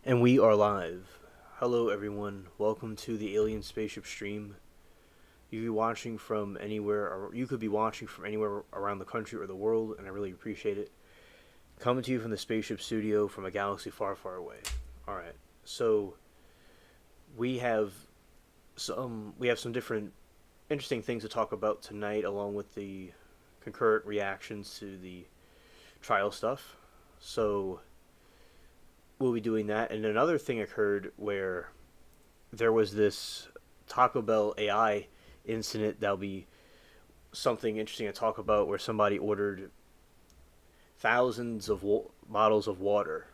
And we are live. Hello, everyone. Welcome to the Alien Spaceship stream. You could be watching from anywhere, or you could be watching from anywhere around the country or the world, and I really appreciate it. Coming to you from the spaceship studio from a galaxy far, far away. All right. So we have some different interesting things to talk about tonight, along with the concurrent reactions to the trial stuff. So we'll be doing that. And another thing occurred where there was this Taco Bell AI incident that'll be something interesting to talk about, where somebody ordered thousands of bottles of water.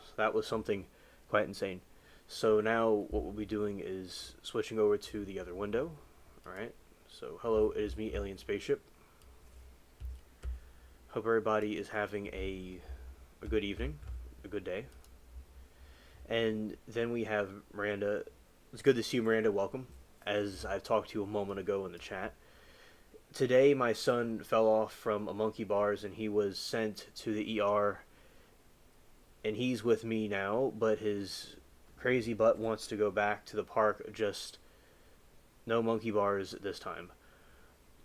So that was something quite insane. So now what we'll be doing is switching over to the other window. All right. So hello, it is me, Alien Spaceship. Hope everybody is having a good evening, a good day. And then we have Miranda. It's good to see you, Miranda. Welcome. As I've talked to you a moment ago in the chat. Today, my son fell off from a monkey bars and he was sent to the ER. And he's with me now, but his crazy butt wants to go back to the park. Just no monkey bars this time.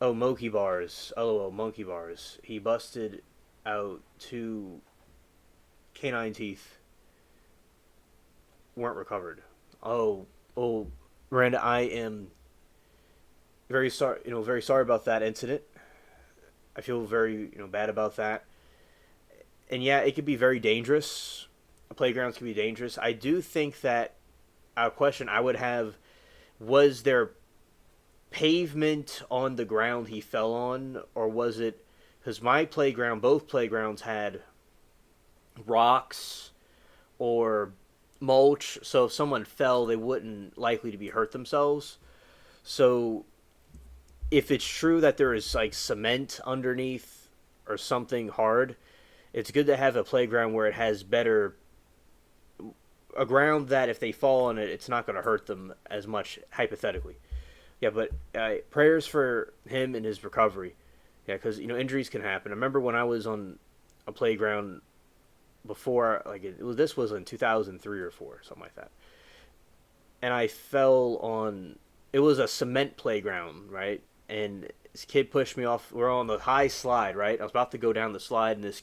Oh, monkey bars. LOL, monkey bars. He busted out 2 canine teeth. Weren't recovered. Oh, Miranda, I am very sorry. Very sorry about that incident. I feel very, bad about that. And yeah, it could be very dangerous. Playgrounds can be dangerous. I do think that a question I would have: was there pavement on the ground he fell on, or was it? Because my playground, both playgrounds had rocks or mulch, so if someone fell, they wouldn't likely to be hurt themselves. So if it's true that there is like cement underneath or something hard, it's good to have a playground where it has a ground that if they fall on it, it's not going to hurt them as much, hypothetically. Yeah, but prayers for him and his recovery. Yeah, because injuries can happen. I remember when I was on a playground before, like this was in 2003 or 4, something like that, and I fell on. It was a cement playground, right? And this kid pushed me off. We're on the high slide, right? I was about to go down the slide, and this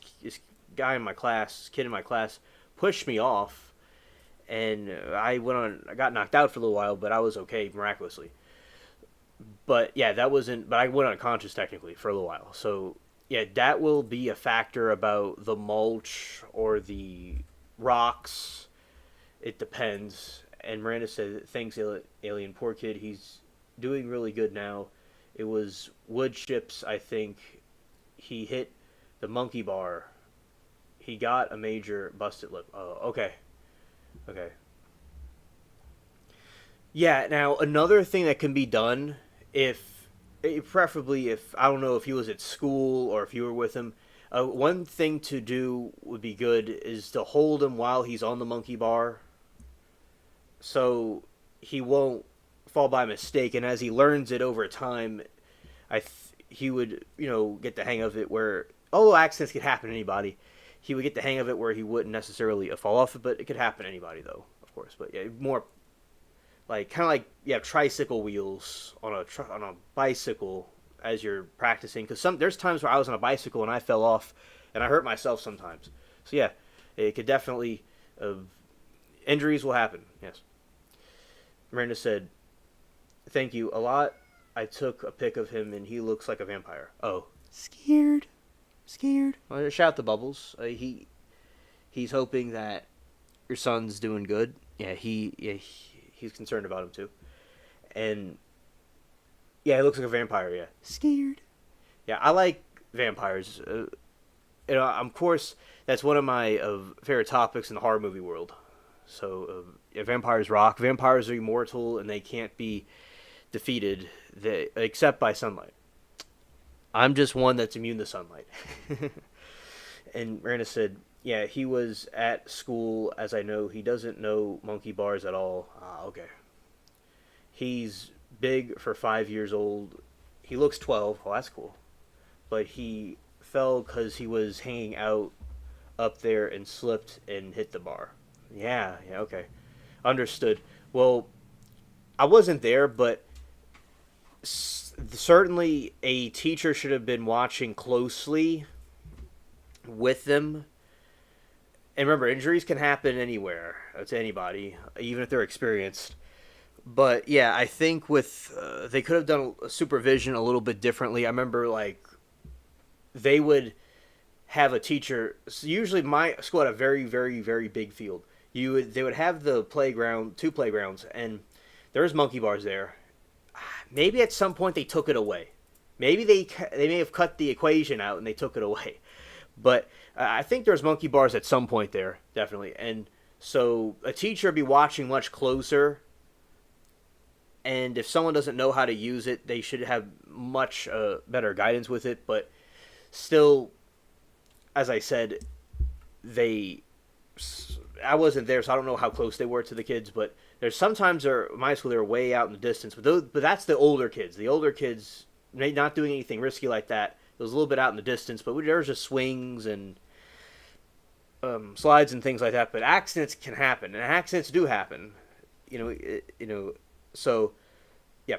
guy in my class, this kid in my class, pushed me off, and I went on. I got knocked out for a little while, but I was okay miraculously. But yeah, that wasn't. But I went unconscious technically for a little while. So yeah, that will be a factor about the mulch or the rocks. It depends. And Miranda said, "Thanks, Alien. Poor kid. He's doing really good now. It was wood chips, I think. He hit the monkey bar. He got a major busted lip. Oh, okay, okay. Yeah. Now another thing that can be done, if preferably if I don't know if he was at school or if you were with him. One thing to do would be good is to hold him while he's on the monkey bar, so he won't fall by mistake. And as he learns it over time, he would get the hang of it. Where although accidents could happen to anybody, he would get the hang of it where he wouldn't necessarily fall off it. But it could happen to anybody though, of course. But yeah, more like kind of like you have tricycle wheels on a bicycle as you're practicing. Because there's times where I was on a bicycle and I fell off and I hurt myself sometimes. So yeah, it could definitely injuries will happen. Yes. Miranda said, "Thank you a lot. I took a pic of him and he looks like a vampire." Oh, scared, scared. Well, shout out to Bubbles. He's hoping that your son's doing good. Yeah, he's concerned about him too. And yeah, he looks like a vampire. Yeah, scared. Yeah, I like vampires. Of course, that's one of my favorite topics in the horror movie world. So yeah, vampires rock. Vampires are immortal and they can't be defeated except by sunlight. I'm just one that's immune to sunlight. And Miranda said, "Yeah, he was at school, as I know. He doesn't know monkey bars at all." Ah, okay. He's big for 5 years old. He looks 12. Oh, that's cool. But he fell because he was hanging out up there and slipped and hit the bar. Yeah, yeah, okay. Understood. Well, I wasn't there, but certainly a teacher should have been watching closely with them. And remember, injuries can happen anywhere to anybody, even if they're experienced. But yeah, I think with they could have done supervision a little bit differently. I remember like they would have a teacher. So usually, my school had a very, very, very big field. They would have the playground, two playgrounds, and there was monkey bars there. Maybe at some point they took it away. Maybe they may have cut the equation out and they took it away. But I think there's monkey bars at some point there, definitely. And so a teacher would be watching much closer. And if someone doesn't know how to use it, they should have much better guidance with it. But still, as I said, they I wasn't there, so I don't know how close they were to the kids. But there's sometimes they're my school they're way out in the distance. But that's the older kids. The older kids not doing anything risky like that. It was a little bit out in the distance, but there was just swings and slides and things like that. But accidents can happen, and accidents do happen. So yeah.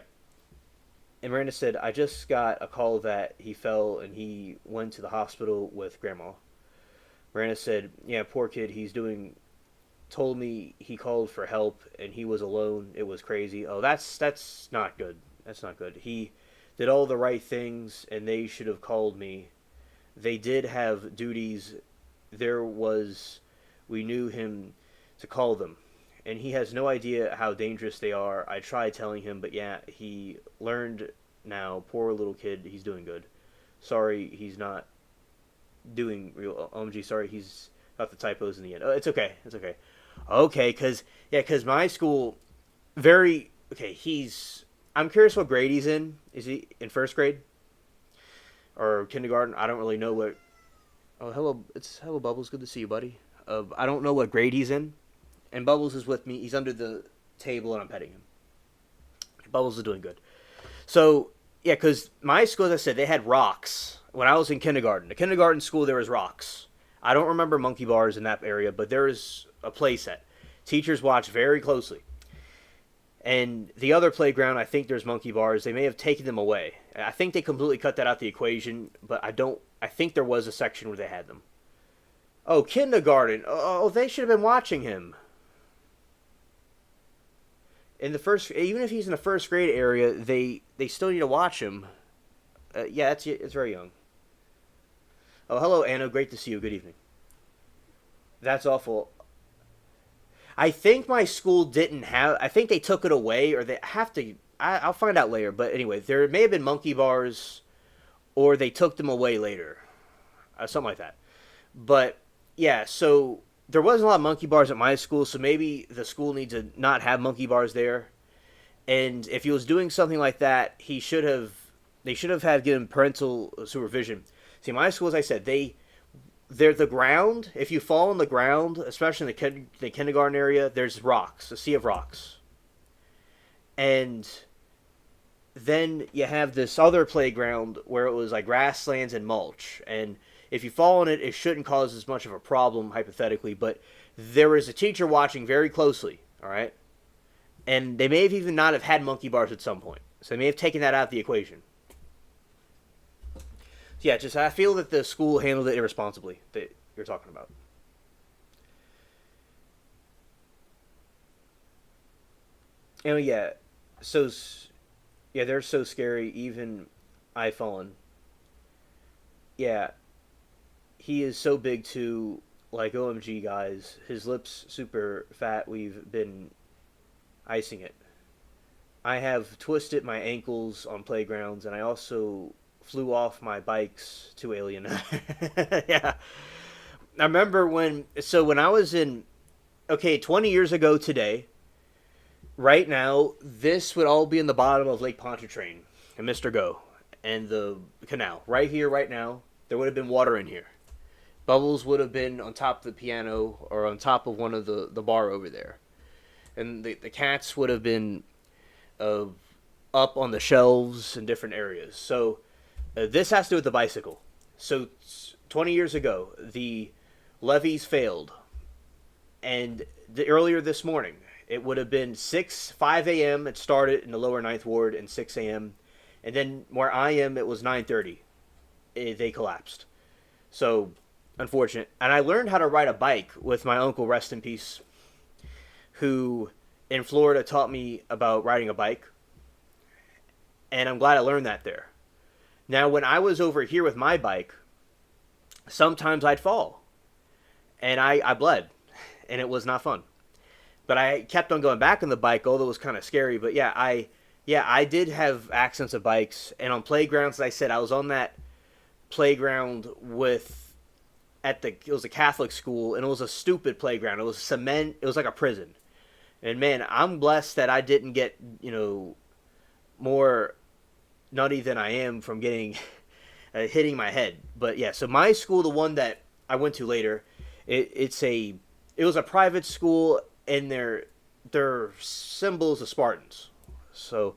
And Miranda said, I just got a call that he fell and he went to the hospital with grandma. Miranda said, yeah, poor kid, told me he called for help and he was alone. It was crazy. Oh, that's not good. That's not good. He did all the right things and they should have called me. They did have duties. We knew him to call them. And he has no idea how dangerous they are. I tried telling him, but yeah, he learned now. Poor little kid. He's doing good. Sorry, he's not doing real. OMG, sorry, he's got the typos in the end. Oh, it's okay. It's okay. Okay, because my school, very okay. I'm curious what grade he's in. Is he in first grade or kindergarten? I don't really know what. Oh, hello. It's hello, Bubbles. Good to see you, buddy. I don't know what grade he's in. And Bubbles is with me. He's under the table, and I'm petting him. Bubbles is doing good. So, yeah, because my school, as I said, they had rocks. When I was in kindergarten, the kindergarten school, there was rocks. I don't remember monkey bars in that area, but there is a play set. Teachers watch very closely. And the other playground, I think there's monkey bars. They may have taken them away. I think they completely cut that out the equation, but I think there was a section where they had them. Oh, kindergarten. Oh, they should have been watching him. In the first, even if he's in the first grade area, they still need to watch him. Yeah, it's very young. Oh, hello, Anna. Great to see you. Good evening. That's awful. I think my school didn't have. I think they took it away, or they have to. I'll find out later. But anyway, there may have been monkey bars, or they took them away later, something like that. But yeah, so there wasn't a lot of monkey bars at my school, so maybe the school needs to not have monkey bars there. And if he was doing something like that, they should have had given parental supervision. See, my school, as I said, they're the ground. If you fall on the ground, especially in the kindergarten area, there's rocks, a sea of rocks. And then you have this other playground where it was like grasslands and mulch. And if you fall on it, it shouldn't cause as much of a problem, hypothetically. But there was a teacher watching very closely, all right? And they may have even not have had monkey bars at some point. So they may have taken that out of the equation. So yeah, just I feel that the school handled it irresponsibly that you're talking about. And yeah, so yeah, they're so scary. Even I fallen. Yeah, he is so big too. Like OMG, guys, his lips super fat. We've been icing it. I have twisted my ankles on playgrounds, and I also flew off my bikes to Alien. Yeah, I remember when I was in 20 years ago today. Right now, this would all be in the bottom of Lake Pontchartrain and Mr. Go and the canal. Right here, right now, there would have been water in here. Bubbles would have been on top of the piano or on top of one of the bar over there. And the cats would have been uh, up on the shelves in different areas. So this has to do with the bicycle. So 20 years ago, the levees failed. And earlier this morning, it would have been 5 a.m. It started in the lower Ninth Ward, and 6 a.m. And then where I am, it was 9:30. They collapsed. So, unfortunate. And I learned how to ride a bike with my uncle, rest in peace, who in Florida taught me about riding a bike. And I'm glad I learned that there. Now, when I was over here with my bike, sometimes I'd fall. And I bled. And it was not fun. But I kept on going back on the bike, although it was kind of scary. But yeah, I did have accidents of bikes. And on playgrounds, as I said, I was on that playground it was a Catholic school, and it was a stupid playground. It was cement. It was like a prison. And man, I'm blessed that I didn't get, more nutty than I am from getting hitting my head. But yeah, so my school, the one that I went to later, it was a private school, and their symbols of Spartans. So,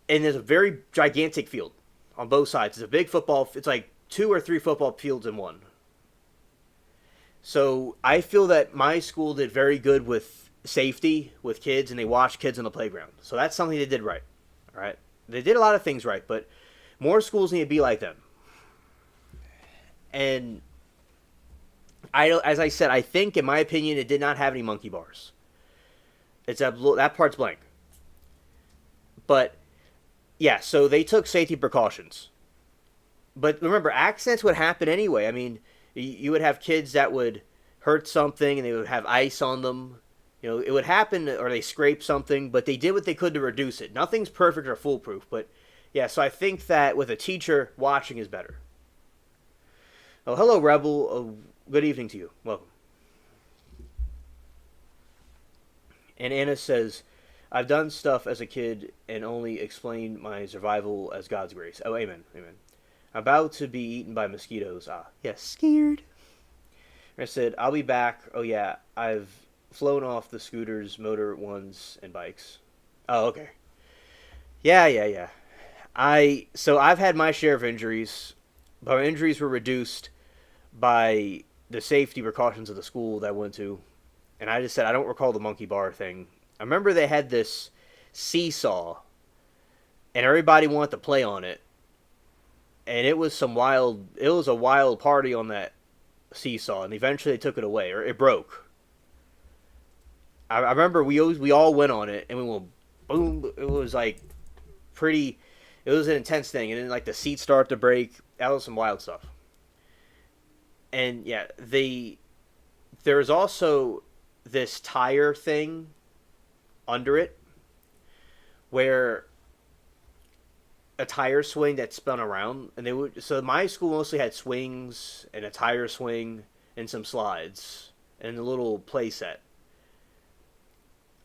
and there's a very gigantic field on both sides. It's a big football. It's like 2 or 3 football fields in one. So I feel that my school did very good with safety with kids, and they watched kids on the playground. So that's something they did right. All right, they did a lot of things right, but more schools need to be like them. And as I said, I think, in my opinion, it did not have any monkey bars. That part's blank. But yeah, so they took safety precautions. But remember, accidents would happen anyway. I mean, you would have kids that would hurt something, and they would have ice on them. It would happen, or they scrape something, but they did what they could to reduce it. Nothing's perfect or foolproof, but yeah, so I think that with a teacher, watching is better. Oh, hello, Rebel. Oh, good evening to you. Welcome. And Anna says, I've done stuff as a kid and only explained my survival as God's grace. Oh, amen, amen. About to be eaten by mosquitoes. Yes, scared. I said, I'll be back. Oh, yeah, I've flown off the scooters, motor ones, and bikes. Oh, okay. Yeah. So I've had my share of injuries, but my injuries were reduced by the safety precautions of the school that I went to. And I just said, I don't recall the monkey bar thing. I remember they had this seesaw, and everybody wanted to play on it. And it was a wild party on that seesaw, and eventually they took it away, or it broke. I remember we all went on it, and we went boom. It was like it was an intense thing, and then like the seats start to break. That was some wild stuff. And yeah, there's also this tire thing under it, where a tire swing that spun around, and so my school mostly had swings and a tire swing and some slides and a little play set.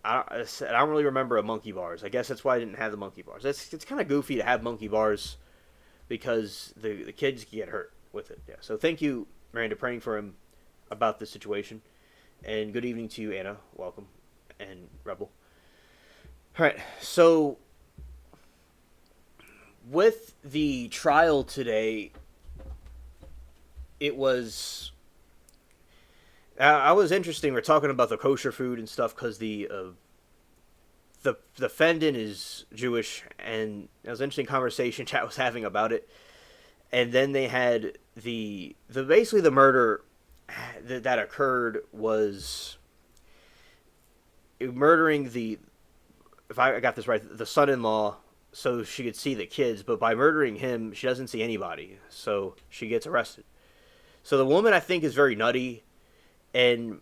I don't really remember a monkey bars. I guess that's why I didn't have the monkey bars. It's kind of goofy to have monkey bars because the kids get hurt with it. Yeah. So thank you, Miranda, praying for him about this situation. And good evening to you, Anna. Welcome. And Rebel. All right. So with the trial today, it was... I was interesting. We're talking about the kosher food and stuff because the defendant is Jewish, and it was an interesting conversation chat was having about it. And then they had basically the murder that occurred was murdering if I got this right, the son-in-law, so she could see the kids, but by murdering him, she doesn't see anybody, so she gets arrested. So the woman, I think, is very nutty. And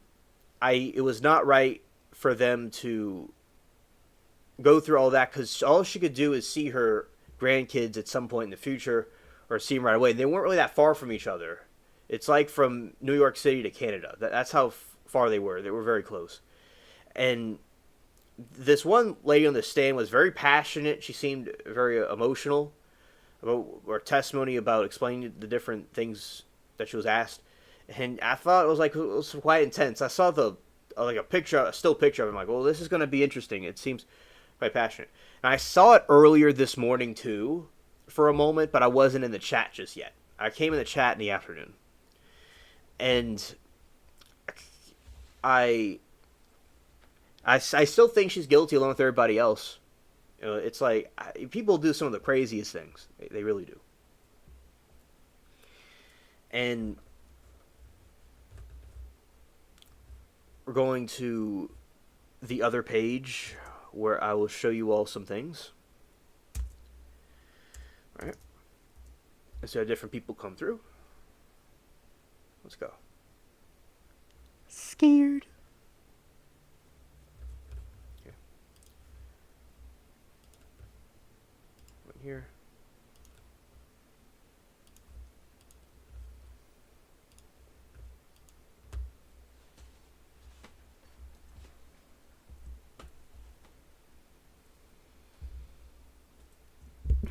it was not right for them to go through all that, because all she could do is see her grandkids at some point in the future, or see them right away. And they weren't really that far from each other. It's like from New York City to Canada. That's how far they were. They were very close. And this one lady on the stand was very passionate. She seemed very emotional about her testimony about explaining the different things that she was asked. And I thought it was quite intense. I saw a still picture of him. Like, well, this is going to be interesting. It seems quite passionate. And I saw it earlier this morning too, for a moment, but I wasn't in the chat just yet. I came in the chat in the afternoon, and I, I still think she's guilty along with everybody else. It's like people do some of the craziest things. They really do. And we're going to the other page where I will show you all some things. All right. And so different people come through. Let's go. Scared. Okay. Right here.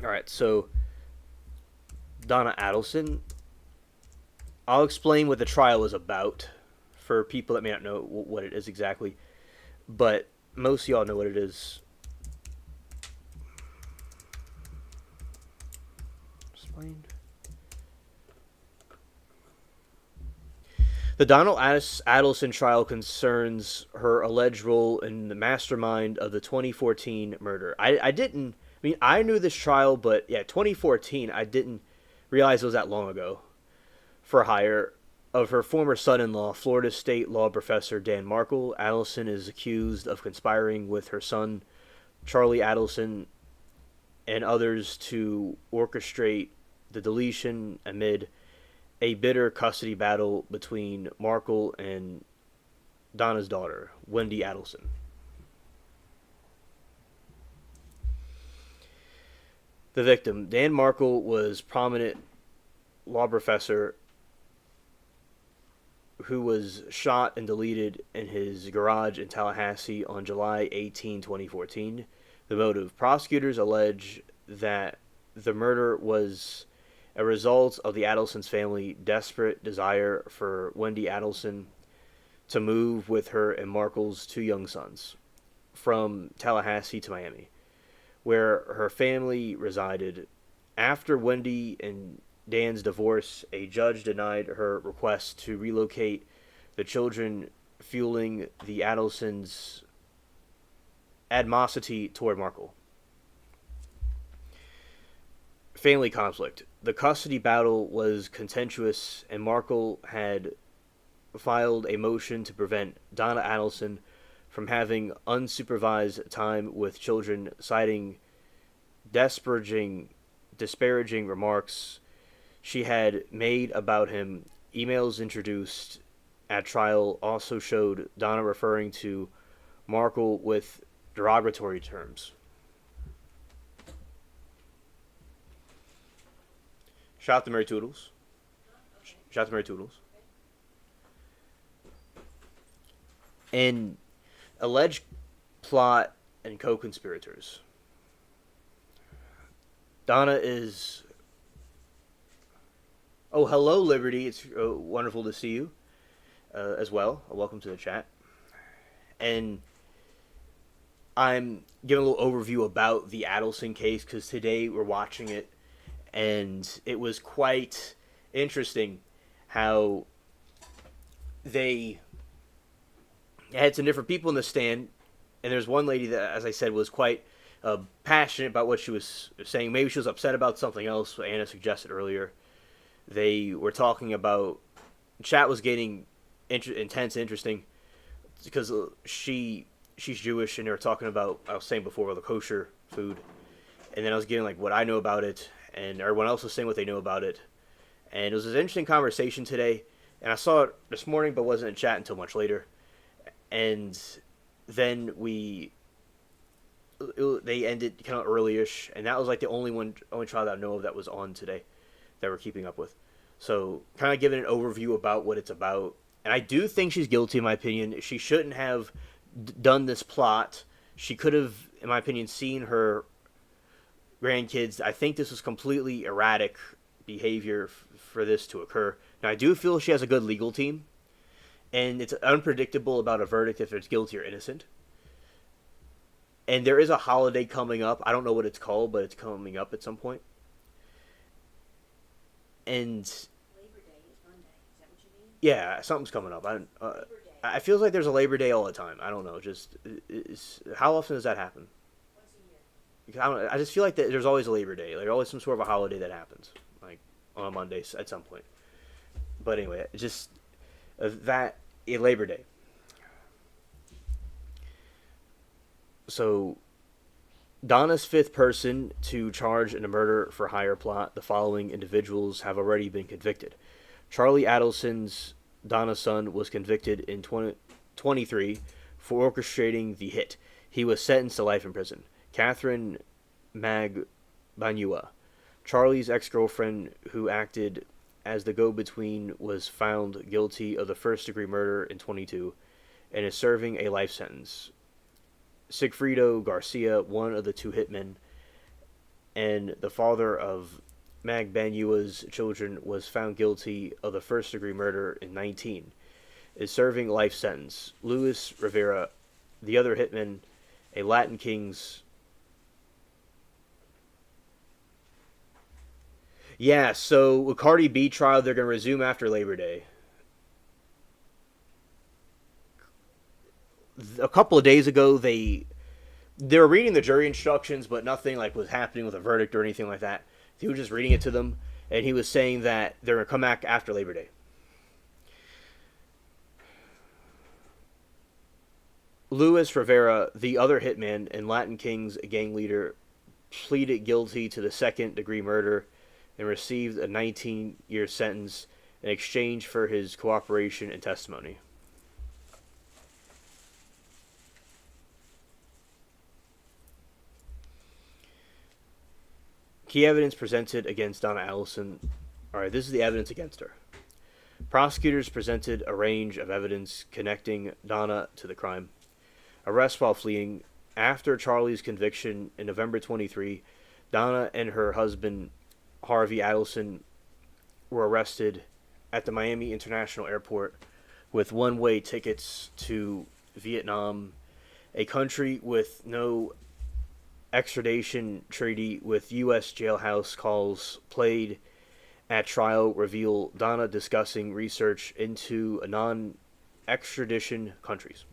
All right, so Donna Adelson. I'll explain what the trial is about for people that may not know what it is exactly, but most of y'all know what it is. Explained. The Donald Adelson trial concerns her alleged role in the mastermind of the 2014 murder. I knew this trial, but yeah, 2014, I didn't realize it was that long ago. For hire of her former son-in-law, Florida State law professor Dan Markle, Adelson is accused of conspiring with her son, Charlie Adelson, and others to orchestrate the deletion amid a bitter custody battle between Markle and Donna's daughter, Wendy Adelson. The victim, Dan Markle, was prominent law professor who was shot and deleted in his garage in Tallahassee on July 18, 2014. The motive. Prosecutors allege that the murder was a result of the Adelson's family desperate desire for Wendy Adelson to move with her and Markle's two young sons from Tallahassee to Miami, where her family resided. After Wendy and Dan's divorce, a judge denied her request to relocate the children, fueling the Adelsons' animosity toward Markle. Family conflict. The custody battle was contentious, and Markle had filed a motion to prevent Donna Adelson from having unsupervised time with children, citing disparaging remarks she had made about him. Emails introduced at trial also showed Donna referring to Markle with derogatory terms. Shout out to Mary Toodles. Shout out to Mary Toodles. And alleged plot and co-conspirators. Donna is... Oh, hello, Liberty. It's wonderful to see you as well. Welcome to the chat. And I'm giving a little overview about the Adelson case because today we're watching it, and it was quite interesting how they had some different people in the stand, and there's one lady that, as I said, was quite passionate about what she was saying. Maybe she was upset about something else, Anna suggested earlier. They were talking about... Chat was getting intense and interesting because she's Jewish, and they were talking about... I was saying before, the kosher food. And then I was getting like what I know about it, and everyone else was saying what they know about it. And it was an interesting conversation today. And I saw it this morning, but wasn't in chat until much later. And then they ended kind of early-ish, and that was like the only trial that I know of that was on today that we're keeping up with. So kind of giving an overview about what it's about. And I do think she's guilty, in my opinion. She shouldn't have done this plot. She could have, in my opinion, seen her grandkids. I think this was completely erratic behavior for this to occur. Now, I do feel she has a good legal team, and it's unpredictable about a verdict if it's guilty or innocent. And there is a holiday coming up. I don't know what it's called, but it's coming up at some point. And Labor Day is Monday. Is that what you mean? yeah, something's coming up. I feels like there's a Labor Day all the time. I don't know. Just how often does that happen? I just feel like that there's always a Labor Day. There's always some sort of a holiday that happens, like on a Monday at some point. But anyway, just that a Labor Day. So Donna's fifth person to charge in a murder for hire plot. The following individuals have already been convicted. Charlie Adelson's Donna's son was convicted in 2023 for orchestrating the hit. He was sentenced to life in prison. Catherine Magbanua, Charlie's ex-girlfriend who acted as the go-between, was found guilty of the first-degree murder in 22 and is serving a life sentence. Sigfredo Garcia, one of the two hitmen, and the father of Magbanua's children, was found guilty of the first-degree murder in 19, is serving life sentence. Luis Rivera, the other hitman, a Latin Kings. Yeah, so with Cardi B trial, they're going to resume after Labor Day. A couple of days ago, they were reading the jury instructions, but nothing like was happening with a verdict or anything like that. He was just reading it to them, and he was saying that they're going to come back after Labor Day. Luis Rivera, the other hitman and Latin Kings gang leader, pleaded guilty to the second-degree murder and received a 19-year sentence in exchange for his cooperation and testimony. Key evidence presented against Donna Allison. Alright, this is the evidence against her. Prosecutors presented a range of evidence connecting Donna to the crime. Arrest while fleeing. After Charlie's conviction in November 23, Donna and her husband, Harvey Adelson, were arrested at the Miami International Airport with one-way tickets to Vietnam, a country with no extradition treaty with U.S. jailhouse calls played at trial reveal Donna discussing research into non-extradition countries.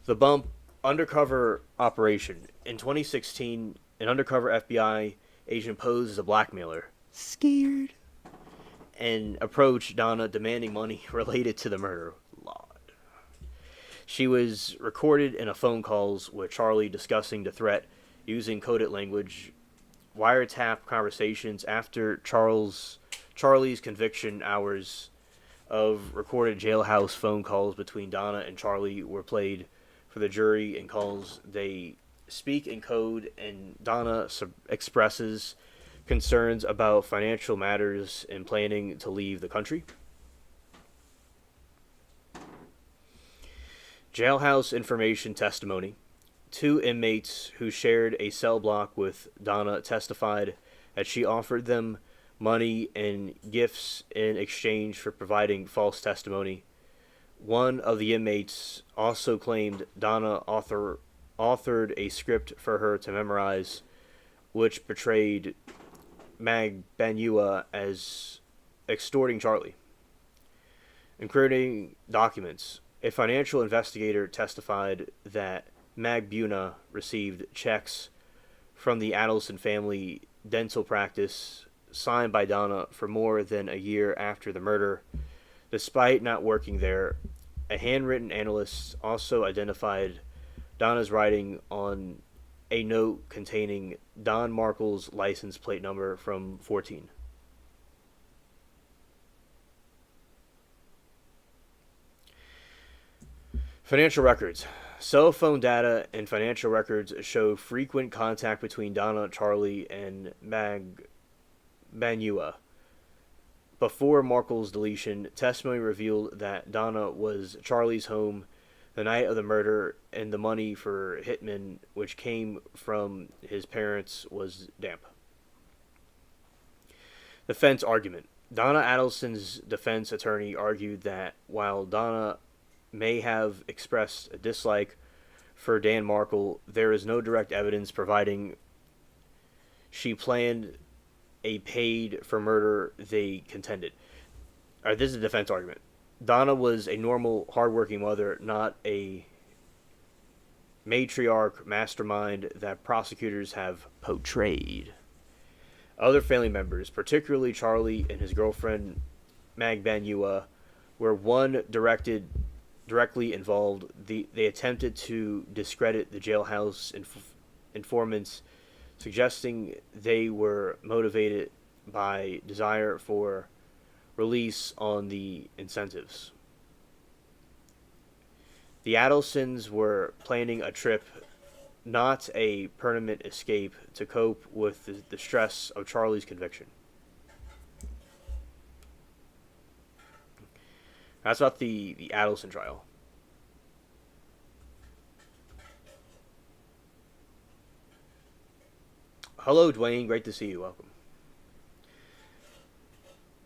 The Bump undercover operation. In 2016, an undercover FBI agent posed as a blackmailer, scared, and approached Donna demanding money related to the murder. Lord. She was recorded in a phone calls with Charlie discussing the threat using coded language. Wiretap conversations after Charlie's conviction. Hours of recorded jailhouse phone calls between Donna and Charlie were played for the jury, and calls they speak in code, and Donna expresses concerns about financial matters and planning to leave the country. Jailhouse information testimony. Two inmates who shared a cell block with Donna testified that she offered them money and gifts in exchange for providing false testimony. One of the inmates also claimed Donna authored a script for her to memorize, which portrayed Magbanua as extorting Charlie. Encrypting documents. A financial investigator testified that Magbuna received checks from the Adelson family dental practice signed by Donna for more than a year after the murder. Despite not working there, a handwritten analyst also identified Donna's writing on a note containing Don Markle's license plate number from 14. Financial records. Cell phone data and financial records show frequent contact between Donna, Charlie, and Magbanua. Before Markle's deletion, testimony revealed that Donna was Charlie's home the night of the murder, and the money for hitman, which came from his parents, was damp. Defense argument. Donna Adelson's defense attorney argued that while Donna may have expressed a dislike for Dan Markle, there is no direct evidence providing she planned a paid for murder, they contended. This is a defense argument. Donna was a normal, hardworking mother, not a matriarch mastermind that prosecutors have portrayed. Other family members, particularly Charlie and his girlfriend Mag Banua, were directly involved. They attempted to discredit the jailhouse informants, suggesting they were motivated by desire for release on the incentives. The Adelsons were planning a trip, not a permanent escape, to cope with the stress of Charlie's conviction. That's about the Adelson trial. Hello, Dwayne. Great to see you. Welcome.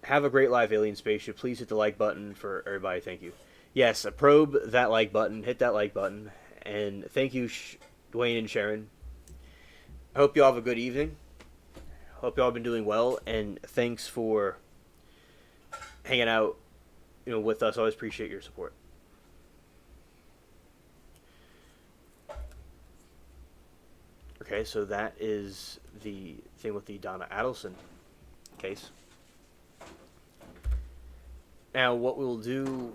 Have a great live, Alien Spaceship. Please hit the like button for everybody. Thank you. Yes, probe that like button. Hit that like button. And thank you, Dwayne and Sharon. I hope you all have a good evening. Hope you all have been doing well. And thanks for hanging out, with us. I always appreciate your support. Okay, so that is the thing with the Donna Adelson case. Now, what we'll do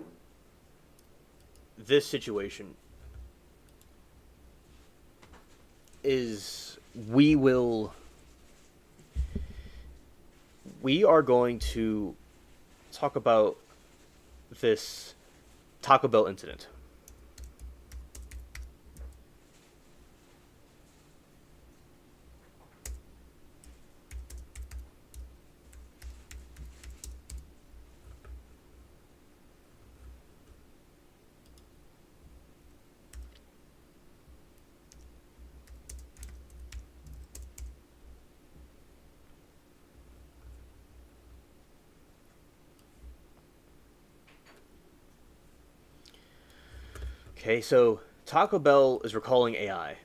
this situation is we are going to talk about this Tacobell incident. Okay, so Taco Bell is recalling AI.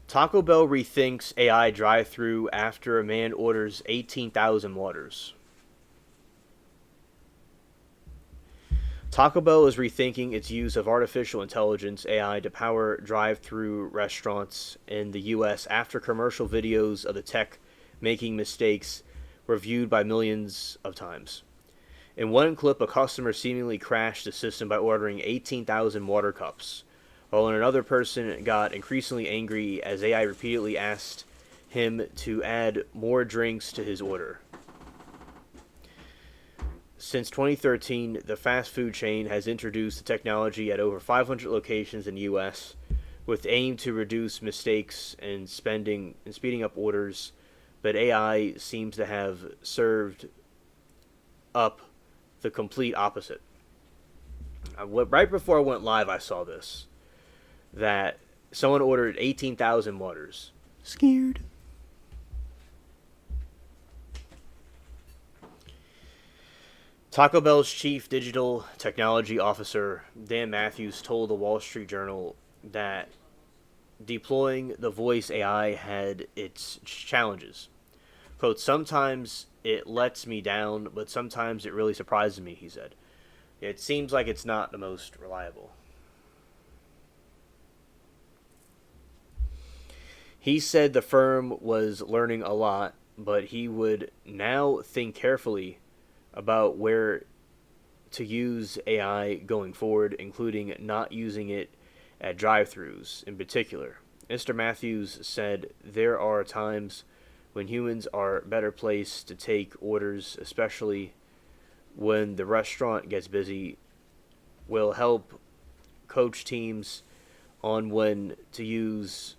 Taco Bell rethinks AI drive-thru after a man orders 18,000 waters. Taco Bell is rethinking its use of artificial intelligence AI to power drive-thru restaurants in the U.S. after commercial videos of the tech making mistakes were viewed by millions of times. In one clip, a customer seemingly crashed the system by ordering 18,000 water cups, while another person got increasingly angry as AI repeatedly asked him to add more drinks to his order. Since 2013, the fast food chain has introduced the technology at over 500 locations in the U.S. with aim to reduce mistakes and speeding up orders, but AI seems to have served up the complete opposite. Right before I went live, I saw this, that someone ordered 18,000 waters. Scared. Taco Bell's chief digital technology officer, Dan Matthews, told the Wall Street Journal that deploying the voice AI had its challenges. Quote, sometimes it lets me down, but sometimes it really surprises me, he said. It seems like it's not the most reliable. He said the firm was learning a lot, but he would now think carefully about where to use AI going forward, including not using it at drive-thrus in particular. Mr. Matthews said there are times when humans are better placed to take orders, especially when the restaurant gets busy. Will help coach teams on when to use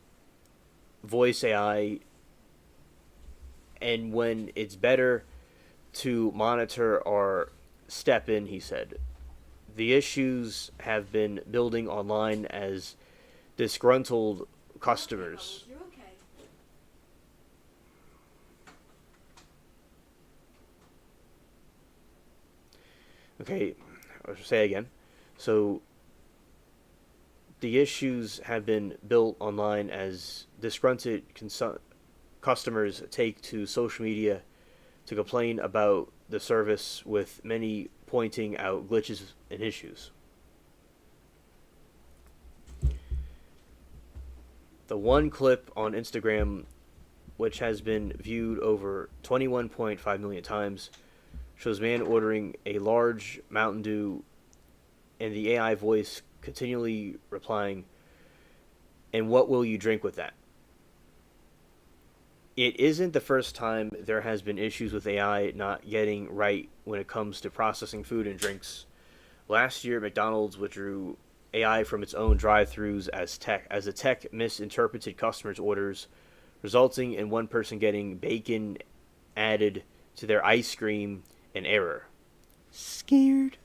voice AI and when it's better to monitor or step in, he said. The issues have been building online as disgruntled customers. Okay, I'll say again. So the issues have been built online as disgruntled customers take to social media to complain about the service, with many pointing out glitches and issues. The one clip on Instagram, which has been viewed over 21.5 million times, shows man ordering a large Mountain Dew and the AI voice continually replying, "And what will you drink with that?" It isn't the first time there has been issues with AI not getting right when it comes to processing food and drinks. Last year, McDonald's withdrew AI from its own drive-throughs as the tech misinterpreted customers' orders, resulting in one person getting bacon added to their ice cream in error. Scared.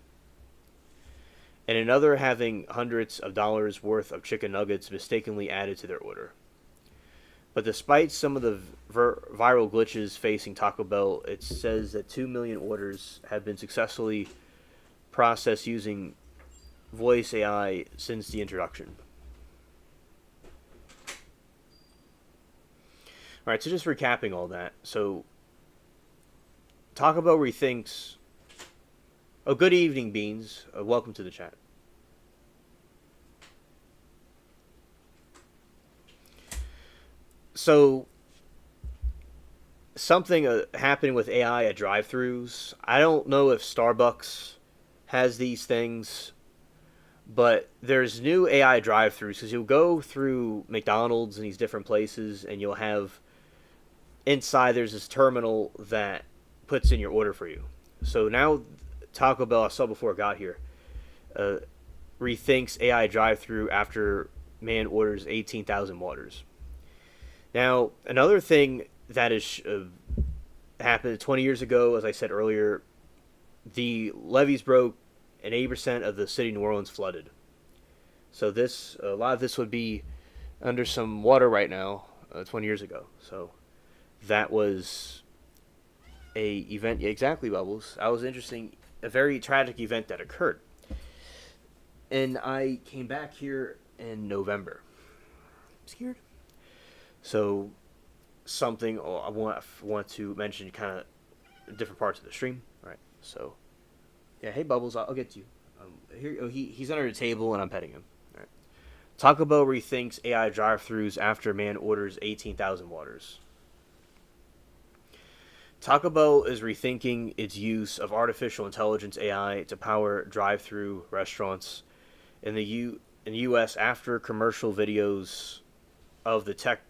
And another having hundreds of dollars worth of chicken nuggets mistakenly added to their order. But despite some of the viral glitches facing Taco Bell, it says that 2 million orders have been successfully processed using voice AI since the introduction. Alright, so just recapping all that. So, Taco Bell rethinks. Oh, good evening, Beans. Welcome to the chat. So, something happening with AI at drive-thrus. I don't know if Starbucks has these things, but there's new AI drive-thrus, because you'll go through McDonald's and these different places, and you'll have inside there's this terminal that puts in your order for you. So now Taco Bell, I saw before I got here, rethinks AI drive-thru after man orders 18,000 waters. Now, another thing that is happened 20 years ago, as I said earlier, the levees broke and 80% of the city of New Orleans flooded. So a lot of this would be under some water right now, 20 years ago. So that was a event, yeah, exactly, Bubbles. That was interesting, a very tragic event that occurred. And I came back here in November. I'm scared. So something I want to mention, kind of different parts of the stream. All right. So yeah, hey Bubbles, I'll get to you. Here, he's under the table and I'm petting him. All right. Taco Bell rethinks AI drive-thrus after man orders 18,000 waters. Taco Bell is rethinking its use of artificial intelligence AI to power drive-thru restaurants in the U.S. after commercial videos of the tech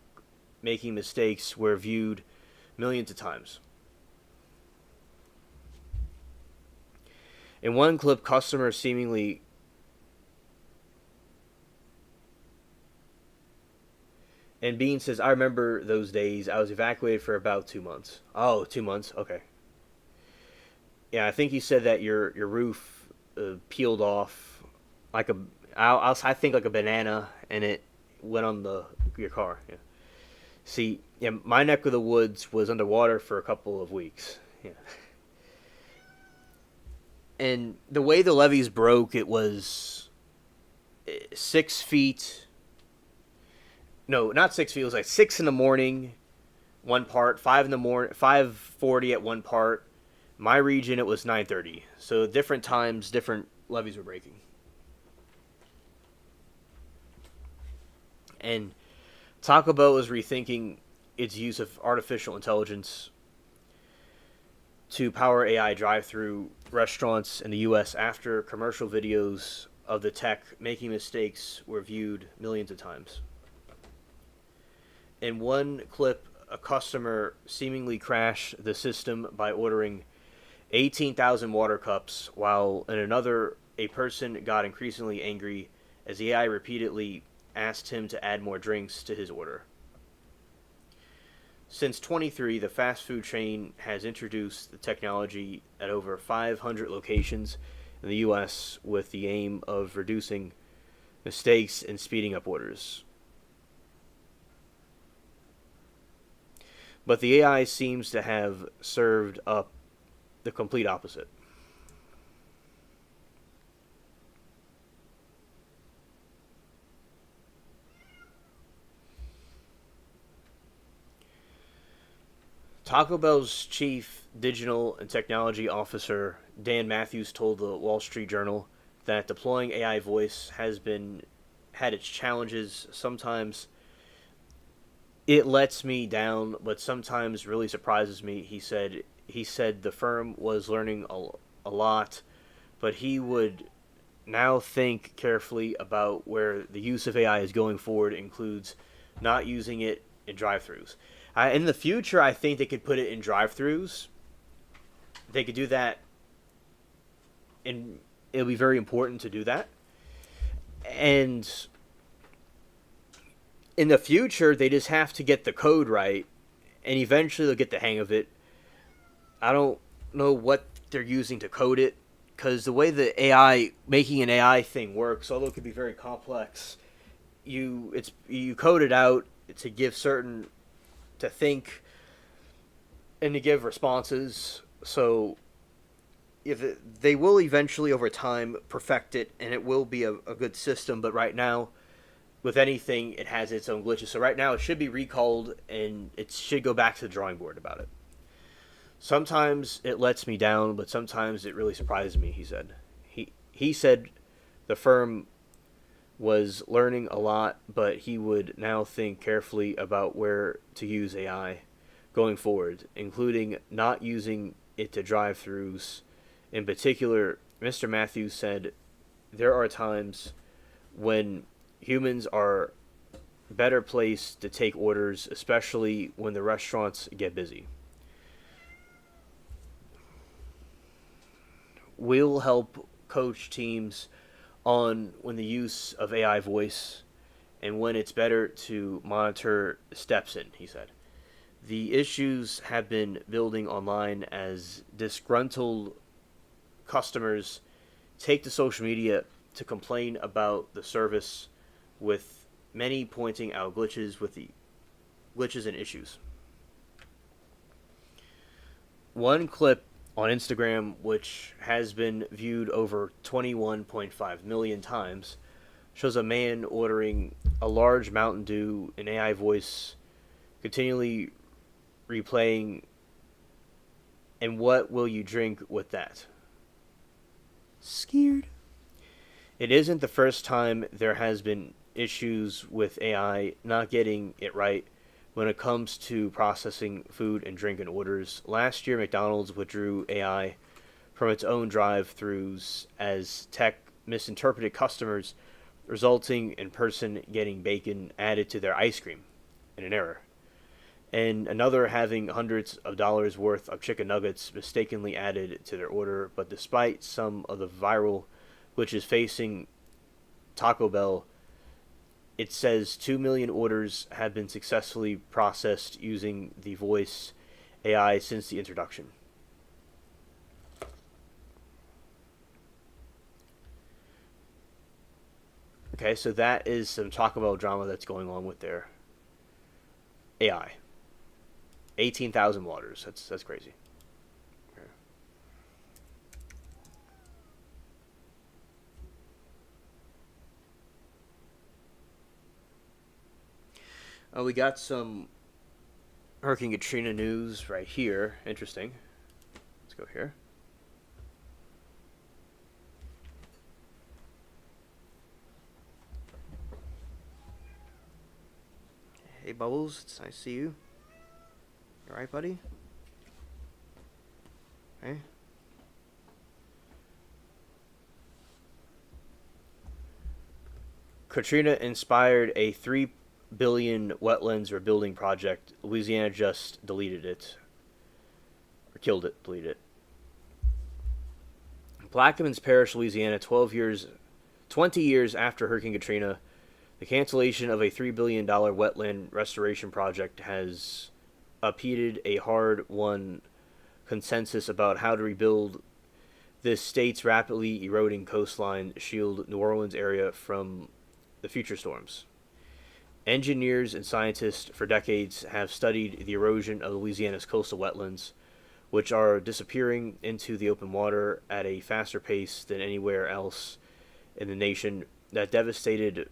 making mistakes were viewed millions of times. In one clip, customers seemingly and Bean says, "I remember those days. I was evacuated for about 2 months." Oh, 2 months. Okay. Yeah, I think you said that your roof peeled off like I think like a banana, and it went on your car. Yeah. See, yeah, my neck of the woods was underwater for a couple of weeks. Yeah. And the way the levees broke, it was 6 feet. No, not 6 feet. It was like 6 in the morning, one part. 5 in the morning, 5:40 at one part. My region, it was 9:30. So different times, different levees were breaking. And Taco Bell is rethinking its use of artificial intelligence to power AI drive-thru restaurants in the U.S. after commercial videos of the tech making mistakes were viewed millions of times. In one clip, a customer seemingly crashed the system by ordering 18,000 water cups, while in another, a person got increasingly angry as the AI repeatedly asked him to add more drinks to his order. Since 23, the fast food chain has introduced the technology at over 500 locations in the U.S. with the aim of reducing mistakes and speeding up orders. But the AI seems to have served up the complete opposite. Taco Bell's chief digital and technology officer, Dan Matthews, told the Wall Street Journal that deploying AI voice has been had its challenges. Sometimes it lets me down, but sometimes really surprises me. He said the firm was learning a lot, but he would now think carefully about where the use of AI is going forward includes not using it in drive-throughs. In the future, I think they could put it in drive-throughs. They could do that, and it'll be very important to do that. And in the future, they just have to get the code right, and eventually they'll get the hang of it. I don't know what they're using to code it, because the way the AI making an AI thing works, although it could be very complex, you code it out to give certain to think and to give responses. So they will eventually over time perfect it, and it will be a good system. But right now, with anything, it has its own glitches. So right now, it should be recalled, and it should go back to the drawing board about it. Sometimes it lets me down, but sometimes it really surprises me, he said. He said the firm was learning a lot, but he would now think carefully about where to use AI going forward, including not using it to drive-throughs. In particular, Mr. Matthews said there are times when humans are better placed to take orders, especially when the restaurants get busy. We'll help coach teams on when the use of AI voice and when it's better to monitor steps in, he said. The issues have been building online as disgruntled customers take to social media to complain about the service, with many pointing out glitches and issues. One clip on Instagram, which has been viewed over 21.5 million times, shows a man ordering a large Mountain Dew in AI voice, continually replaying, "And what will you drink with that?" Scared. It isn't the first time there has been issues with AI not getting it right when it comes to processing food and drink in orders. Last year, McDonald's withdrew AI from its own drive-thrus as tech misinterpreted customers, resulting in person getting bacon added to their ice cream in an error, and another having hundreds of dollars worth of chicken nuggets mistakenly added to their order. But despite some of the viral glitches facing Taco Bell, it says 2 million orders have been successfully processed using the voice AI since the introduction. Okay, so that is some Taco Bell drama that's going on with their AI. 18,000 waters. That's crazy. We got some Hurricane Katrina news right here. Interesting. Let's go here. Hey, Bubbles. It's nice to see you. You alright, buddy? Hey. Katrina inspired a $3 billion wetlands rebuilding project. Louisiana just deleted it. Or killed it, deleted it. Plaquemines Parish, Louisiana, 20 years after Hurricane Katrina, the cancellation of a $3 billion wetland restoration project has upheated a hard-won consensus about how to rebuild this state's rapidly eroding coastline, shield New Orleans area from the future storms. Engineers and scientists for decades have studied the erosion of Louisiana's coastal wetlands, which are disappearing into the open water at a faster pace than anywhere else in the nation. That devastated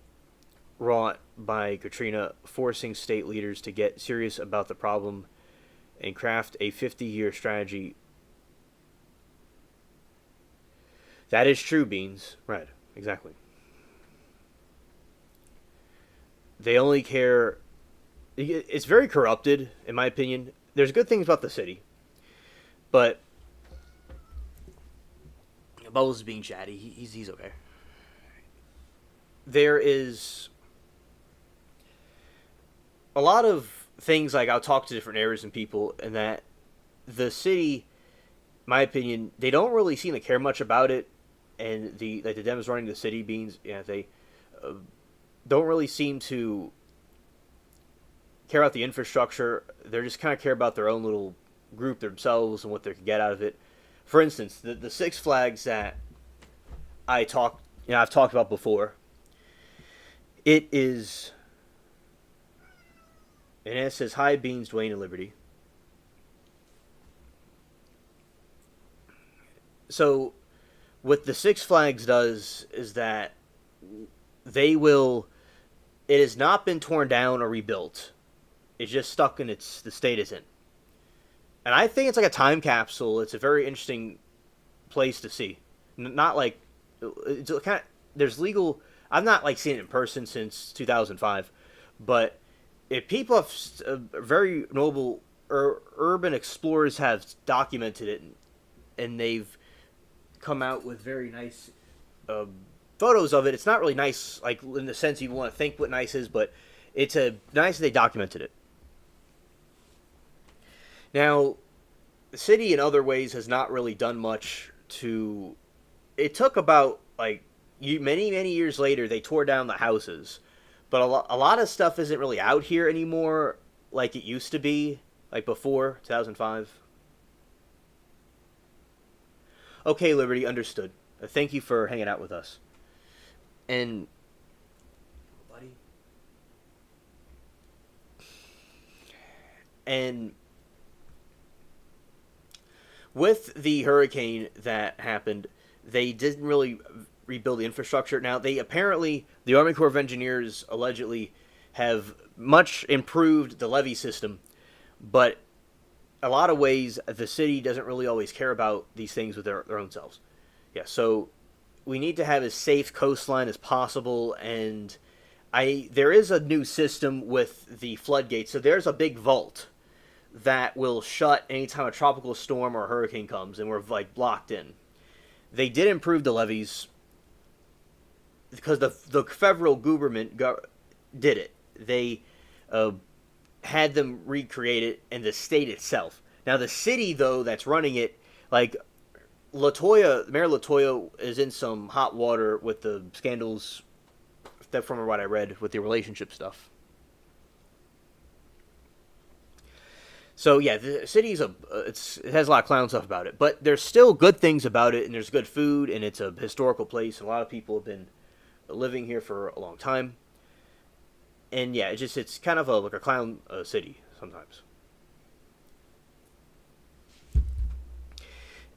wrought by Katrina, forcing state leaders to get serious about the problem and craft a 50-year strategy. That is true, Beans. Right, exactly. They only care. It's very corrupted, in my opinion. There's good things about the city, but Bubbles is being chatty. He's okay. There is a lot of things like I'll talk to different areas and people, and that the city, my opinion, they don't really seem to care much about it. And the Dems running the city, Beans, yeah, they uh, don't really seem to care about the infrastructure. They just kind of care about their own little group themselves and what they can get out of it. For instance, the Six Flags that I've talked about before. It is, and it says hi Beans, Dwayne, and Liberty. So, what the Six Flags does is that they will. It has not been torn down or rebuilt. It's just stuck in the state it's in. And I think it's like a time capsule. It's a very interesting place to see. Not like it's kind of there's legal. I've not like seen it in person since 2005, but if people have very noble urban explorers have documented it, and they've come out with very nice uh, photos of it. It's not really nice, like in the sense you want to think what nice is, but it's a nice they documented it. Now, the city in other ways has not really done much to. It took about like many years later they tore down the houses, but a lot of stuff isn't really out here anymore like it used to be, like before 2005. Okay, Liberty, understood. Thank you for hanging out with us. And, buddy. And with the hurricane that happened, they didn't really rebuild the infrastructure. Now, the Army Corps of Engineers allegedly have much improved the levee system, but a lot of ways the city doesn't really always care about these things with their own selves. Yeah, so we need to have as safe coastline as possible, and there is a new system with the floodgates. So there's a big vault that will shut anytime a tropical storm or a hurricane comes, and we're like blocked in. They did improve the levees because the federal government did it. They had them recreate it, and the state itself. Now the city though that's running it, like Mayor Latoya is in some hot water with the scandals that from what I read with the relationship stuff. So yeah, the city's it has a lot of clown stuff about it, but there's still good things about it, and there's good food, and it's a historical place, and a lot of people have been living here for a long time. And yeah, it's kind of like a clown city sometimes.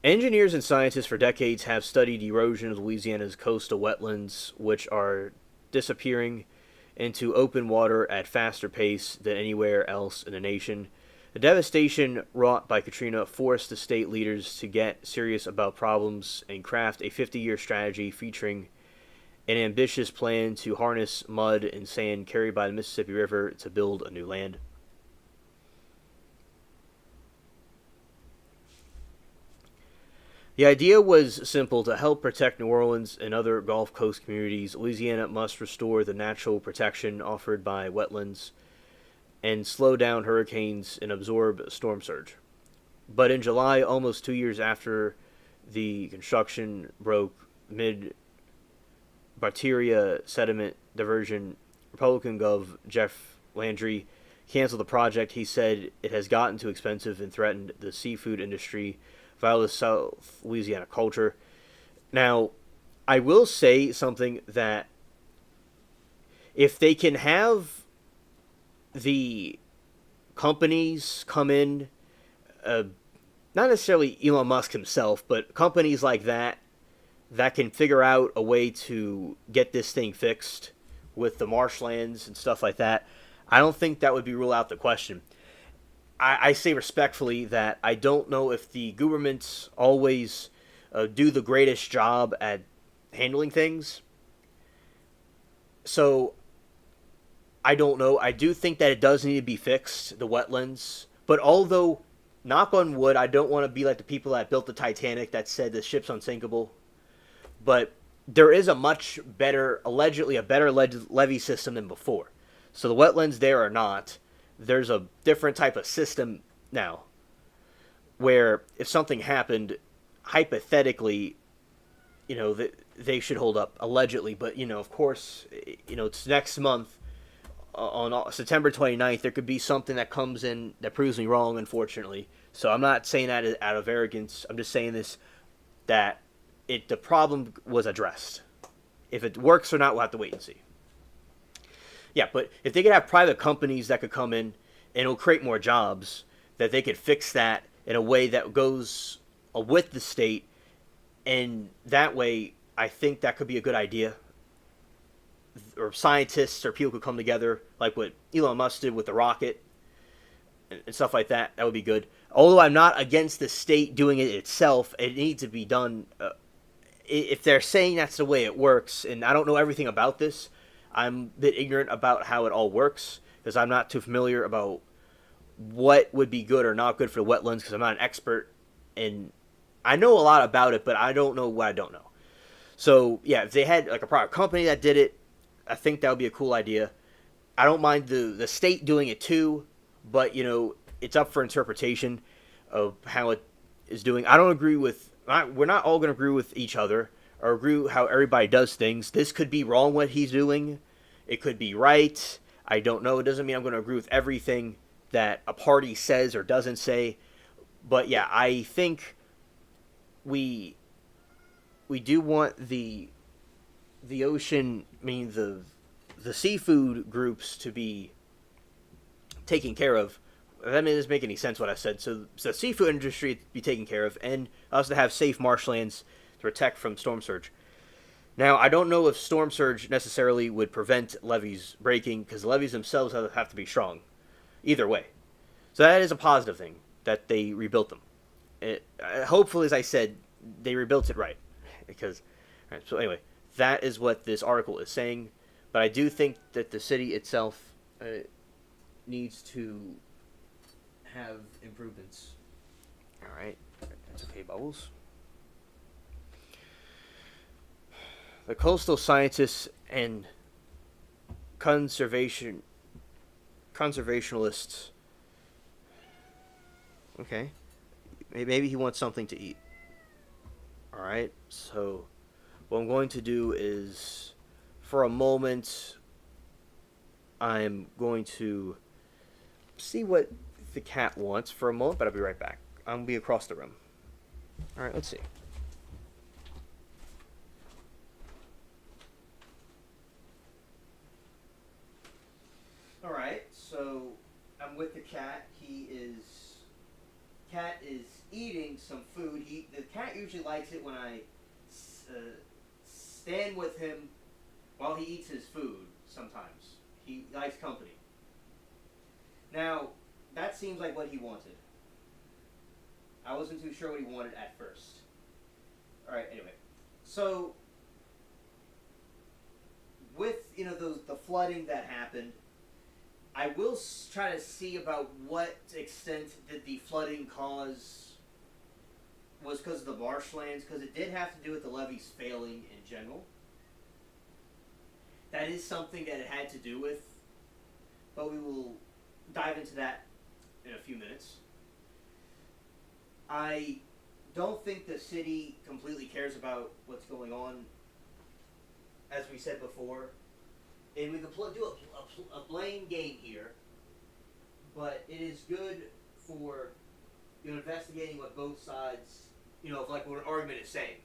Engineers and scientists for decades have studied erosion of Louisiana's coastal wetlands, which are disappearing into open water at faster pace than anywhere else in the nation. The devastation wrought by Katrina forced the state leaders to get serious about problems and craft a 50-year strategy featuring an ambitious plan to harness mud and sand carried by the Mississippi River to build a new land. The idea was simple: to help protect New Orleans and other Gulf Coast communities, Louisiana must restore the natural protection offered by wetlands and slow down hurricanes and absorb storm surge. But in July, almost 2 years after the construction broke mid bacteria sediment diversion, Republican Gov. Jeff Landry canceled the project. He said it has gotten too expensive and threatened the seafood industry, violates South Louisiana culture. Now, I will say something that if they can have the companies come in, not necessarily Elon Musk himself, but companies like that can figure out a way to get this thing fixed with the marshlands and stuff like that, I don't think that would be rule out the question. I say respectfully that I don't know if the governments always do the greatest job at handling things. So I don't know. I do think that it does need to be fixed, the wetlands. But although, knock on wood, I don't want to be like the people that built the Titanic that said the ship's unsinkable. But there is a much better, allegedly a better levee system than before. So the wetlands there are not. There's a different type of system now where if something happened, hypothetically, they should hold up, allegedly. But, of course, it's next month on September 29th, there could be something that comes in that proves me wrong, unfortunately. So I'm not saying that out of arrogance. I'm just saying this, that the problem was addressed. If it works or not, we'll have to wait and see. Yeah, but if they could have private companies that could come in and it'll create more jobs, that they could fix that in a way that goes with the state, and that way I think that could be a good idea. Or scientists or people could come together, like what Elon Musk did with the rocket and stuff like that. That would be good. Although I'm not against the state doing it itself, it needs to be done. If they're saying that's the way it works, and I don't know everything about this, I'm a bit ignorant about how it all works because I'm not too familiar about what would be good or not good for the wetlands because I'm not an expert, and I know a lot about it, but I don't know what I don't know. So yeah, if they had like a private company that did it, I think that would be a cool idea. I don't mind the state doing it too, but it's up for interpretation of how it is doing. I don't agree with. We're not all going to agree with each other or agree with how everybody does things. This could be wrong what he's doing. It could be right. I don't know. It doesn't mean I'm going to agree with everything that a party says or doesn't say. But yeah, I think we do want the ocean, I mean the seafood groups to be taken care of. That doesn't make any sense what I said. So the seafood industry to be taken care of, and also to have safe marshlands to protect from storm surge. Now, I don't know if storm surge necessarily would prevent levees breaking, because the levees themselves have to be strong. Either way. So that is a positive thing, that they rebuilt them. Hopefully, as I said, they rebuilt it right. Because, all right, so anyway, that is what this article is saying. But I do think that the city itself needs to have improvements. All right, that's okay, Bubbles. The coastal scientists and conservationists. Okay, maybe he wants something to eat. All right, so what I'm going to do is, for a moment, I'm going to see what the cat wants for a moment, but I'll be right back. I'm going to be across the room. All right, let's see. All right, so I'm with the cat. Cat is eating some food. The cat usually likes it when I stand with him while he eats his food. Sometimes he likes company. Now, that seems like what he wanted. I wasn't too sure what he wanted at first. Alright, anyway. So, with, the flooding that happened, I will try to see about what extent did the flooding was because of the marshlands, because it did have to do with the levees failing in general. That is something that it had to do with, but we will dive into that in a few minutes. I don't think the city completely cares about what's going on, as we said before. And we can do a blame game here, but it is good for investigating what both sides, like what an argument is saying.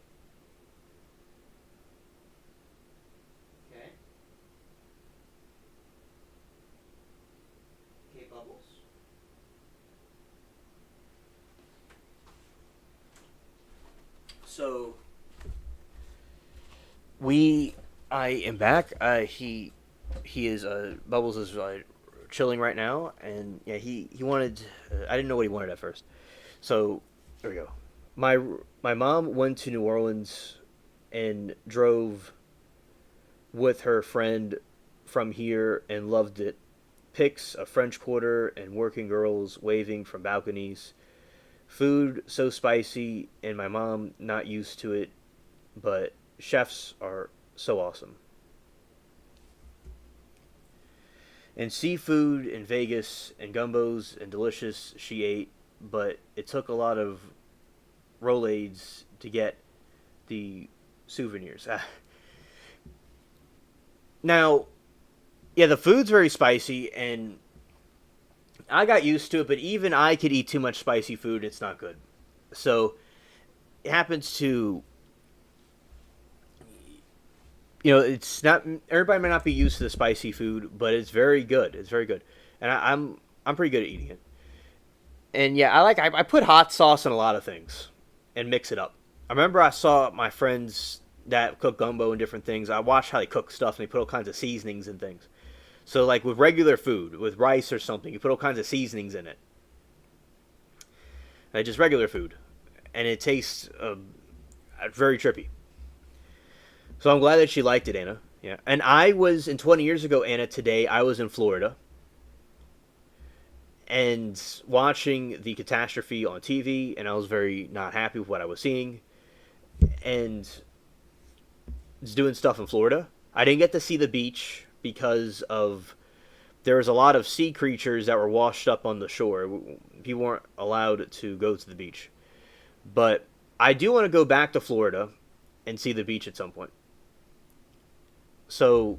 Okay. Okay, Bubbles. So I am back. He is Bubbles is chilling right now, and yeah, he wanted. I didn't know what he wanted at first, so there we go. My my mom went to New Orleans and drove with her friend from here and loved it. Pics of French Quarter and working girls waving from balconies. Food so spicy, and my mom not used to it, but chefs are so awesome. And seafood in Vegas and gumbos and delicious she ate, but it took a lot of Rolaids to get the souvenirs. Now, yeah, the food's very spicy, and I got used to it, but even I could eat too much spicy food. It's not good. So it happens to, it's not everybody might not be used to the spicy food, but it's very good. It's very good, and I'm pretty good at eating it. And yeah, I put hot sauce in a lot of things and mix it up. I remember I saw my friends that cook gumbo and different things. I watched how they cook stuff, and they put all kinds of seasonings and things. So like with regular food, with rice or something, you put all kinds of seasonings in it. Like just regular food, and it tastes very trippy. So I'm glad that she liked it, Anna. Yeah, and I was in 20 years ago, Anna. Today I was in Florida and watching the catastrophe on TV, and I was very not happy with what I was seeing, and just doing stuff in Florida. I didn't get to see the beach because of there was a lot of sea creatures that were washed up on the shore. People weren't allowed to go to the beach. But I do want to go back to Florida and see the beach at some point. So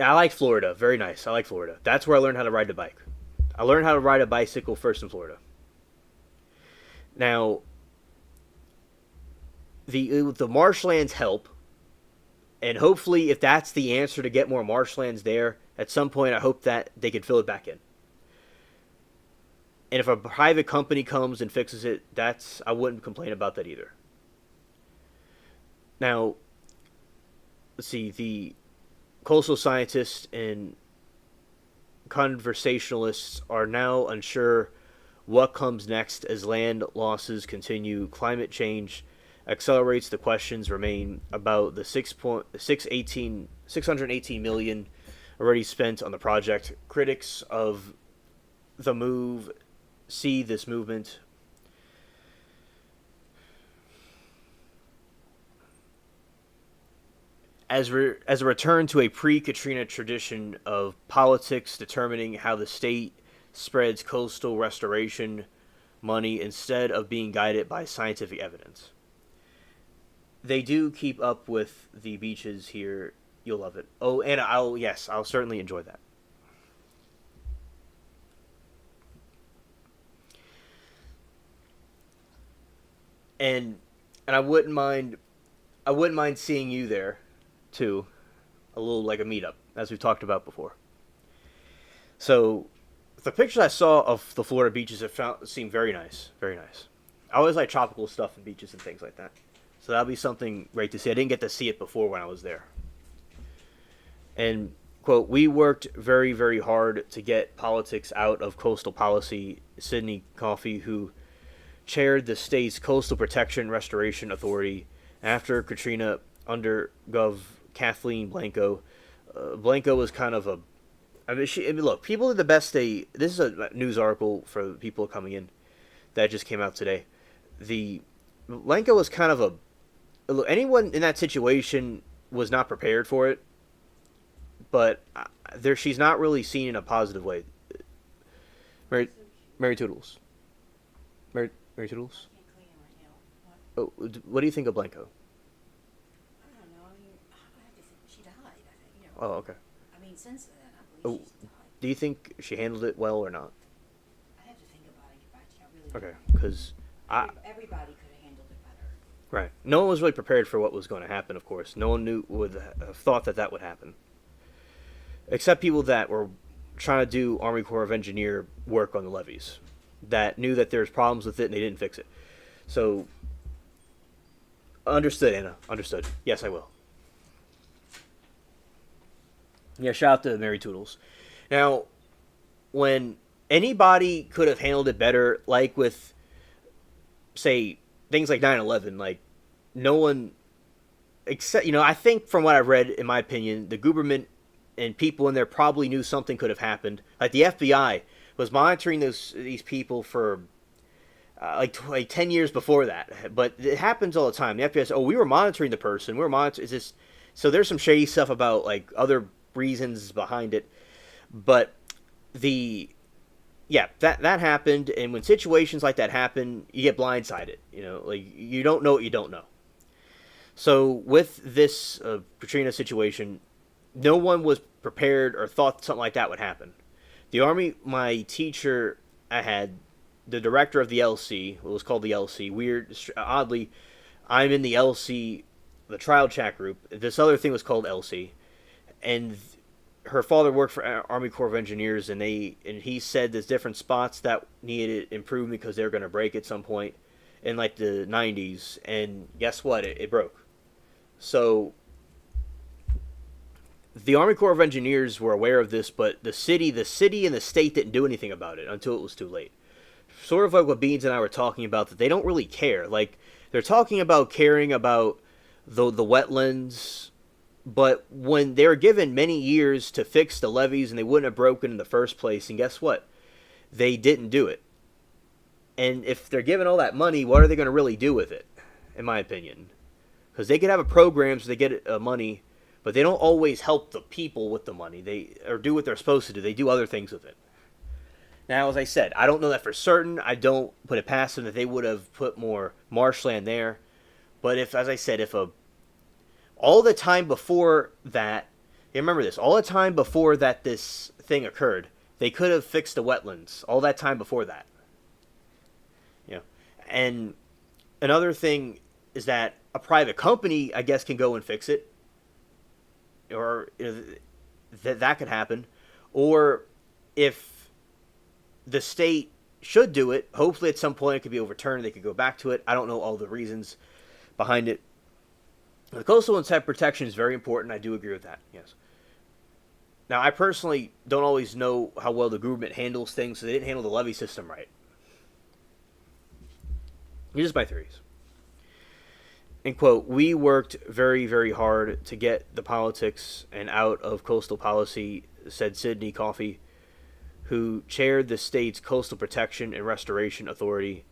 I like Florida. Very nice. I like Florida. That's where I learned how to ride the bike. I learned how to ride a bicycle first in Florida. Now, the marshlands help. And hopefully, if that's the answer to get more marshlands there, at some point, I hope that they can fill it back in. And if a private company comes and fixes it, I wouldn't complain about that either. Now, let's see, the coastal scientists and conversationalists are now unsure what comes next as land losses continue. Climate change accelerates. The questions remain about the 618 million already spent on the project. Critics of the move see this movement as a return to a pre-Katrina tradition of politics determining how the state spreads coastal restoration money instead of being guided by scientific evidence. They do keep up with the beaches here. You'll love it. Oh, and I'll certainly enjoy that. And I wouldn't mind seeing you there too. A little like a meetup, as we've talked about before. So the pictures I saw of the Florida beaches seemed very nice. Very nice. I always like tropical stuff and beaches and things like that. So that'll be something great to see. I didn't get to see it before when I was there. And, quote, we worked very, very hard to get politics out of coastal policy. Sidney Coffey, who chaired the state's Coastal Protection Restoration Authority after Katrina under Gov. Kathleen Blanco. Blanco was kind of a... look, people did the best they... This is a news article for people coming in that just came out today. Blanco was kind of a... Look, anyone in that situation was not prepared for it, but she's not really seen in a positive way. Mary Toodles. Mary Toodles? Oh, what do you think of Blanco? I don't know. I mean, I have to think she died. I think, Oh, okay. I mean, since then, I believe she's died. Do you think she handled it well or not? I have to think about it and get back to you. I really don't Okay, know. because Everybody could have handled it better. right. No one was really prepared for what was going to happen. Of course, no one would have thought that would happen, except people that were trying to do Army Corps of Engineer work on the levees, that knew that there's problems with it and they didn't fix it. So, understood, Anna. Understood. Yes, I will. Yeah, shout out to Mary Toodles. Now, when anybody could have handled it better, like with, say, things like 9/11, like, no one, except, I think from what I've read, in my opinion, the government and people in there probably knew something could have happened. Like, the FBI was monitoring these people for like 10 years before that. But it happens all the time. The FBI says, oh, we were monitoring the person. We were monitoring. Is this. So there's some shady stuff about, like, other reasons behind it. But the. Yeah, that happened. And when situations like that happen, you get blindsided. Like, you don't know what you don't know. So with this Katrina situation, no one was prepared or thought something like that would happen. The Army, my teacher, I had the director of the LC, what was called the LC. Weird, oddly, I'm in the LC, the trial chat group. This other thing was called LC, and her father worked for Army Corps of Engineers, and he said there's different spots that needed improvement because they were going to break at some point in, like, the 90s, and guess what? It broke. So the Army Corps of Engineers were aware of this, but the city and the state didn't do anything about it until it was too late. Sort of like what Beans and I were talking about, that they don't really care. Like, they're talking about caring about the wetlands, but when they were given many years to fix the levees and they wouldn't have broken in the first place, and guess what? They didn't do it. And if they're given all that money, what are they going to really do with it, in my opinion? Because they could have a program so they get money, but they don't always help the people with the money. They or do what they're supposed to do. They do other things with it. Now, as I said, I don't know that for certain. I don't put it past them that they would have put more marshland there. But if, as I said, all the time before that, remember this, all the time before that this thing occurred, they could have fixed the wetlands. All that time before that. And another thing is that a private company, I guess, can go and fix it. Or that could happen. Or if the state should do it, hopefully at some point it could be overturned. They could go back to it. I don't know all the reasons behind it. The coastal inset protection is very important. I do agree with that, yes. Now, I personally don't always know how well the government handles things, so they didn't handle the levee system right. These are my theories. And quote, we worked very, very hard to get the politics and out of coastal policy, said Sidney Coffey, who chaired the state's Coastal Protection and Restoration Authority,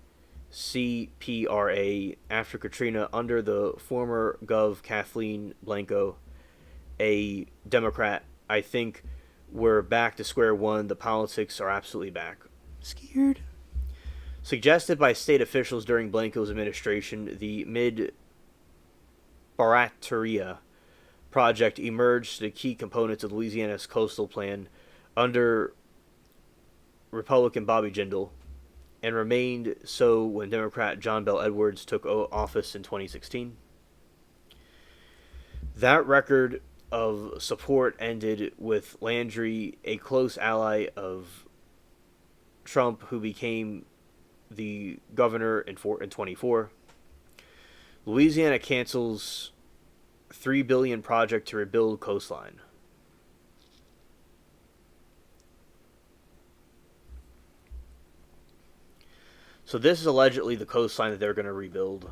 CPRA, after Katrina under the former Gov. Kathleen Blanco, a Democrat. I think we're back to square one. The politics are absolutely back. Scared? Suggested by state officials during Blanco's administration, the Mid-Barataria project emerged the key components of Louisiana's coastal plan under Republican Bobby Jindal, and remained so when Democrat John Bel Edwards took office in 2016. That record of support ended with Landry, a close ally of Trump, who became the governor in 24. Louisiana cancels $3 billion project to rebuild coastline. So this is allegedly the coastline that they're going to rebuild.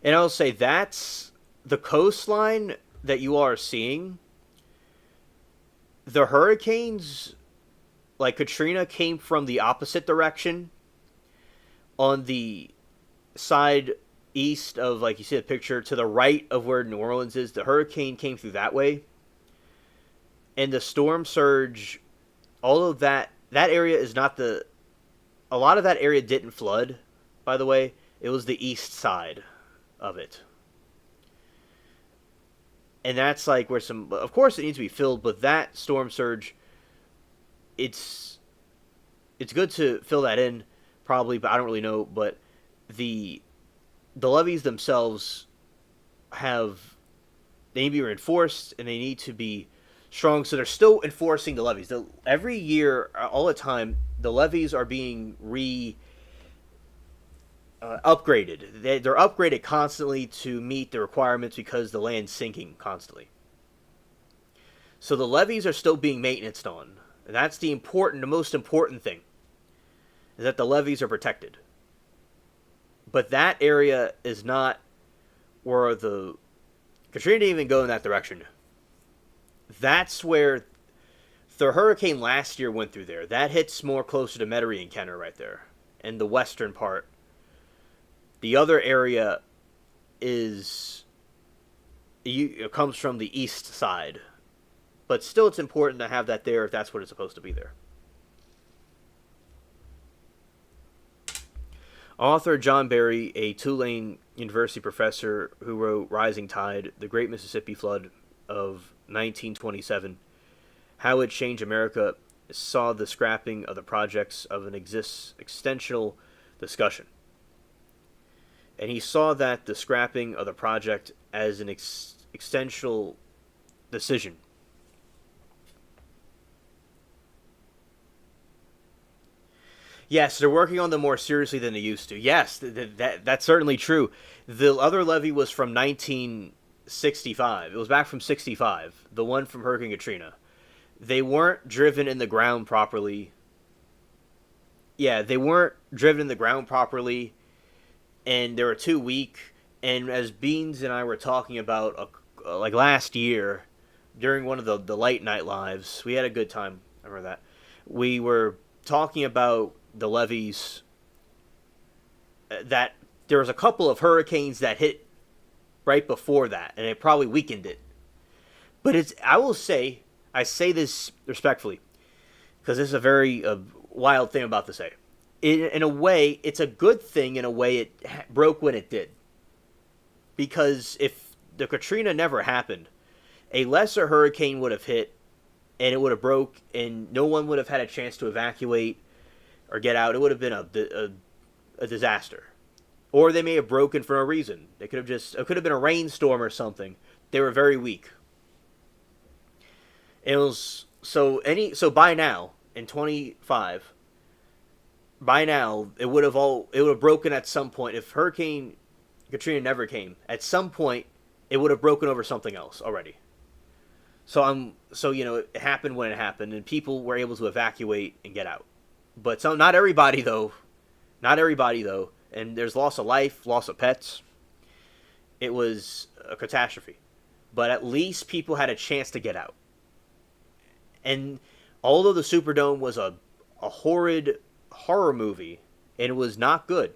And I'll say that's the coastline that you are seeing. The hurricanes, like Katrina, came from the opposite direction. On the side east of, like you see the picture, to the right of where New Orleans is, the hurricane came through that way. And the storm surge, all of that area is not the... A lot of that area didn't flood, by the way. It was the east side of it. And that's like where some... Of course it needs to be filled, but that storm surge, it's good to fill that in, probably, but I don't really know. But the levees themselves they need to be reinforced, and they need to be strong, so they're still enforcing the levees. Every year, all the time, the levees are being upgraded. They're upgraded constantly to meet the requirements because the land's sinking constantly. So the levees are still being maintained on. And that's the most important thing, is that the levees are protected. But that area is not where the Katrina didn't even go in that direction. That's where the hurricane last year went through there. That hits more closer to Metairie and Kenner right there, in the western part. The other area is it comes from the east side, but still, it's important to have that there if that's what it's supposed to be there. Author John Barry, a Tulane University professor who wrote Rising Tide, The Great Mississippi Flood of 1927, How It Changed America, saw the scrapping of the projects of an existential discussion. And he saw that the scrapping of the project as an existential decision. Yes, they're working on them more seriously than they used to. Yes, that's certainly true. The other levee was from 1965. It was back from 65, the one from Hurricane Katrina. They weren't driven in the ground properly. Yeah, they weren't driven in the ground properly, and they were too weak. And as Beans and I were talking about, like last year, during one of the late night lives, we had a good time. I remember that. We were talking about the levees, that there was a couple of hurricanes that hit right before that, and it probably weakened it. But I say this respectfully, because this is a very wild thing I'm about to say. In a way, it's a good thing. In a way, it broke when it did, because if the Katrina never happened, a lesser hurricane would have hit, and it would have broke, and no one would have had a chance to evacuate or get out. It would have been a disaster. Or they may have broken for no reason. It could have been a rainstorm or something. They were very weak. It was so by now in 25, by now it would have broken at some point. If Hurricane Katrina never came, at some point it would have broken over something else already. So it happened when it happened, and people were able to evacuate and get out. But not everybody though. Not everybody though. And there's loss of life, loss of pets. It was a catastrophe. But at least people had a chance to get out. And although the Superdome was a horrid horror movie, and it was not good.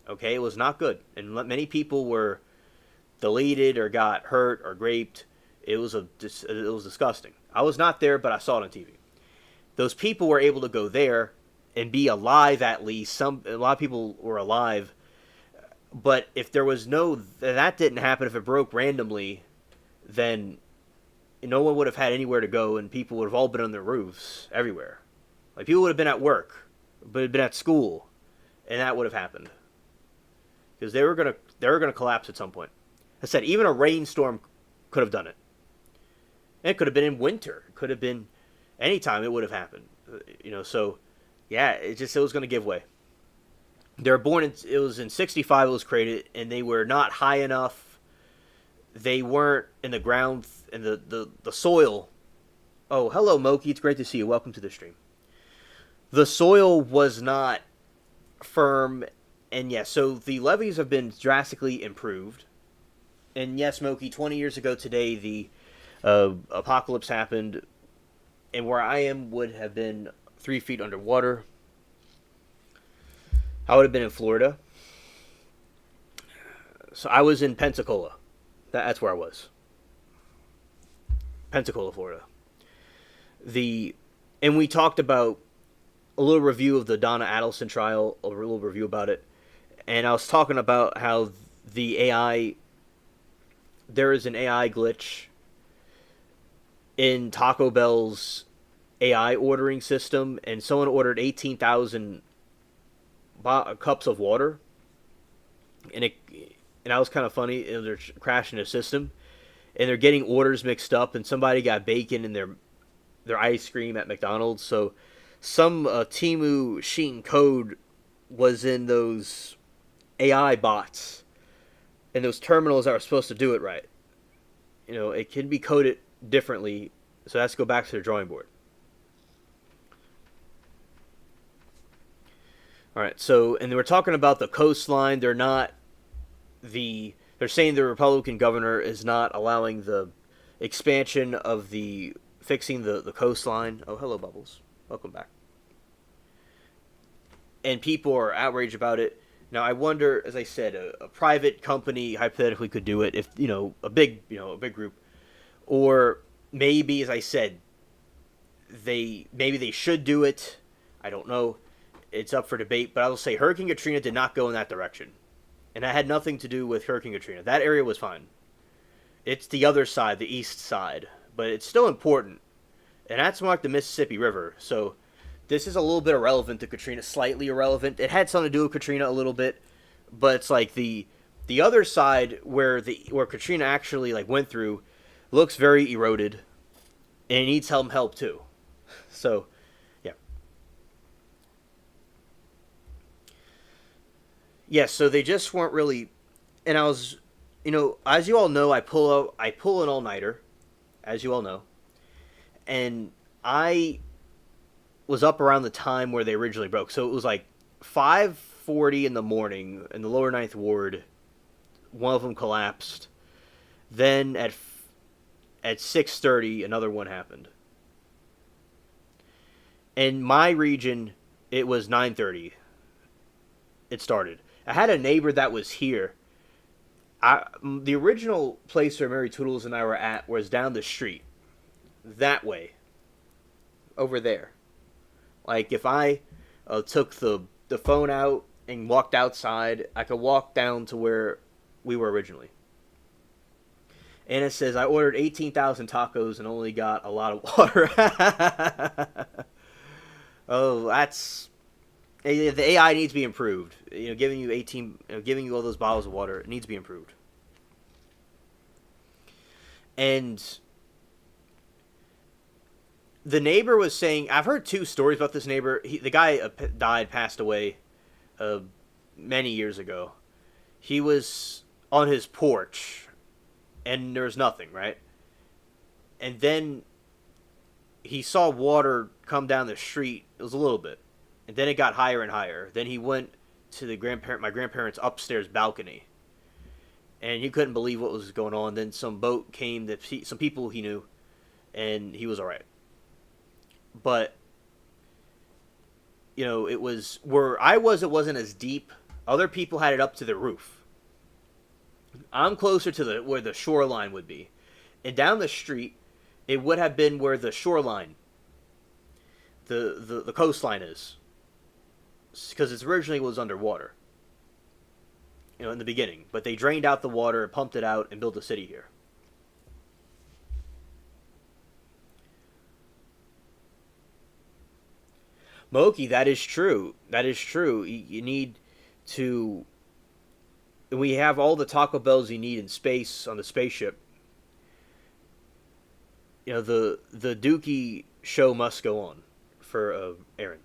Okay, it was not good. And many people were deleted or got hurt or raped. It was disgusting. I was not there, but I saw it on TV. Those people were able to go there and be alive at least. A lot of people were alive, but if that didn't happen, if it broke randomly, then no one would have had anywhere to go, and people would have all been on their roofs everywhere. Like, people would have been at work, but had been at school, and that would have happened because they were gonna collapse at some point. I said even a rainstorm could have done it. And it could have been in winter. It could have been any time. It would have happened. So. Yeah, it was going to give way. They were born it was in 65 it was created, and they were not high enough. They weren't in the ground, in the soil. Oh, hello, Moki. It's great to see you. Welcome to the stream. The soil was not firm, and yes, so the levees have been drastically improved. And yes, Moki, 20 years ago today, the apocalypse happened, and where I am would have been 3 feet underwater. I would have been in Florida. So I was in Pensacola. That's where I was. Pensacola, Florida. And we talked about a little review of the Donna Adelson trial, a little review about it. And I was talking about how there is an AI glitch in Taco Bell's AI ordering system, and someone ordered 18,000 cups of water, and that was kind of funny. And they're crashing the system, and they're getting orders mixed up, and somebody got bacon in their ice cream at McDonald's. So some Temu Shein code was in those AI bots and those terminals that are supposed to do it right. It can be coded differently, so that's go back to the drawing board. All right, so and we're talking about the coastline. They're saying the Republican governor is not allowing the expansion of the fixing the coastline. Oh, hello, Bubbles. Welcome back. And people are outraged about it. Now, I wonder, as I said, a private company hypothetically could do it if a big group, or maybe, as I said, they should do it. I don't know. It's up for debate, but I will say Hurricane Katrina did not go in that direction, and that had nothing to do with Hurricane Katrina. That area was fine. It's the other side, the east side, but it's still important, and that's more like the Mississippi River. So this is a little bit irrelevant to Katrina, slightly irrelevant. It had something to do with Katrina a little bit, but it's like the other side where Katrina actually like went through looks very eroded, and it needs some help too. So, yeah. Yes, so they just weren't really, and I was, as you all know, I pull an all nighter, as you all know, and I was up around the time where they originally broke. So it was like 5:40 in the morning in the lower ninth ward. One of them collapsed. Then at 6:30, another one happened. In my region, it was 9:30. It started. I had a neighbor that was here. The original place where Mary Toodles and I were at was down the street. That way. Over there. Like, if I took the phone out and walked outside, I could walk down to where we were originally. And it says, I ordered 18,000 tacos and only got a lot of water. Oh, that's... The AI needs to be improved. Giving you all those bottles of water, it needs to be improved. And the neighbor was saying, I've heard two stories about this neighbor. The guy passed away many years ago. He was on his porch, and there was nothing, right? And then he saw water come down the street. It was a little bit. And then it got higher and higher. Then he went to my grandparents' upstairs balcony. And he couldn't believe what was going on. Then some boat came, some people he knew, and he was all right. But, it was, where I was, it wasn't as deep. Other people had it up to the roof. I'm closer to where the shoreline would be. And down the street, it would have been where the shoreline, the coastline is. Because it originally was underwater. In the beginning. But they drained out the water, pumped it out, and built a city here. Moki, that is true. That is true. You need to... We have all the Taco Bells you need in space on the spaceship. The Dookie show must go on for Aaron.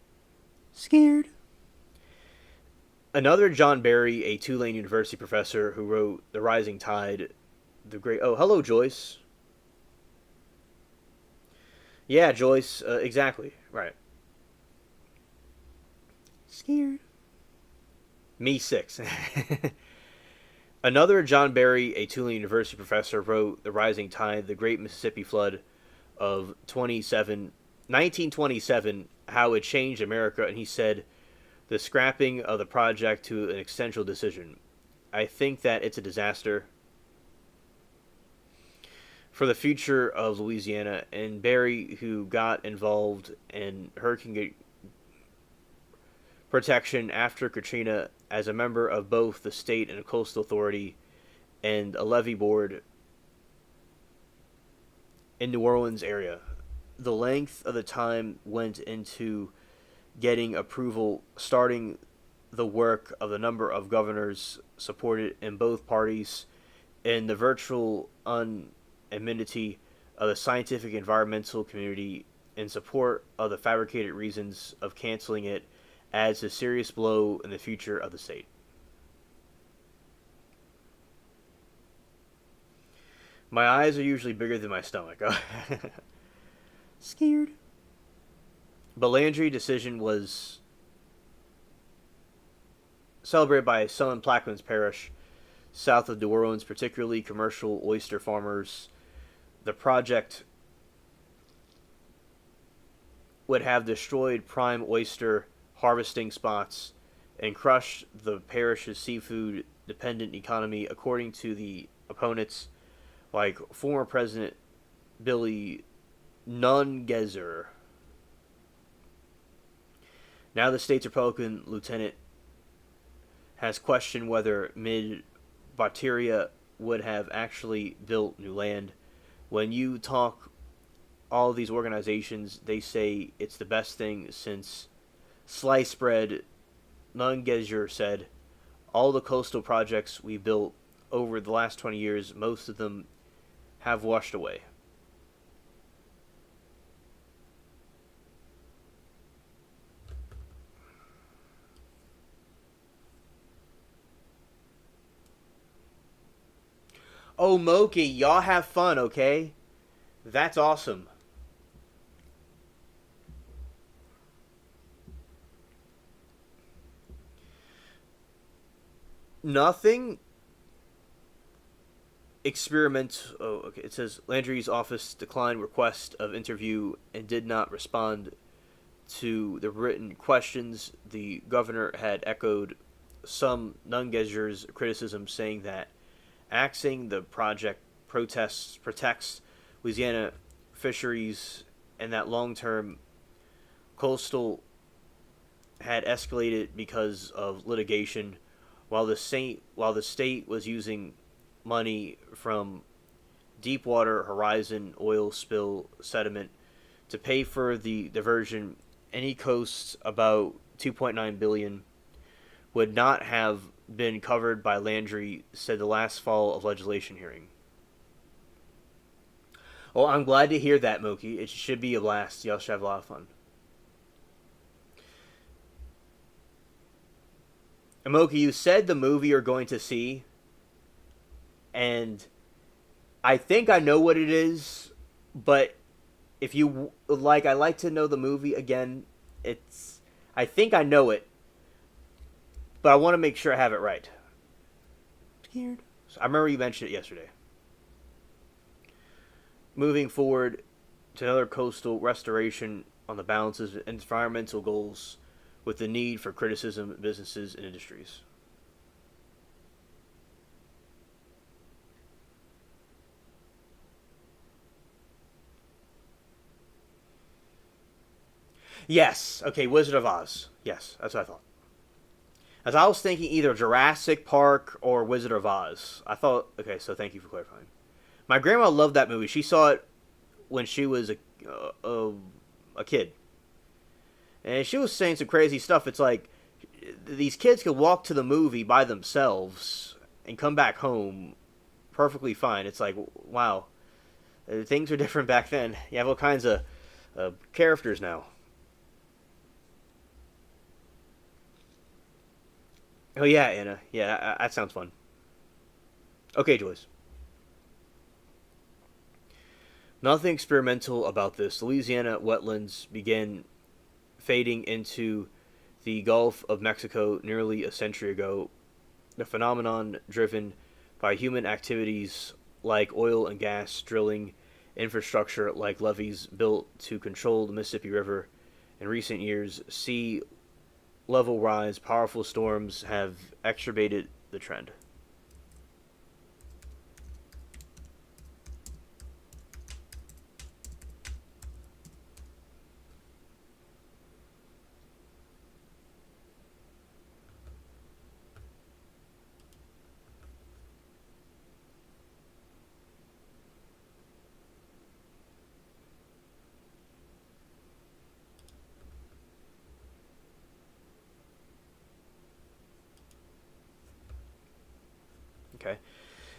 Scared. Another John Barry, a Tulane University professor who wrote The Rising Tide, the great... Oh, hello, Joyce. Yeah, Joyce, exactly. Right. Scared. Me 6. Another John Barry, a Tulane University professor, wrote The Rising Tide, the Great Mississippi Flood of 1927, how it changed America, and he said, the scrapping of the project to an essential decision. I think that it's a disaster for the future of Louisiana, and Barry, who got involved in hurricane protection after Katrina as a member of both the state and a coastal authority and a levee board in New Orleans area. The length of the time went into getting approval, starting the work of the number of governors supported in both parties, and the virtual unanimity of the scientific environmental community in support of the fabricated reasons of canceling it adds a serious blow in the future of the state. My eyes are usually bigger than my stomach. Scared. But Landry's decision was celebrated by some in Plaquemines Parish, south of New Orleans, particularly commercial oyster farmers. The project would have destroyed prime oyster harvesting spots and crushed the parish's seafood dependent economy, according to the opponents, like former President Billy Nungesser. Now the state's Republican lieutenant has questioned whether Mid Bacteria would have actually built new land. When you talk all of these organizations, they say it's the best thing since sliced bread. Nungesser said, all the coastal projects we built over the last 20 years, most of them have washed away. Oh, Moki, y'all have fun, okay? That's awesome. Nothing Oh, okay. It says Landry's office declined request of interview and did not respond to the written questions. The governor had echoed some Nungesser's criticism, saying that axing the project protests protects Louisiana fisheries and that long-term coastal had escalated because of litigation, while the state was using money from Deepwater Horizon oil spill sediment to pay for the diversion. Any costs about 2.9 billion would not have been covered by Landry, said the last fall of legislation hearing. Well, I'm glad to hear that, Moki. It should be a blast. Y'all should have a lot of fun. And Moki, you said the movie you're going to see, and I think I know what it is, but if you like, I like to know the movie again. I think I know it, but I want to make sure I have it right. Scared. So I remember you mentioned it yesterday. Moving forward to another coastal restoration on the balances of environmental goals with the need for criticism of businesses and industries. Yes. Okay, Wizard of Oz. Yes, that's what I thought. As I was thinking either Jurassic Park or Wizard of Oz. I thought, okay, so thank you for clarifying. My grandma loved that movie. She saw it when she was a kid. And she was saying some crazy stuff. It's like, these kids could walk to the movie by themselves and come back home perfectly fine. It's like, wow. Things are different back then. You have all kinds of characters now. Oh, yeah, Anna. Yeah, that sounds fun. Okay, Joyce. Nothing experimental about this. Louisiana wetlands began fading into the Gulf of Mexico nearly a century ago. The phenomenon driven by human activities like oil and gas drilling, infrastructure like levees built to control the Mississippi River. In recent years, sea level rise, powerful storms have exacerbated the trend. Okay.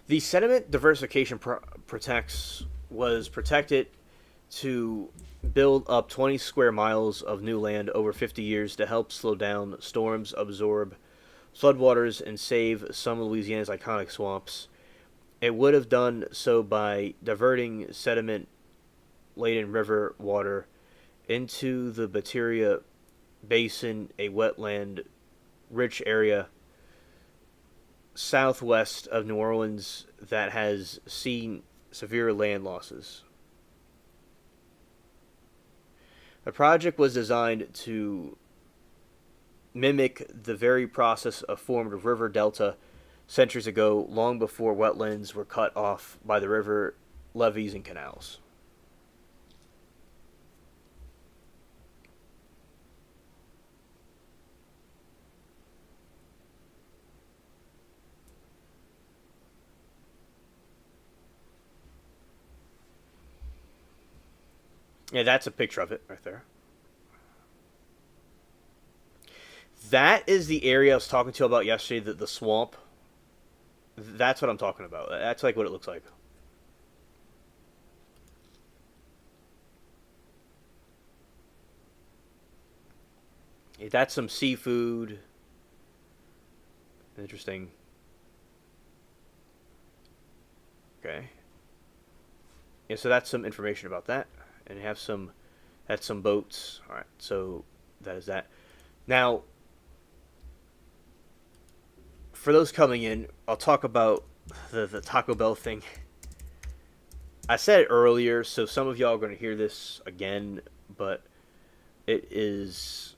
The sediment diversification protects was protected to build up 20 square miles of new land over 50 years to help slow down storms, absorb floodwaters, and save some of Louisiana's iconic swamps. It would have done so by diverting sediment laden river water into the Bacteria Basin, a wetland rich area southwest of New Orleans that has seen severe land losses. The project was designed to mimic the very process of formed river delta centuries ago, long before wetlands were cut off by the river levees and canals. Yeah, that's a picture of it right there. That is the area I was talking to you about yesterday, the swamp. That's what I'm talking about. That's like what it looks like. That's some seafood. Interesting. Okay. Yeah, so that's some information about that. And you have some, that's some boats. All right, so that is that. Now, for those coming in, I'll talk about the Taco Bell thing. I said it earlier, so some of y'all are going to hear this again, but it is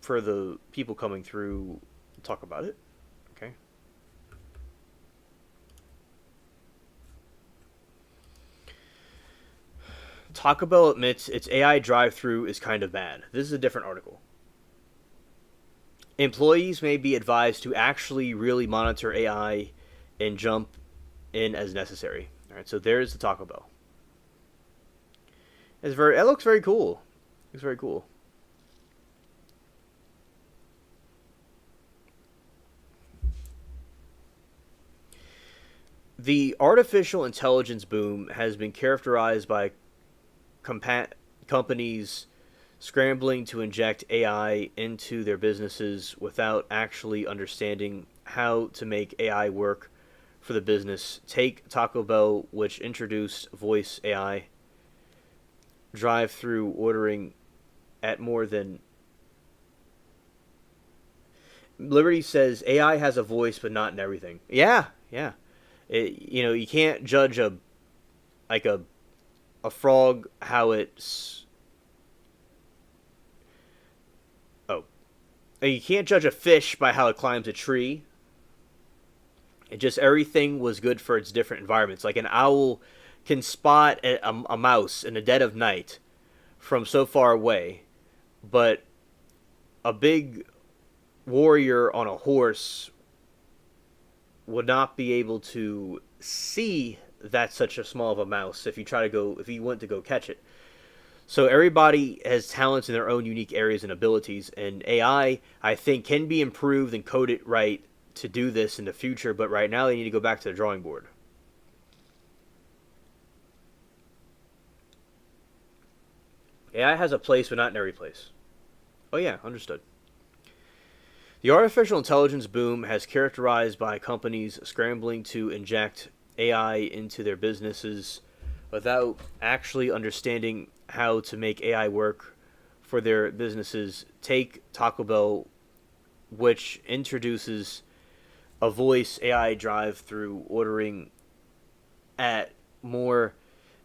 for the people coming through. Talk about it, okay? Taco Bell admits its AI drive-through is kind of bad. This is a different article. Employees may be advised to actually really monitor AI and jump in as necessary. All right, so there's the Taco Bell. It looks very cool. It looks very cool. The artificial intelligence boom has been characterized by companies scrambling to inject AI into their businesses without actually understanding how to make AI work for the business. Take Taco Bell, which introduced voice AI drive-through ordering at more than. Liberty says AI has a voice, but not in everything. Yeah, yeah. You can't judge like a frog how it's. Oh, you can't judge a fish by how it climbs a tree. It just everything was good for its different environments. Like an owl can spot a mouse in the dead of night from so far away, but a big warrior on a horse would not be able to see that such a small of a mouse if he went to go catch it. So everybody has talents in their own unique areas and abilities, and I think can be improved and coded right to do this in the future, but right now they need to go back to the drawing board. AI has a place, but not in every place. Oh yeah, understood. The artificial intelligence boom has characterized by companies scrambling to inject AI into their businesses without actually understanding how to make AI work for their businesses. Take Taco Bell, which introduces a voice AI drive-through ordering at more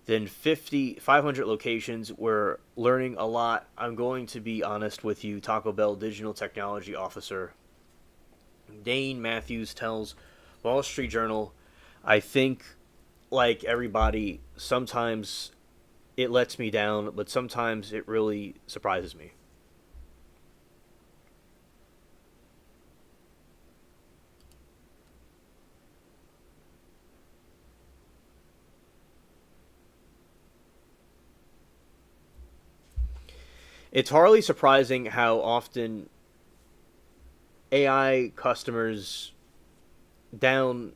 than 500 locations. We're learning a lot. I'm going to be honest with you. Taco Bell Digital Technology Officer Dane Matthews tells Wall Street Journal, I think, like everybody, sometimes it lets me down, but sometimes it really surprises me. It's hardly surprising how often AI customers down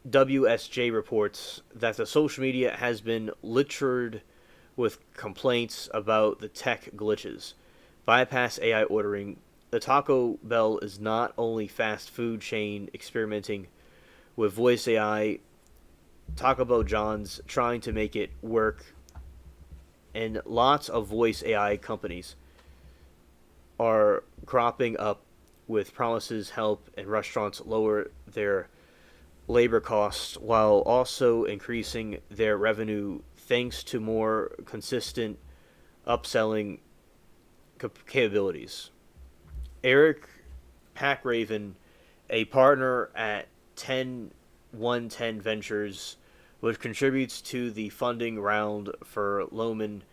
WSJ reports that the social media has been littered with complaints about the tech glitches, bypass AI ordering, the Taco Bell is not only fast food chain experimenting with voice AI, Taco Bell John's trying to make it work, and lots of voice AI companies are cropping up with promises help and restaurants lower their labor costs while also increasing their revenue thanks to more consistent upselling capabilities. Eric Packraven, a partner at 10110 Ventures, which contributes to the funding round for Lohman,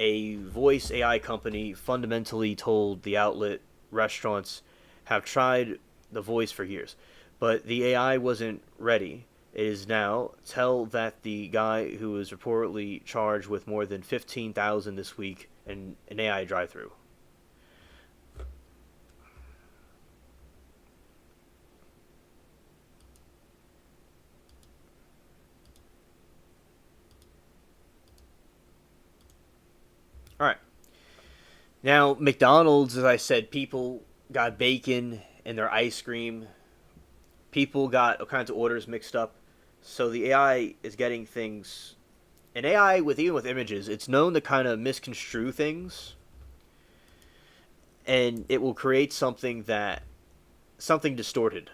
a voice AI company, fundamentally told the outlet restaurants have tried the voice for years, but the AI wasn't ready. It is now. Tell that the guy who was reportedly charged with more than 15,000 this week in an AI drive-through. All right. Now, McDonald's, as I said, people got bacon in their ice cream. People got all kinds of orders mixed up. So the AI is getting things. And AI, with even with images, it's known to kind of misconstrue things, and it will create something distorted.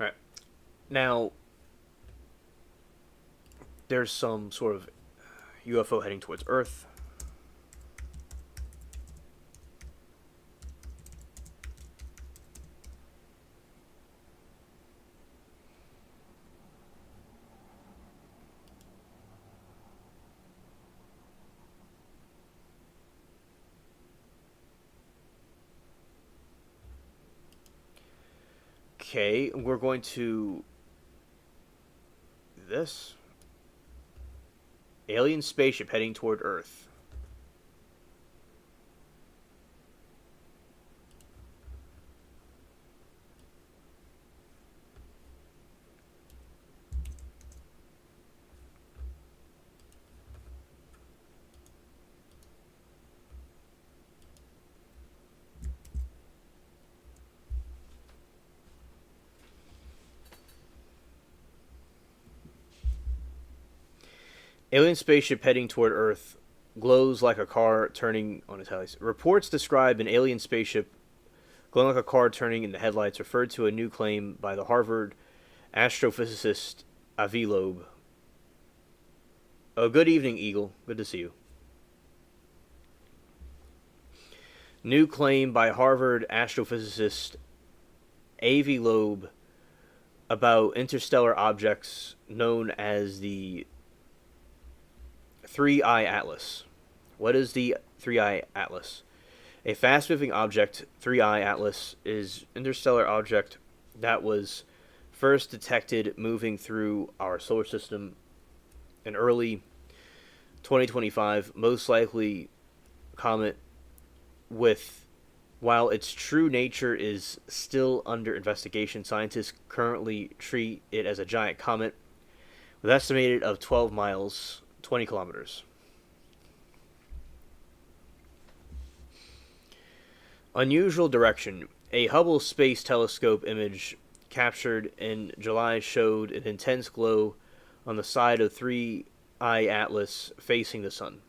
All right. Now, there's some sort of UFO heading towards Earth. Okay, we're going to this alien spaceship heading toward Earth. Alien spaceship heading toward Earth glows like a car turning on its headlights. Reports describe an alien spaceship glowing like a car turning in the headlights, referred to a new claim by the Harvard astrophysicist Avi Loeb. Oh, good evening, Eagle. Good to see you. New claim by Harvard astrophysicist Avi Loeb about interstellar objects known as the 3I Atlas. What is the 3I Atlas? A fast-moving object, 3I Atlas, is an interstellar object that was first detected moving through our solar system in early 2025, most likely comet with while its true nature is still under investigation, scientists currently treat it as a giant comet with estimated of 12 miles, 20 kilometers. Unusual direction. A Hubble Space Telescope image captured in July showed an intense glow on the side of 3I Atlas facing the sun.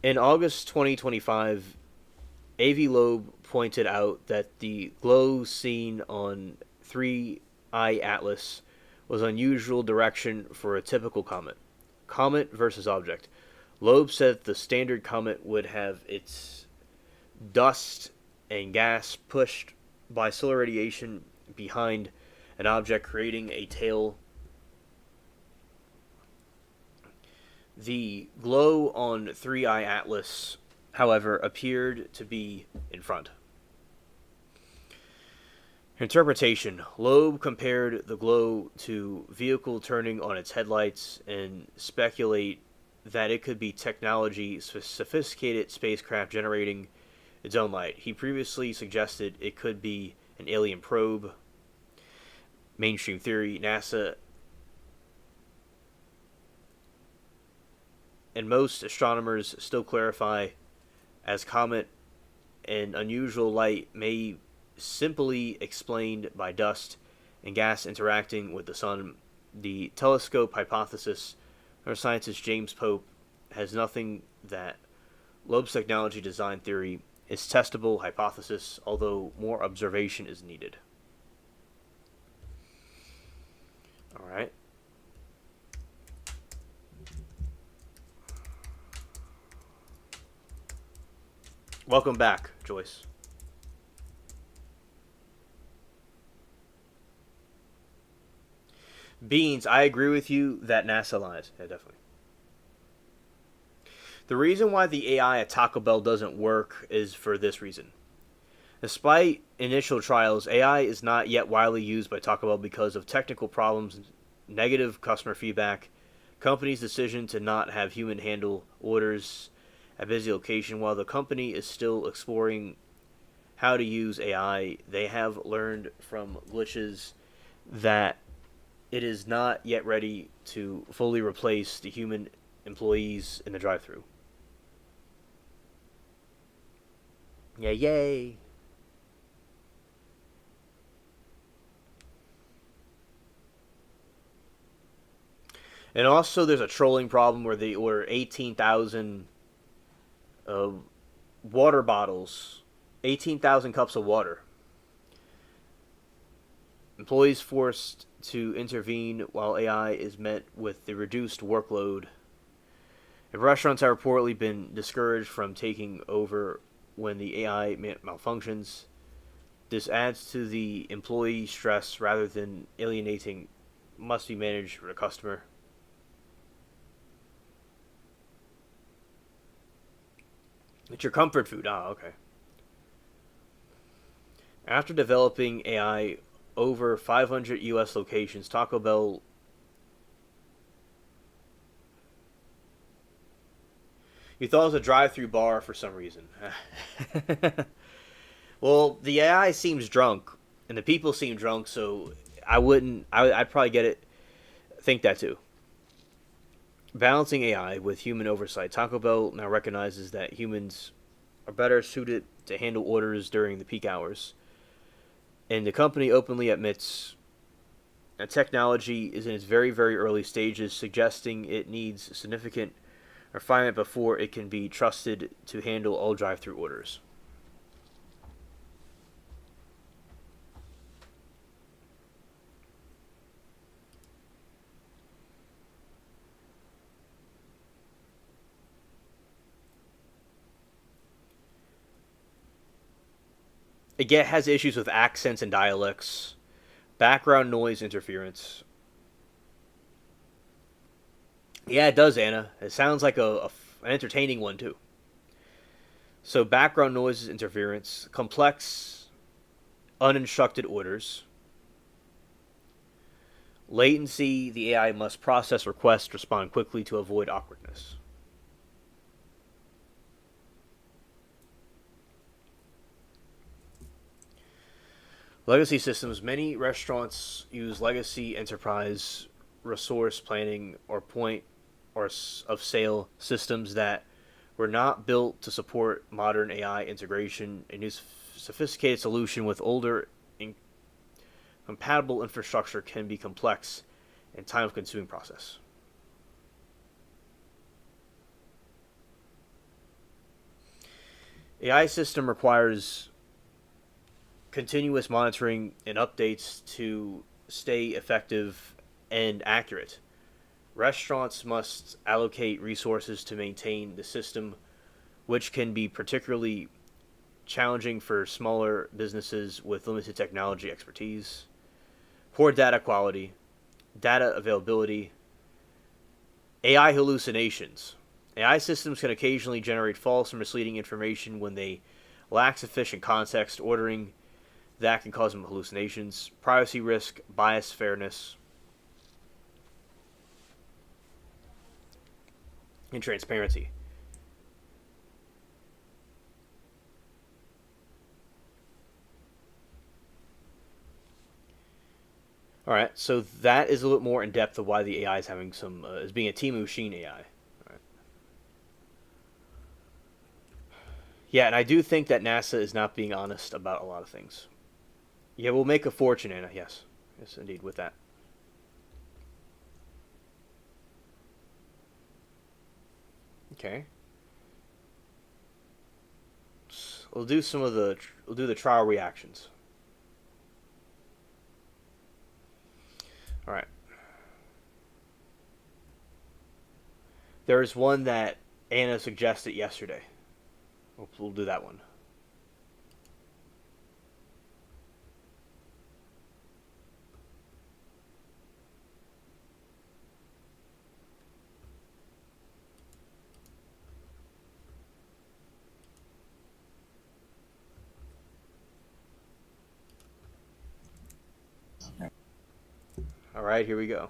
In August 2025, Avi Loeb pointed out that the glow seen on 3I Atlas was unusual direction for a typical comet. Comet versus object. Loeb said the standard comet would have its dust and gas pushed by solar radiation behind an object, creating a tail. The glow on 3I Atlas, however, appeared to be in front. Interpretation. Loeb compared the glow to vehicle turning on its headlights and speculate that it could be technology sophisticated spacecraft generating its own light. He previously suggested it could be an alien probe. Mainstream theory, NASA and most astronomers still clarify as comet and unusual light may simply explained by dust and gas interacting with the sun. The telescope hypothesis, our scientist James Pope has nothing that Loeb's technology design theory is testable hypothesis, although more observation is needed. All right. Welcome back, Joyce. Beans, I agree with you that NASA lies. Yeah, definitely. The reason why the AI at Taco Bell doesn't work is for this reason. Despite initial trials, AI is not yet widely used by Taco Bell because of technical problems, negative customer feedback, company's decision to not have human handle orders at busy location. While the company is still exploring how to use AI, they have learned from glitches that it is not yet ready to fully replace the human employees in the drive-thru. Yeah, yay. And also, there's a trolling problem where they order 18,000 water bottles, 18,000 cups of water. Employees forced to intervene while AI is met with the reduced workload. And restaurants have reportedly been discouraged from taking over when the AI malfunctions. This adds to the employee stress rather than alienating, must be managed for the customer. It's your comfort food. Ah, okay. After developing AI over 500 U.S. locations, Taco Bell. You thought it was a drive-through bar for some reason. Well, the AI seems drunk, and the people seem drunk, so I wouldn't. I'd probably get it. Think that too. Balancing AI with human oversight, Taco Bell now recognizes that humans are better suited to handle orders during the peak hours. And the company openly admits that technology is in its very, very early stages, suggesting it needs significant refinement before it can be trusted to handle all drive-through orders. It has issues with accents and dialects, background noise interference. Yeah, it does, Anna. It sounds like an entertaining one, too. So, background noises interference, complex, uninstructed orders, latency, the AI must process requests, respond quickly to avoid awkwardness. Legacy systems. Many restaurants use legacy enterprise resource planning or point or of sale systems that were not built to support modern AI integration. A new sophisticated solution with older compatible infrastructure can be complex and time-consuming process. AI system requires continuous monitoring and updates to stay effective and accurate. Restaurants must allocate resources to maintain the system, which can be particularly challenging for smaller businesses with limited technology expertise. Poor data quality, data availability, AI hallucinations. AI systems can occasionally generate false or misleading information when they lack sufficient context. Ordering that can cause them hallucinations. Privacy risk, bias, fairness. and transparency. All right, so that is a little bit more in depth of why the AI is having some is being a team machine AI. All right. Yeah, and I do think that NASA is not being honest about a lot of things. Yeah, we'll make a fortune, Anna. Yes, yes, indeed, with that. Okay. We'll do some of the we'll do the trial reactions. All right. There's one that Anna suggested yesterday. We'll do that one. All right, here we go.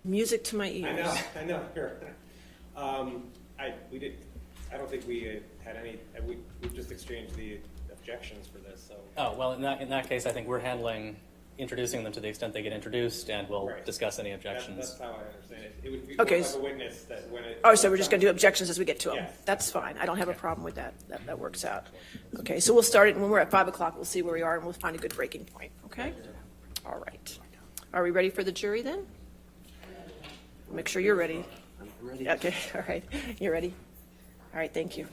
Music to my ears. I know. We did. I don't think we had any. We just exchanged the objections for this. So. Oh well, in that case, I think we're handling introducing them to the extent they get introduced, and we'll Right. discuss any objections. That's how I understand it. It would be Okay. like a witness that when it. Oh, so we're just going to do objections as we get to them. Yes. That's fine. I don't have a problem with that. That works out. Okay, so we'll start it, and when we're at 5 o'clock, we'll see where we are, and we'll find a good breaking point. Okay? All right. Are we ready for the jury then? Make sure you're ready. I'm ready. Okay, all right. You're ready? All right, thank you.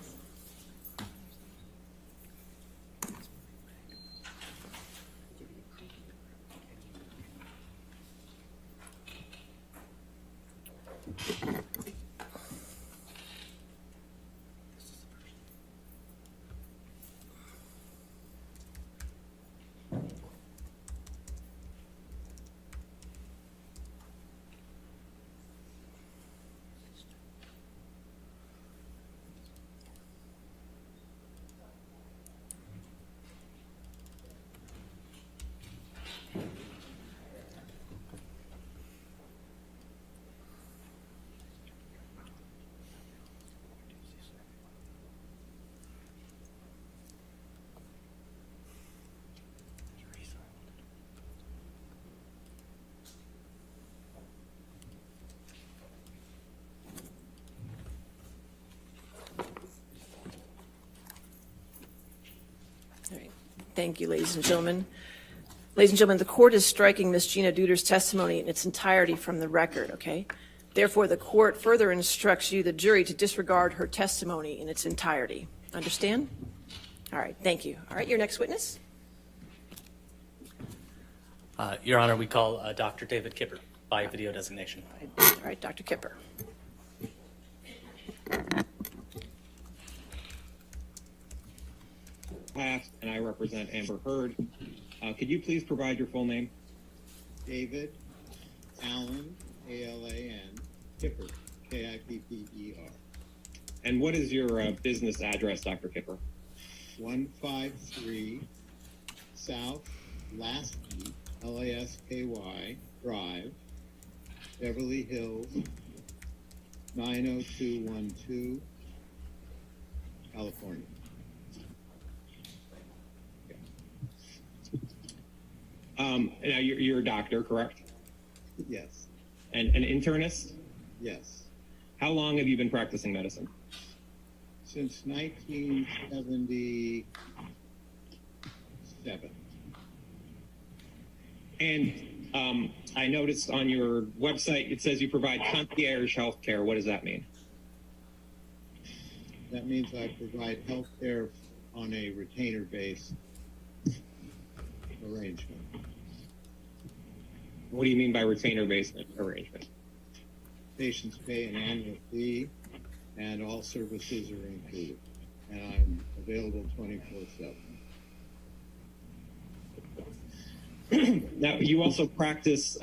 All right. Thank you, ladies and gentlemen. Ladies and gentlemen, the court is striking Ms. Gina Duder's testimony in its entirety from the record, okay? Therefore, the court further instructs you, the jury, to disregard her testimony in its entirety. Understand? All right, thank you. All right, your next witness? Your Honor, we call Dr. David Kipper by video designation. All right, Dr. Kipper. And I represent Amber Heard. Could you please provide your full name? David Allen, A-L-A-N, Kipper, K-I-P-P-E-R, And what is your business address, Dr. Kipper? 153 South Lasky, L-A-S-K-Y, Drive, Beverly Hills, 90212, California. Now you're a doctor, correct? Yes, And an internist? yes. How long have you been practicing medicine? Since 1977. And I noticed on your website it says you provide concierge health care. What does that mean? That means I provide health care on a retainer-based arrangement. What do you mean by retainer-based arrangement? Patients pay an annual fee, and all services are included. And I'm available 24/7. Now, you also practice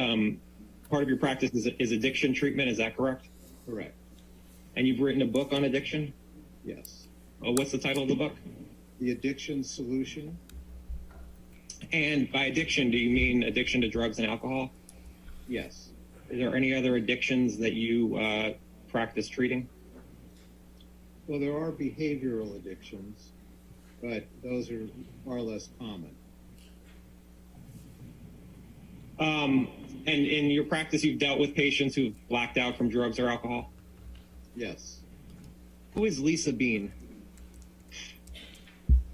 part of your practice is addiction treatment. Is that correct? Correct. And you've written a book on addiction. Yes. Oh, what's the title of the book? The Addiction Solution. And by addiction, do you mean addiction to drugs and alcohol? Yes. Is there any other addictions that you practice treating? Well, there are behavioral addictions, but those are far less common. And in your practice, you've dealt with patients who've blacked out from drugs or alcohol? Yes. Who is Lisa Bean?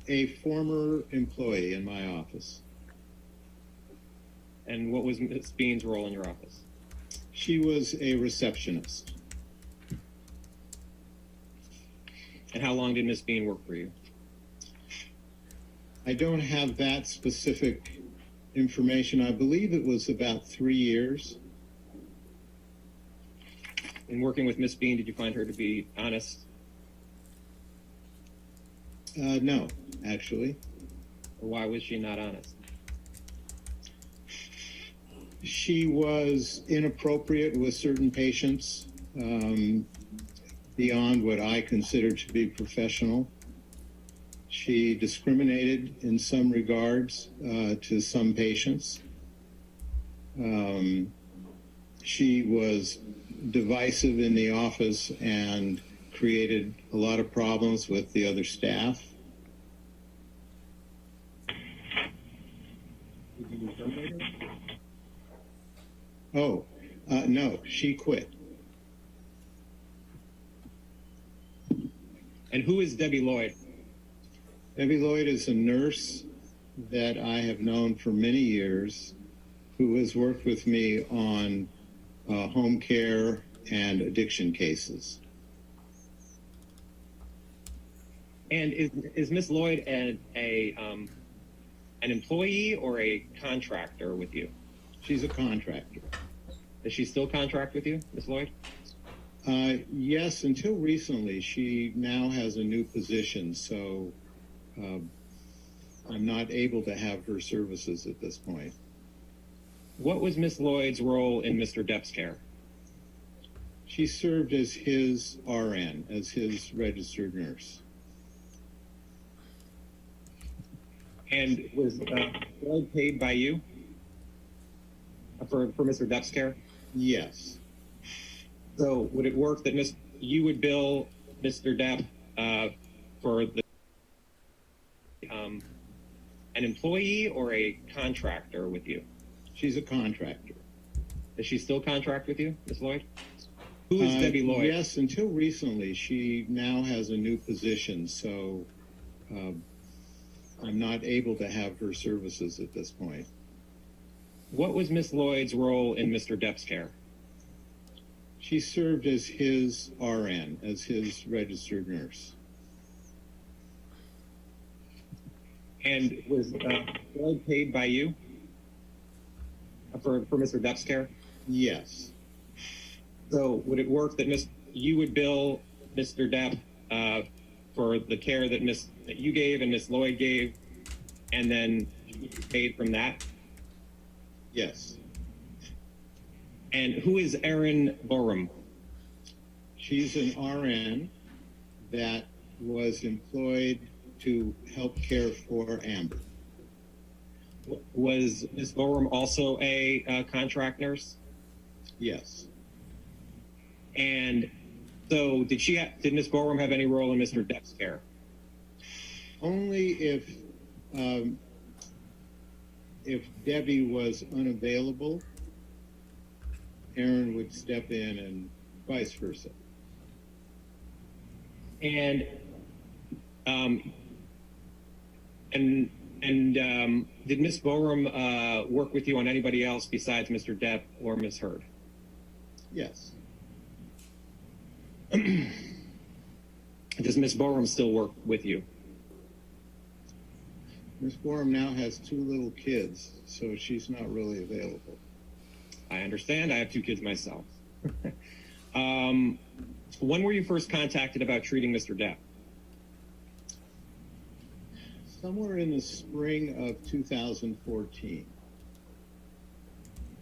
A former employee in my office. And what was Ms. Bean's role in your office? She was a receptionist. And how long did Ms. Bean work for you? I don't have that specific information. I believe it was about 3 years. In working with Ms. Bean, did you find her to be honest? No, actually. Or why was she not honest? She was inappropriate with certain patients, beyond what I consider to be professional. She discriminated in some regards to some patients. She was divisive in the office and created a lot of problems with the other staff. Did you terminate her? Oh, no, she quit. And who is Debbie Lloyd? Debbie Lloyd is a nurse that I have known for many years who has worked with me on home care and addiction cases. And is Ms. Lloyd an employee or a contractor with you? She's a contractor. Does she still contract with you, Ms. Lloyd? Yes, until recently. She now has a new position, so I'm not able to have her services at this point. What was Ms. Lloyd's role in Mr. Depp's care? She served as his RN, as his registered nurse. And was Lloyd paid by you for Mr. Depp's care? Yes. So would it work that you would bill Mr. Depp for the an employee or a contractor with you? She's a contractor. Does she still contract with you, Ms. Lloyd? Who is Debbie Lloyd? Yes, until recently. She now has a new position, so I'm not able to have her services at this point. What was Ms. Lloyd's role in Mr. Depp's care? She served as his RN, as his registered nurse. And was Lloyd paid by you for Mr. Depp's care? Yes. So would it work that you would bill Mr. Depp for the care that you gave and Ms. Lloyd gave, and then paid from that? Yes. And who is Erin Borum? She's an RN that was employed to help care for Amber. Was Ms. Borum also a contract nurse? Yes. And so did Ms. Borum have any role in Mr. Depp's care? Only if Debbie was unavailable, Erin would step in, and vice versa. And did Ms. Borum work with you on anybody else besides Mr. Depp or Ms. Heard? Yes. Does Ms. Borum still work with you? Miss Borum now has 2 little kids, so she's not really available. I understand. I have 2 kids myself. When were you first contacted about treating Mr. Depp? Somewhere in the spring of 2014.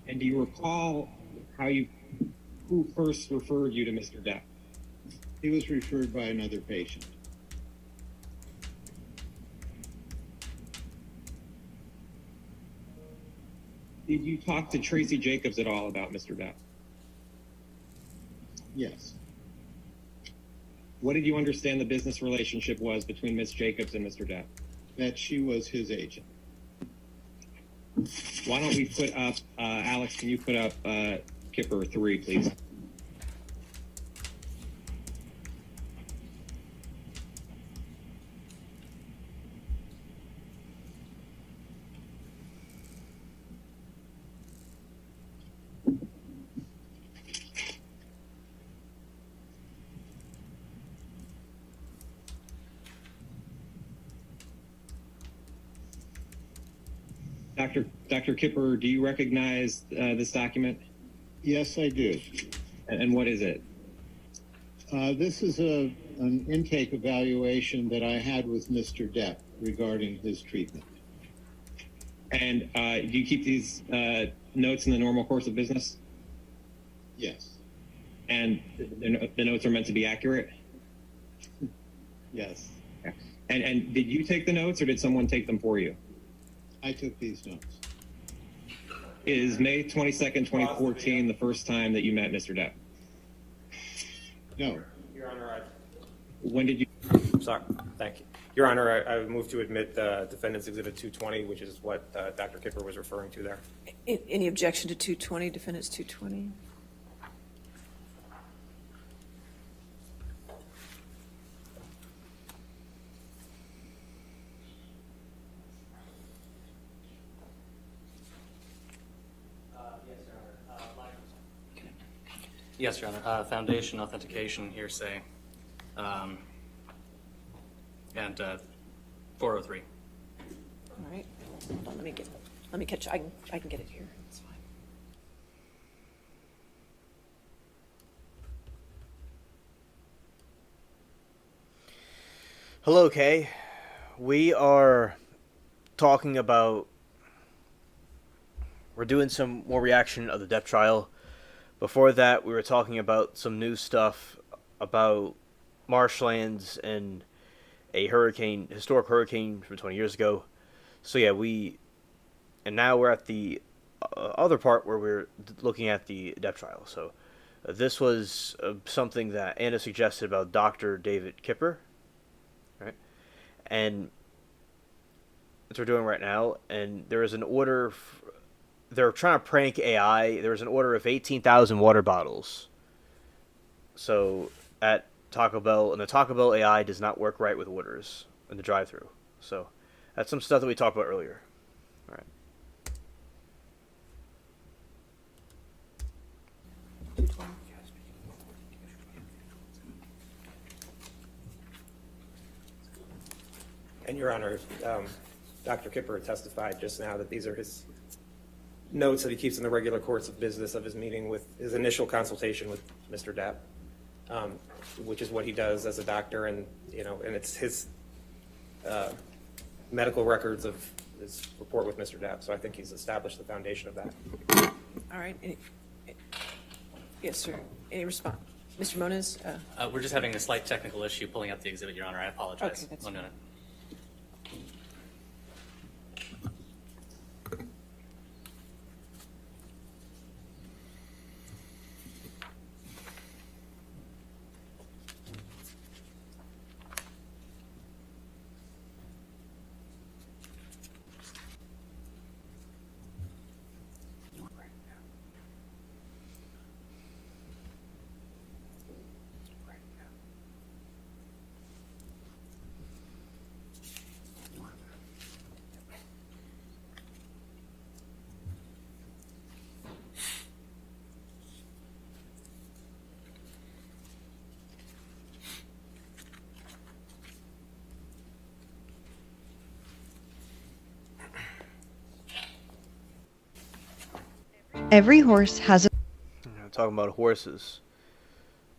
And do you recall who first referred you to Mr. Depp? He was referred by another patient. Did you talk to Tracy Jacobs at all about Mr. Depp? Yes. What did you understand the business relationship was between Ms. Jacobs and Mr. Depp? That she was his agent. Why don't we put up, Alex, can you put up Kipper 3, please? Dr. Kipper, do you recognize this document? Yes, I do. And what is it? This is an intake evaluation that I had with Mr. Depp regarding his treatment. And do you keep these notes in the normal course of business? Yes. And the notes are meant to be accurate? Yes. And did you take the notes or did someone take them for you? I took these notes. Is May 22nd, 2014 the first time that you met Mr. Depp? No. Your Honor, When did you? sorry, thank you. Your Honor, I move to admit Defendant's Exhibit 220, which is what Dr. Kipper was referring to there. Any objection to 220, defendants 220? Yes, Your Honor. Foundation, authentication, hearsay, and 403. All right, hold on, let me catch, I can get it here, it's fine. Hello, Kay. We are talking about. We're doing some more reaction of the Depp trial. Before that, we were talking about some new stuff about marshlands and a historic hurricane from 20 years ago. So yeah, and now we're at the other part where we're looking at the Depp trial. So this was something that Anna suggested about Dr. David Kipper, right? And that's what we're doing right now. And there is an order. They're trying to prank AI. There was an order of 18,000 water bottles. So at Taco Bell, and the Taco Bell AI does not work right with orders in the drive-thru. So that's some stuff that we talked about earlier. All right. And Your Honor, Dr. Kipper testified just now that these are his notes that he keeps in the regular course of business of his meeting with his initial consultation with Mr. Depp, which is what he does as a doctor, and and it's his medical records of his report with Mr. Depp. So I think he's established the foundation of that. All right, yes, sir, any response? Mr. Moniz? We're just having a slight technical issue pulling up the exhibit, Your Honor. I apologize. Okay, that's 1 minute. Every horse has a... I'm talking about horses.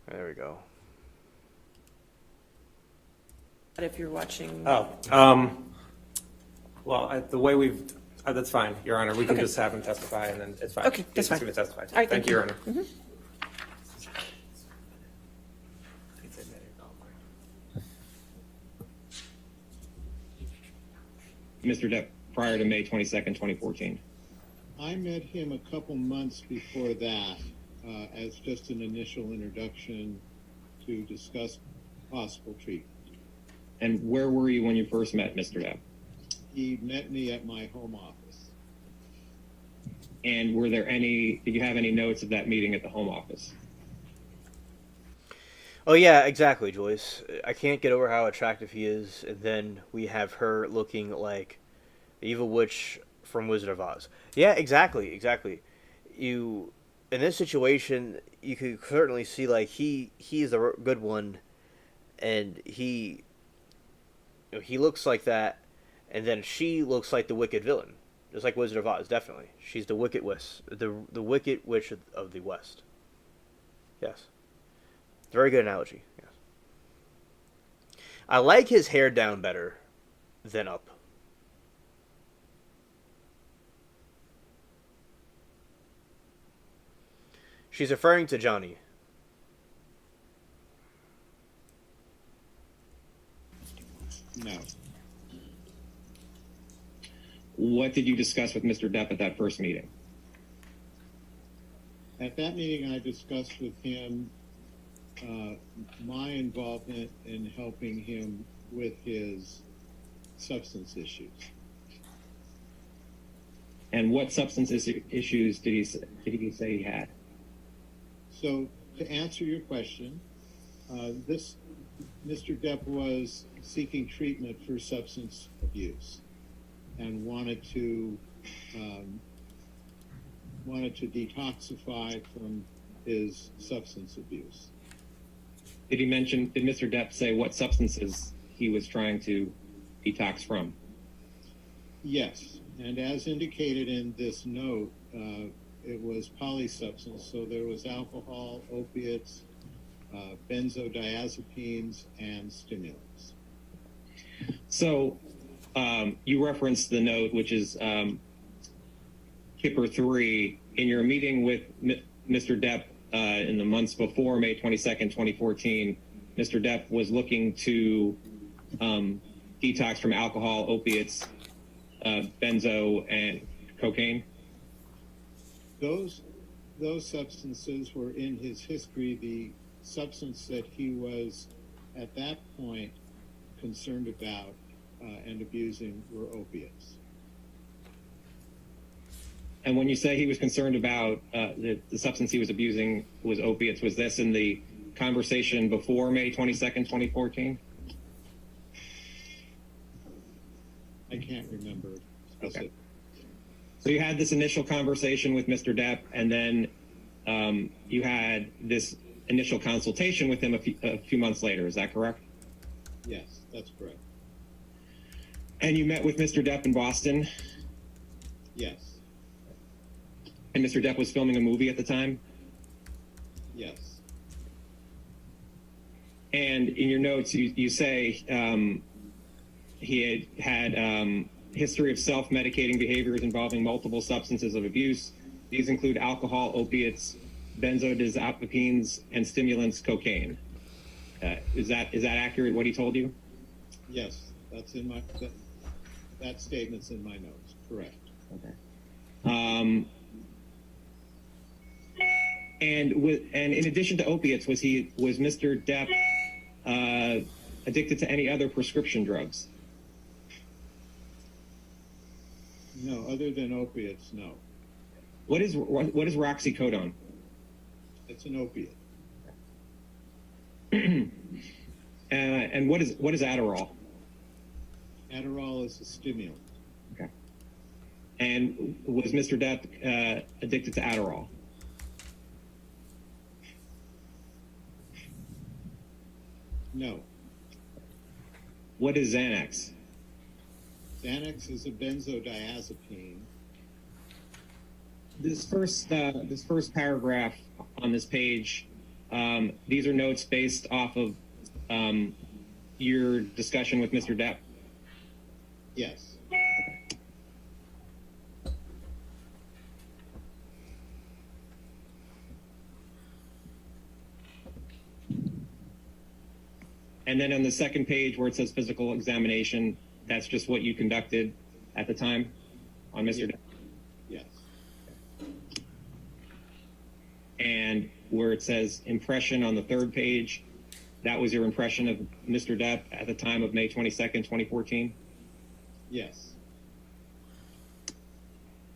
There we go. If you're watching. Oh, well, the way we've That's fine, Your Honor. We can Okay. just have him testify, and then it's fine. Okay, that's He's fine. going to testify. All right, Thank you, Your Honor. Mr. Depp, prior to May 22nd, 2014. I met him a couple months before that as just an initial introduction to discuss possible treatment. And where were you when you first met Mr. Depp? He met me at my home office. And did you have any notes of that meeting at the home office? Oh yeah, exactly, Joyce. I can't get over how attractive he is, and then we have her looking like the evil witch from Wizard of Oz. Yeah, exactly. You, in this situation, you could certainly see like he's the good one, and he looks like that, and then she looks like the wicked villain, just like Wizard of Oz. Definitely, she's the wicked witch, the wicked witch of the West. Yes. Very good analogy. Yes. I like his hair down better than up. She's referring to Johnny. No. What did you discuss with Mr. Depp at that first meeting? At that meeting, I discussed with him my involvement in helping him with his substance issues. And what substance issues did he say he had? So to answer your question, this Mr. Depp was seeking treatment for substance abuse and wanted to detoxify from his substance abuse. Did Mr. Depp say what substances he was trying to detox from? Yes, and as indicated in this note, it was polysubstance, so there was alcohol, opiates, benzodiazepines, and stimulants. So you referenced the note, which is Kipper 3. In your meeting with Mr. Depp in the months before May 22nd, 2014, Mr. Depp was looking to detox from alcohol, opiates, benzo, and cocaine. Those substances were in his history. The substance that he was at that point concerned about and abusing were opiates. And when you say he was concerned about the substance he was abusing was opiates, was this in the conversation before May 22nd, 2014? I can't remember specific. Okay. So you had this initial conversation with Mr. Depp, and then you had this initial consultation with him a few months later. Is that correct? Yes, that's correct. And you met with Mr. Depp in Boston? Yes. And Mr. Depp was filming a movie at the time? Yes. And in your notes, you say he had history of self-medicating behaviors involving multiple substances of abuse. These include alcohol, opiates, benzodiazepines, and stimulants, cocaine. Is that accurate, what he told you? Yes, that's in my that statement's in my notes. Correct. Okay. And in addition to opiates, was Mr. Depp addicted to any other prescription drugs? No, other than opiates, no. What is roxicodone? It's an opiate. And what is Adderall? Adderall is a stimulant. Okay. And was Mr. Depp addicted to Adderall? No. What is Xanax? Xanax is a benzodiazepine. This first paragraph on this page, these are notes based off of your discussion with Mr. Depp. Yes. And then on the second page where it says physical examination, that's just what you conducted at the time on Mr. Depp? Yes. And where it says impression on the third page, that was your impression of Mr. Depp at the time of May 22nd, 2014? Yes.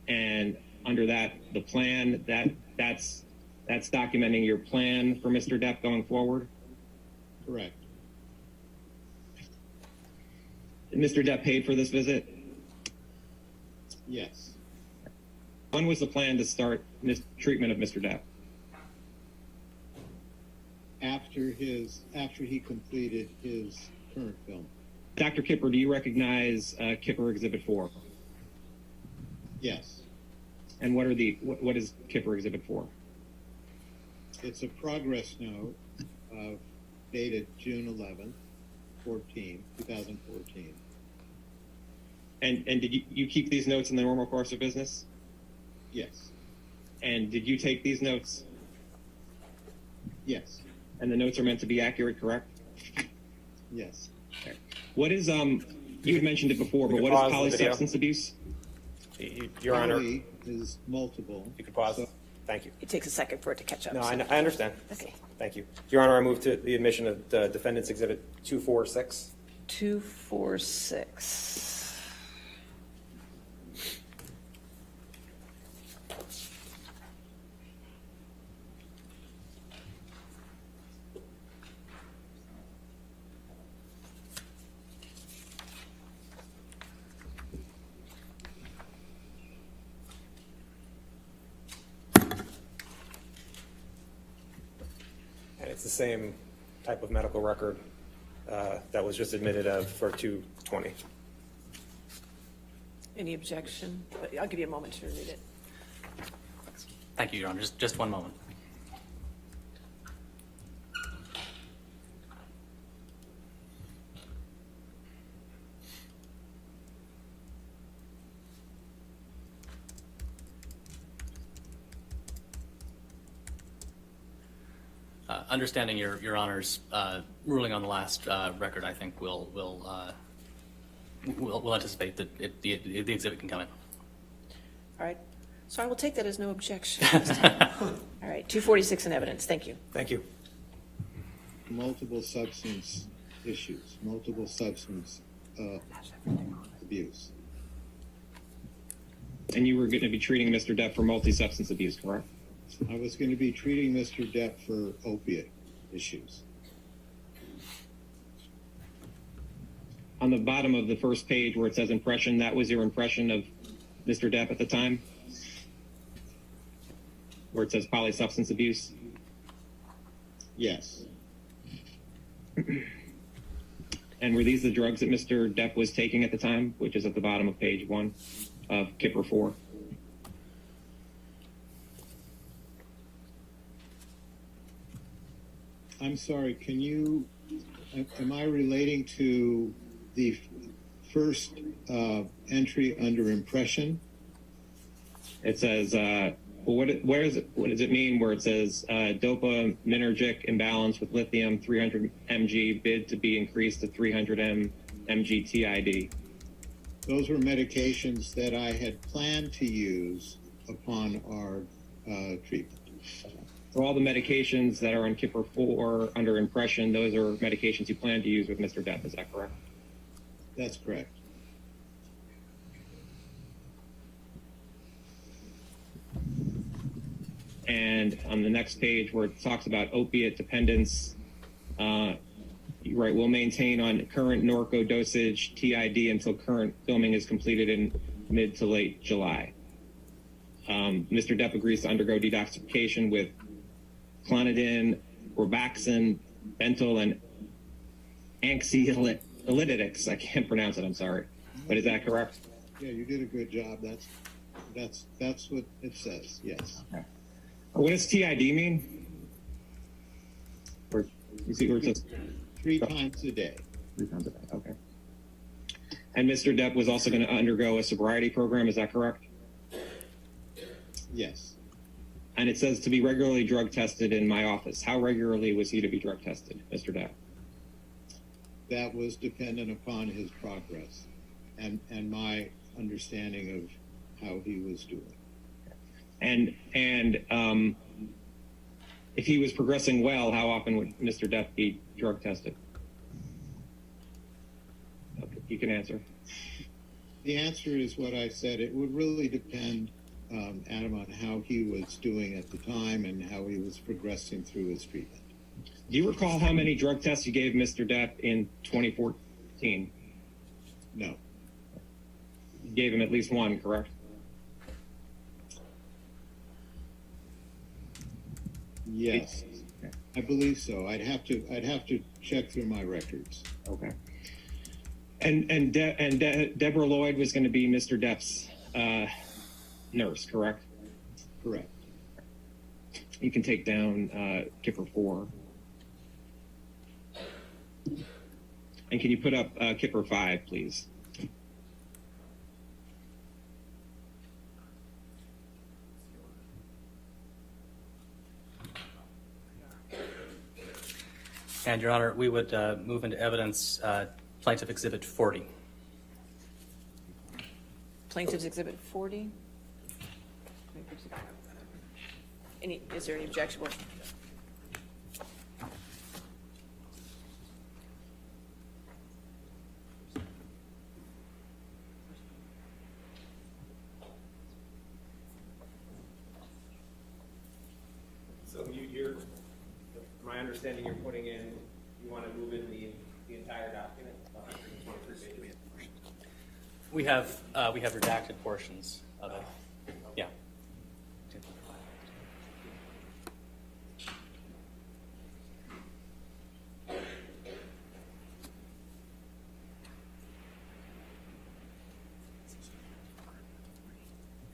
And under that, the plan, that's documenting your plan for Mr. Depp going forward? Correct. Mr. Depp paid for this visit? Yes. When was the plan to start treatment of Mr. Depp? After he completed his current film. Dr. Kipper, do you recognize Kipper Exhibit 4? Yes. And what is Kipper Exhibit 4? It's a progress note dated June 11th, 2014. And did you keep these notes in the normal course of business? Yes. And did you take these notes? Yes. And the notes are meant to be accurate, correct? Yes. Okay. What is you had mentioned it before, but We what can is pause the video. polysubstance abuse? Your Honor, Poly is multiple. you could pause. So- Thank you. It takes a second for it to catch up. No, so- I understand. Okay. Thank you. Your Honor, I move to the admission of the Defendant's Exhibit 246. 246. And it's the same type of medical record that was just admitted of for 220. Any objection? But I'll give you a moment to read it. Thank you, Your Honor. Just one moment. Understanding Your Honor's ruling on the last record, I think we'll anticipate that the exhibit can come in. All right. So I will take that as no objection. this time. All right. 246 in evidence. Thank you. Thank you. Multiple substance issues, multiple substance abuse. And you were going to be treating Mr. Depp for multi-substance abuse, correct? I was going to be treating Mr. Depp for opiate issues. On the bottom of the first page where it says impression, that was your impression of Mr. Depp at the time? Where it says polysubstance abuse? Yes. And were these the drugs that Mr. Depp was taking at the time, which is at the bottom of page 1 of Kipper 4? I'm sorry, am I relating to the first entry under impression? It says, what does it mean where it says dopaminergic imbalance with lithium 300 mg bid to be increased to 300 mg TID? Those were medications that I had planned to use upon our treatment. So all the medications that are on Kipper 4 under impression, those are medications you plan to use with Mr. Depp, is that correct? That's correct. And on the next page where it talks about opiate dependence, you write, will maintain on current Norco dosage TID until current filming is completed in mid to late July. Mr. Depp agrees to undergo detoxification with clonidine, robaxin, bentyl, and anxiolytics. I can't pronounce it, I'm sorry. But is that correct? Yeah, you did a good job. That's what it says, yes. What does TID mean? You see where it says 3 times a day. 3 times a day, okay. And Mr. Depp was also going to undergo a sobriety program, is that correct? Yes. And it says to be regularly drug tested in my office. How regularly was he to be drug tested, Mr. Depp? that was dependent upon his progress and my understanding of how he was doing. And if he was progressing well, how often would Mr. Depp be drug tested? Okay, you can answer. The answer is what I said. It would really depend, Adam, on how he was doing at the time and how he was progressing through his treatment. Do you recall how many drug tests you gave Mr. Depp in 2014? No. You gave him at least one, correct? Yes, I believe so. I'd have to check through my records. Okay. And Deborah Lloyd was going to be Mr. Depp's nurse, correct? Correct. You can take down Kipper 4. And can you put up Kipper 5, please? And, Your Honor, we would move into evidence Plaintiff Exhibit 40. Plaintiff's Exhibit 40. Is there any objection? So my understanding, you're putting in, you want to move in the entire document, 123 pages. We have redacted portions of it. Yeah.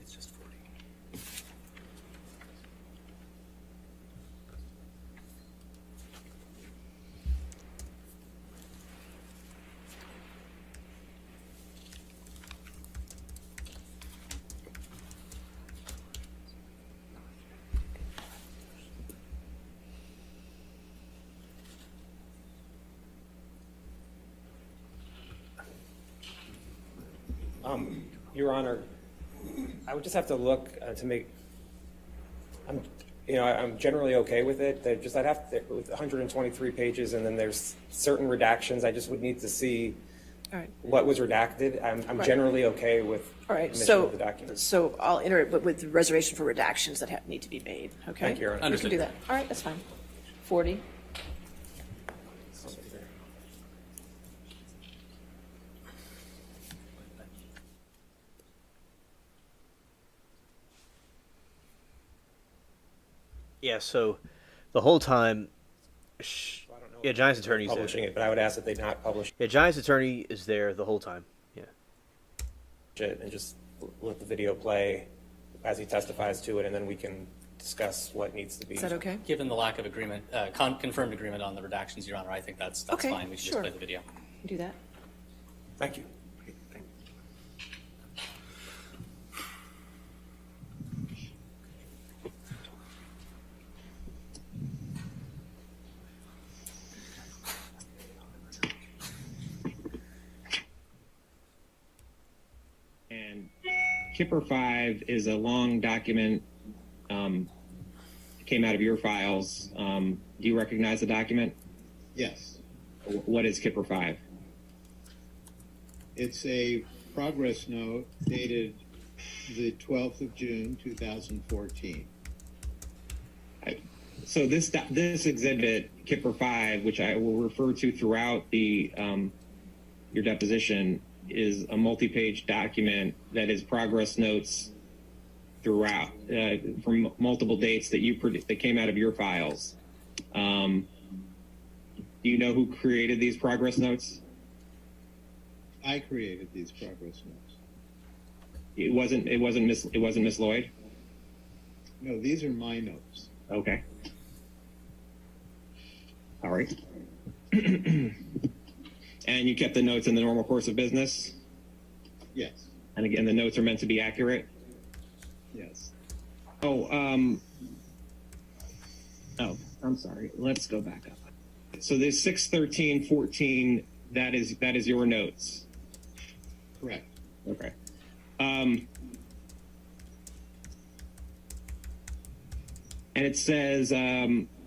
It's just 40. Your Honor, I would just have to look to make. I'm generally okay with it. I'd have to, with 123 pages, and then there's certain redactions. I just would need to see All right. what was redacted. I'm Right. generally okay with All right. omission So, of the document. so I'll enter it, but with reservation for redactions that need to be made. Okay. Thank you, Your Honor. You can Understood. do that. All right. That's fine. 40. Yeah, so the whole time, I don't know yeah, Giants attorney's there. publishing it, but I would ask that they not publish Yeah, Giants attorney is there the whole time. Yeah. it and just let the video play as he testifies to it, and then we can discuss what needs to be. Is that okay? Given the lack of agreement, confirmed agreement on the redactions, Your Honor, I think that's Okay, fine. We can sure. just play the video. Do that. Thank you. And Kipper 5 is a long document. Came out of your files. Do you recognize the document? Yes. What is Kipper 5? It's a progress note dated the 12th of June, 2014. So this exhibit, Kipper 5, which I will refer to throughout the your deposition, is a multi-page document that is progress notes throughout from multiple dates that came out of your files. Do you know who created these progress notes? I created these progress notes. It wasn't Miss Lloyd. No, these are my notes. Okay. All right. And you kept the notes in the normal course of business? Yes. And again, the notes are meant to be accurate? Yes. Oh, I'm sorry. Let's go back up. So there's 6/13/14 That is your notes. Correct. Okay. And it says,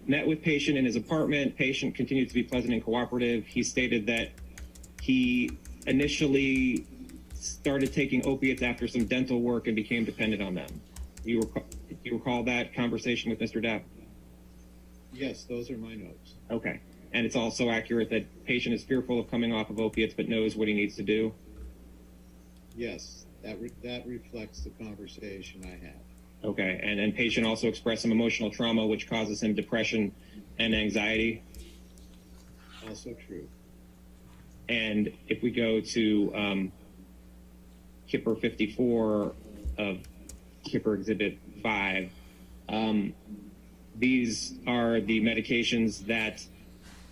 met with patient in his apartment. Patient continued to be pleasant and cooperative. He stated that he initially started taking opiates after some dental work and became dependent on them. You recall that conversation with Mr. Depp? Yes, those are my notes. Okay. And it's also accurate that patient is fearful of coming off of opiates but knows what he needs to do? Yes, that reflects the conversation I had. Okay. And then patient also expressed some emotional trauma which causes him depression and anxiety? Also true. And if we go to Kipper 54 of Kipper Exhibit 5, these are the medications that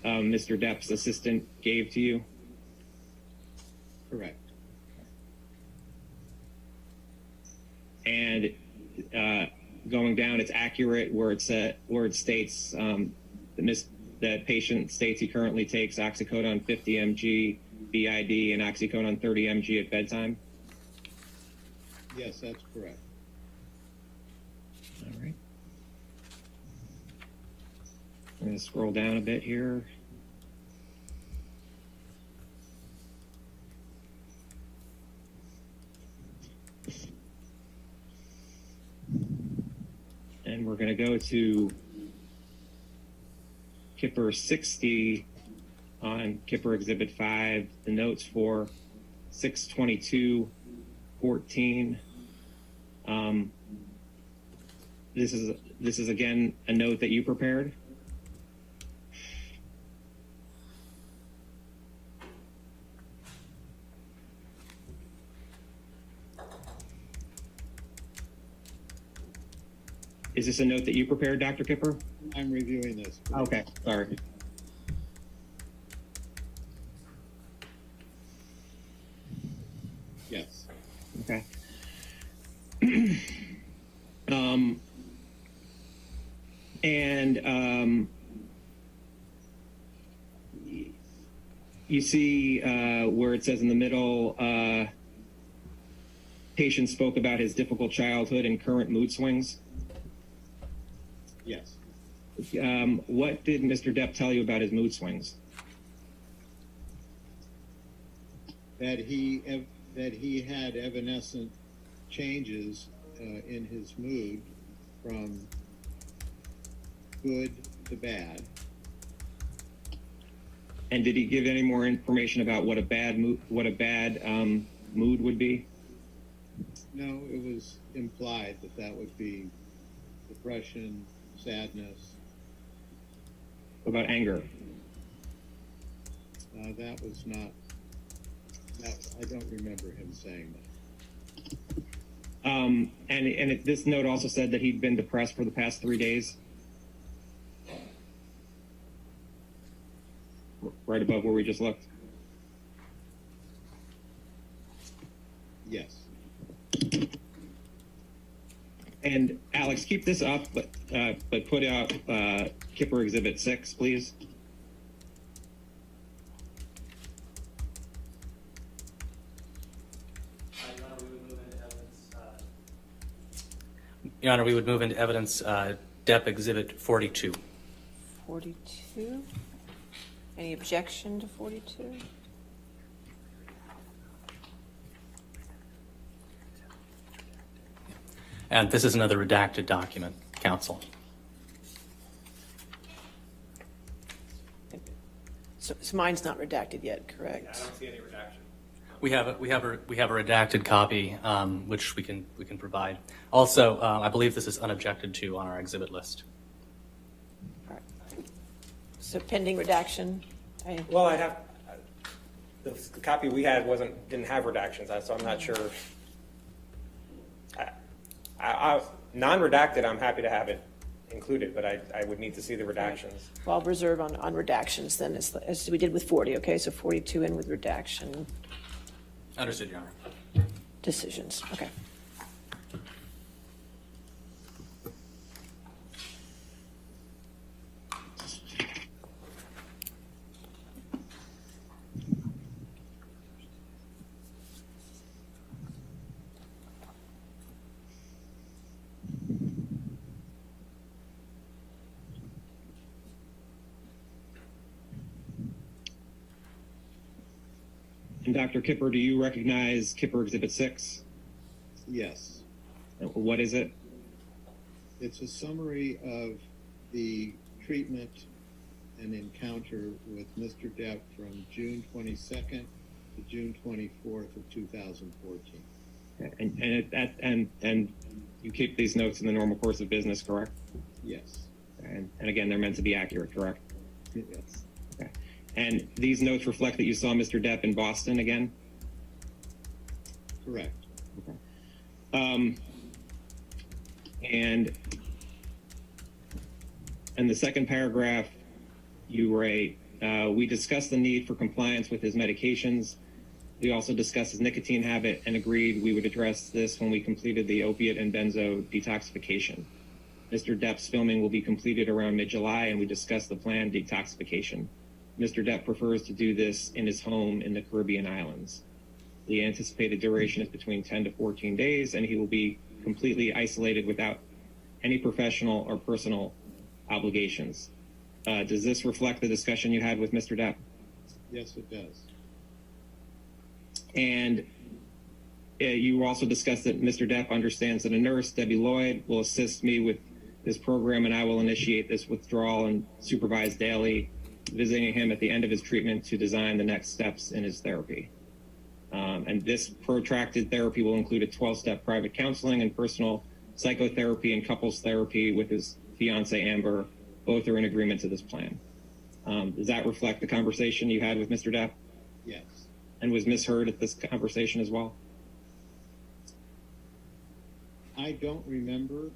Mr. Depp's assistant gave to you? Correct. And going down, it's accurate where it states that patient states he currently takes oxycodone 50 mg BID and oxycodone 30 mg at bedtime? Yes, that's correct. All right. I'm going to scroll down a bit here. And we're going to go to Kipper 60 on Kipper Exhibit 5, the notes for 6/22/14. This is again a note that you prepared. Is this a note that you prepared, Dr. Kipper? I'm reviewing this. Okay, sorry. Yes. Okay. You see where it says in the middle, patient spoke about his difficult childhood and current mood swings. Yes. What did Mr. Depp tell you about his mood swings? That he had evanescent changes in his mood from good to bad. And did he give any more information about what a bad mood would be? No, it was implied that would be depression, sadness. What about anger? That was not. I don't remember him saying that. This note also said that he'd been depressed for the past 3 days. Right above where we just looked. Yes. And Alex, keep this up, but put out Kipper Exhibit 6, please. Your Honor, we would move into evidence Depp Exhibit 42. 42? Any objection to 42? And this is another redacted document, counsel. So mine's not redacted yet, correct? I don't see any redaction. We have a redacted copy, which we can provide. Also, I believe this is unobjected to on our exhibit list. All right. So pending redaction? Well, I'd have, the copy we had didn't have redactions, so I'm not sure. Non-redacted, I'm happy to have it included, but I would need to see the redactions. Well, I'll reserve on redactions then, as we did with 40, okay? So 42 in with redaction Understood, Your Honor. decisions, okay. And Dr. Kipper, do you recognize Kipper Exhibit 6? Yes. What is it? It's a summary of the treatment and encounter with Mr. Depp from June 22nd to June 24th of 2014. And you keep these notes in the normal course of business, correct? Yes. And again, they're meant to be accurate, correct? Yes. Okay. And these notes reflect that you saw Mr. Depp in Boston again? Correct. Okay. And the second paragraph, you write, we discussed the need for compliance with his medications. We also discussed his nicotine habit and agreed we would address this when we completed the opiate and benzo detoxification. Mr. Depp's filming will be completed around mid-July, and we discussed the planned detoxification. Mr. Depp prefers to do this in his home in the Caribbean islands. The anticipated duration is between 10 to 14 days, and he will be completely isolated without any professional or personal obligations. Does this reflect the discussion you had with Mr. Depp? Yes, it does. And you also discussed that Mr. Depp understands that a nurse, Debbie Lloyd, will assist me with this program, and I will initiate this withdrawal and supervise daily, visiting him at the end of his treatment to design the next steps in his therapy. And this protracted therapy will include a 12-step private counseling and personal psychotherapy and couples therapy with his fiancée, Amber. Both are in agreement to this plan. Does that reflect the conversation you had with Mr. Depp? Yes. And was Ms. Heard at this conversation as well? I don't remember,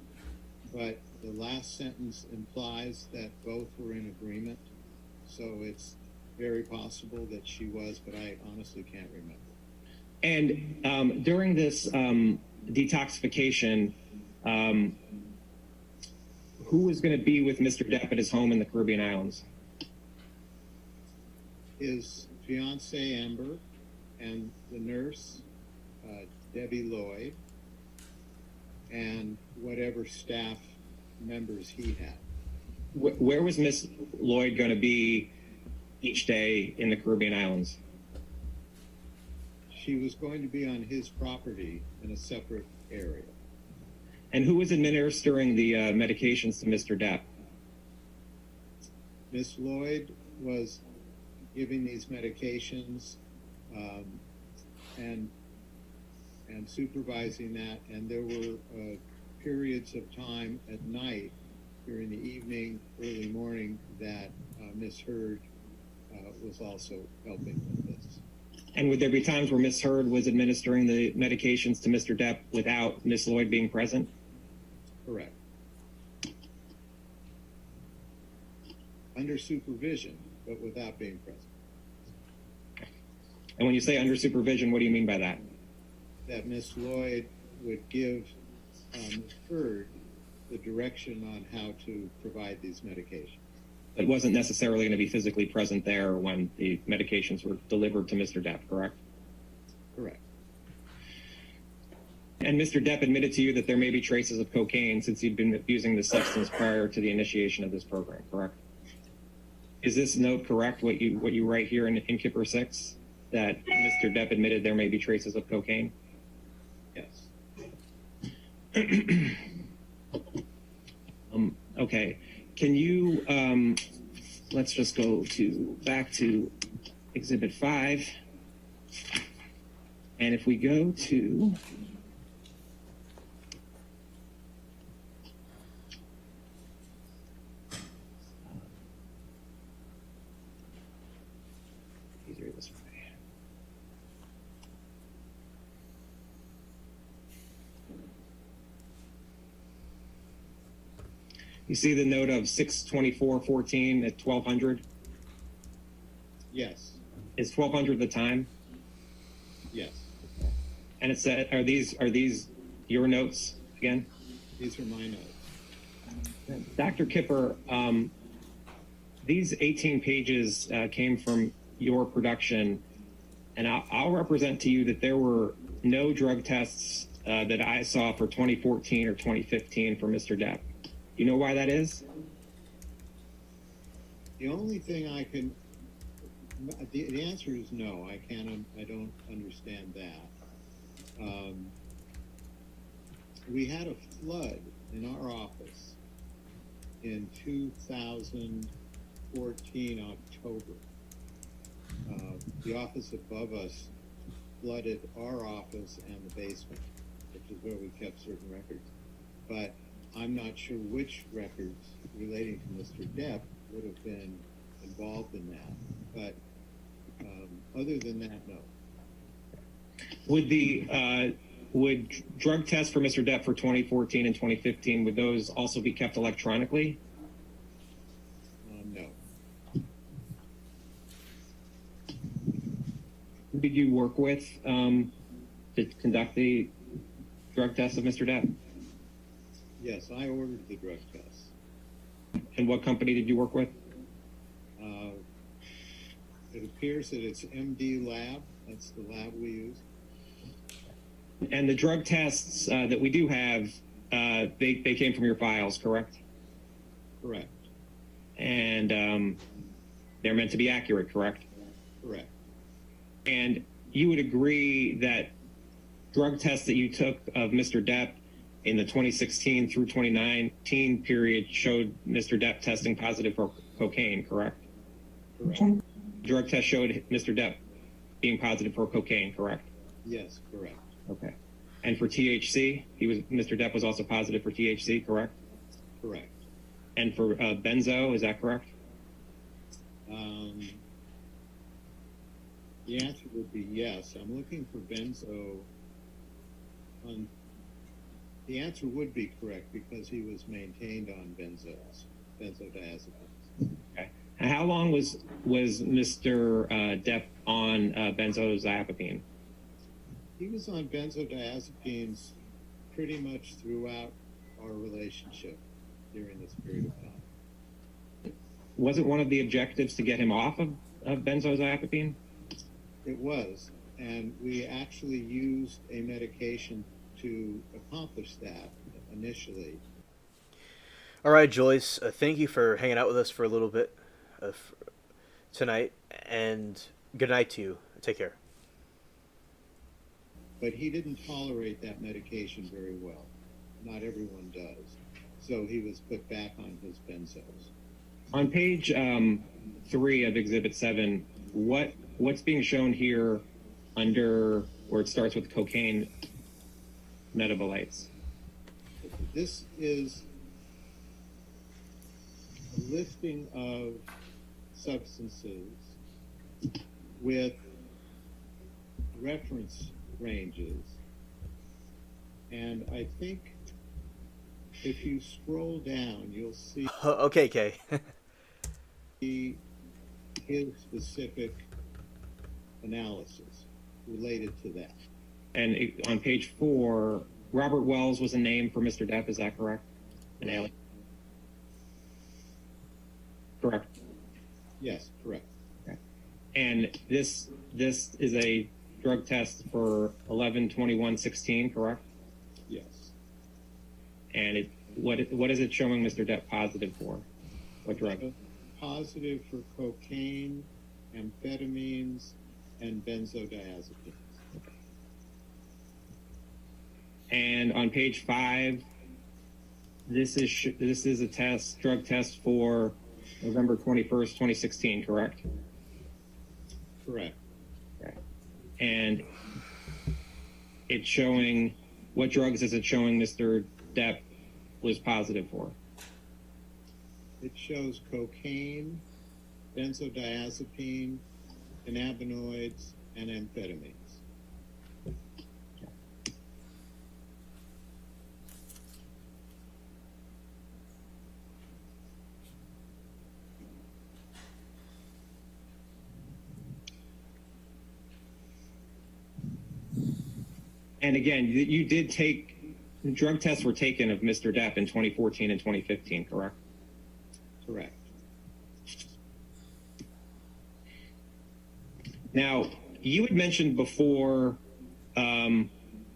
but the last sentence implies that both were in agreement. So it's very possible that she was, but I honestly can't remember. And during this detoxification, who was going to be with Mr. Depp at his home in the Caribbean islands? His fiancée, Amber, and the nurse, Debbie Lloyd, and whatever staff members he had. Where was Miss Lloyd going to be each day in the Caribbean islands? She was going to be on his property in a separate area. And who was administering the medications to Mr. Depp? Miss Lloyd was giving these medications and supervising that, and there were periods of time at night during the evening, early morning that Miss Heard was also helping with this. And would there be times where Miss Heard was administering the medications to Mr. Depp without Miss Lloyd being present? Correct. Under supervision, but without being present. And when you say under supervision, what do you mean by that? That Miss Lloyd would give Miss Heard the direction on how to provide these medications. It wasn't necessarily going to be physically present there when the medications were delivered to Mr. Depp, correct? Correct. And Mr. Depp admitted to you that there may be traces of cocaine since he'd been abusing the substance prior to the initiation of this program, correct? Is this note correct, what you write here in Kipper 6, that Mr. Depp admitted there may be traces of cocaine? Yes. Okay. Can you, let's just go back to Exhibit 5. And if we go to easier this way. You see the note of 6/24/14 at 1200? Yes. Is 1200 the time? Yes. And it said, are these your notes again? These are my notes. Dr. Kipper, these 18 pages came from your production, and I'll represent to you that there were no drug tests that I saw for 2014 or 2015 for Mr. Depp. You know why that is? The only thing I can The answer is no. I don't understand that. We had a flood in our office in 2014 October. The office above us flooded our office and the basement, which is where we kept certain records. But I'm not sure which records relating to Mr. Depp would have been involved in that. But other than that, no. Would drug tests for Mr. Depp for 2014 and 2015, would those also be kept electronically? No. Who did you work with to conduct the drug tests of Mr. Depp? Yes, I ordered the drug tests. And what company did you work with? It appears that it's MD Lab. That's the lab we use. And the drug tests that we do have, they came from your files, correct? Correct. And they're meant to be accurate, correct? Correct. And you would agree that drug tests that you took of Mr. Depp in the 2016 through 2019 period showed Mr. Depp testing positive for cocaine, correct? Correct. Drug test showed Mr. Depp being positive for cocaine, correct? Yes, correct. Okay. And for THC, Mr. Depp was also positive for THC, correct? Correct. And for benzo, is that correct? The answer would be yes. I'm looking for benzo. The answer would be correct because he was maintained on benzodiazepines. Okay. And how long was Mr. Depp on benzodiazepine? He was on benzodiazepines pretty much throughout our relationship during this period of time. Wasn't one of the objectives to get him off of benzodiazepine? It was, and we actually used a medication to accomplish that initially. All right, Joyce, thank you for hanging out with us for a little bit tonight, and good night to you. Take care. But he didn't tolerate that medication very well. Not everyone does. So he was put back on his benzos. On page 3 of Exhibit 7, what's being shown here under where it starts with cocaine metabolites? This is a listing of substances with reference ranges. And I think if you scroll down, you'll see Okay, Kay. his specific analysis related to that. And on page 4, Robert Wells was a name for Mr. Depp, is that correct? An alien? Correct. Yes, correct. Okay. And this is a drug test for 11/21/16, correct? Yes. And what is it showing Mr. Depp positive for? What drug? Positive for cocaine, amphetamines, and benzodiazepines. And on page 5, this is a drug test for November 21st, 2016, correct? Correct. Okay. And it's showing, what drugs is it showing Mr. Depp was positive for? It shows cocaine, benzodiazepine, cannabinoids, and amphetamines. And again, you did drug tests were taken of Mr. Depp in 2014 and 2015, correct? Correct. Now, you had mentioned before, and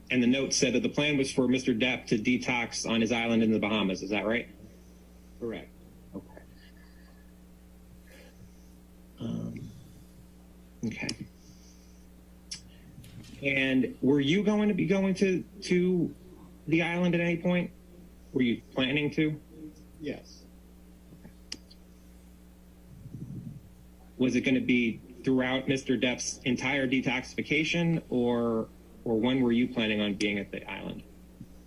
the note said that the plan was for Mr. Depp to detox on his island in the Bahamas. Is that right? Correct. Okay. Okay. And were you going to be going to the island at any point? Were you planning to? Yes. Was it going to be throughout Mr. Depp's entire detoxification, or when were you planning on being at the island?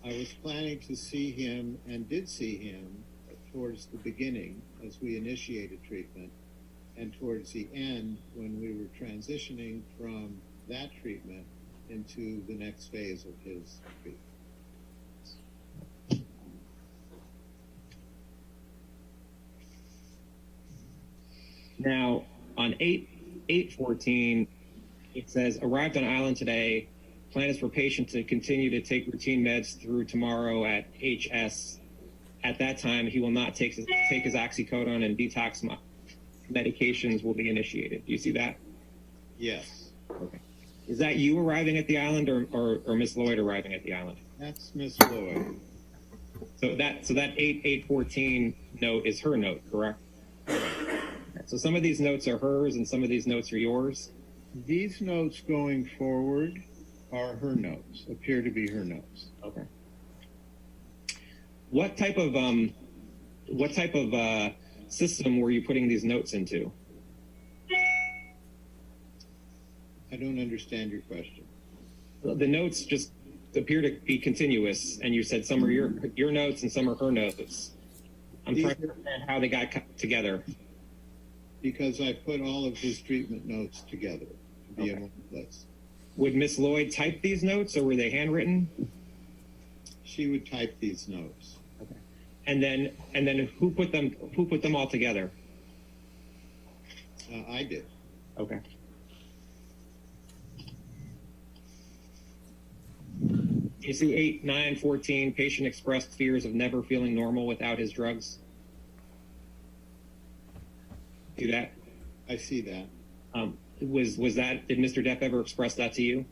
I was planning to see him and did see him towards the beginning as we initiated treatment, and towards the end when we were transitioning from that treatment into the next phase of his treatment. Now, on 8/14, it says, arrived on island today. Plan is for patient to continue to take routine meds through tomorrow at HS. At that time, he will not take his oxycodone, and detox medications will be initiated. Do you see that? Yes. Okay. Is that you arriving at the island, or Miss Lloyd arriving at the island? That's Miss Lloyd. So that 8/14 note is her note, correct? So some of these notes are hers and some of these notes are yours. These notes going forward are her notes, appear to be her notes. Okay. What type of system were you putting these notes into? I don't understand your question. The notes just appear to be continuous, and you said some are your notes and some are her notes. I'm trying to understand how they got together. Because I put all of his treatment notes together to be in one place. Would Miss Lloyd type these notes, or were they handwritten? She would type these notes. Okay. And then who put them all together? I did. Okay. You see 8/9/14, patient expressed fears of never feeling normal without his drugs. See that? I see that. Was that, did Mr. Depp ever express that to you?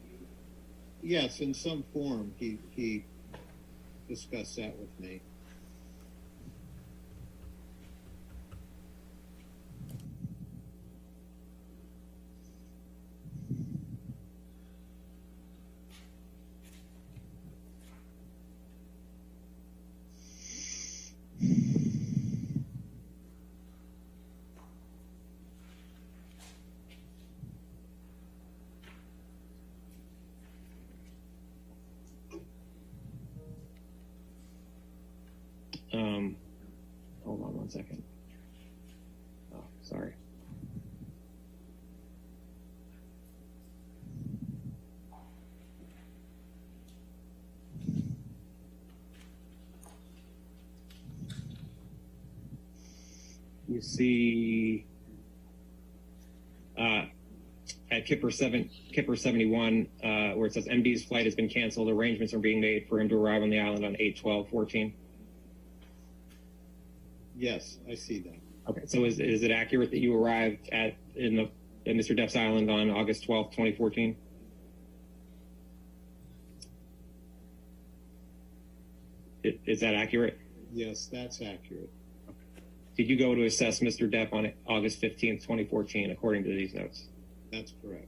Yes, in some form he discussed that with me. Hold on one second. Oh, sorry. You see at Kipper 71, where it says MD's flight has been canceled, arrangements are being made for him to arrive on the island on 8/12/14. Yes, I see that. Okay, so is it accurate that you arrived at Mr. Depp's island on August 12th, 2014? Is that accurate? Yes, that's accurate. Did you go to assess Mr. Depp on August 15th, 2014, according to these notes? That's correct.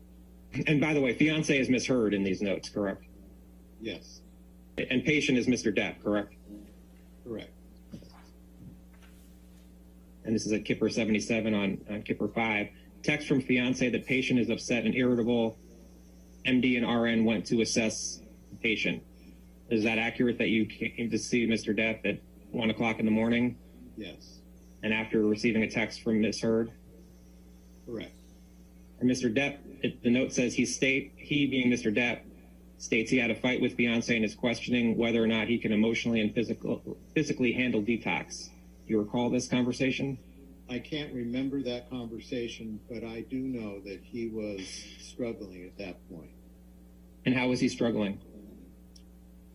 And by the way, fiance is misheard in these notes, correct? Yes, And patient is Mr. Depp, correct? correct. And this is at Kipper 77 on Kipper 5. Text from fiance, the patient is upset and irritable. MD and RN went to assess the patient. Is that accurate that you came to see Mr. Depp at 1 o'clock in the morning? Yes, And after receiving a text from Ms. Heard? correct. And Mr. Depp, the note says he being Mr. Depp, states he had a fight with fiance and is questioning whether or not he can emotionally and physically handle detox. Do you recall this conversation? I can't remember that conversation, but I do know that he was struggling at that point. And how was he struggling?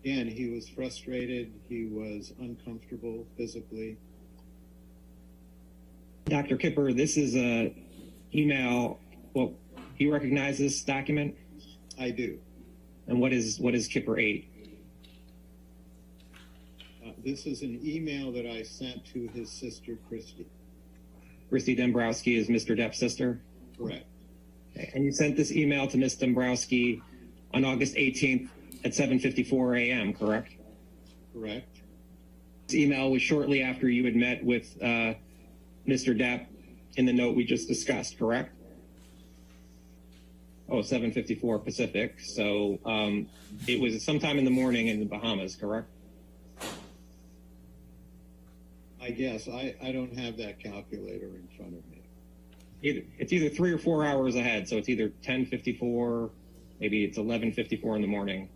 Again, he was frustrated. He was uncomfortable physically. Dr. Kipper, this is a email. Well, do you recognize this document? I do. And what is Kipper 8? This is an email that I sent to his sister, Christy. Christy Dombrowski is Mr. Depp's sister? Correct. And you sent this email to Ms. Dombrowski on August 18th at 7:54 a.m., correct? Correct. This email was shortly after you had met with Mr. Depp in the note we just discussed, correct? Oh, 7:54 Pacific. So it was sometime in the morning in the Bahamas, correct? I guess I don't have that calculator in front of me. It's either 3 or 4 hours ahead. So it's either 10:54, maybe it's 11:54 in the morning.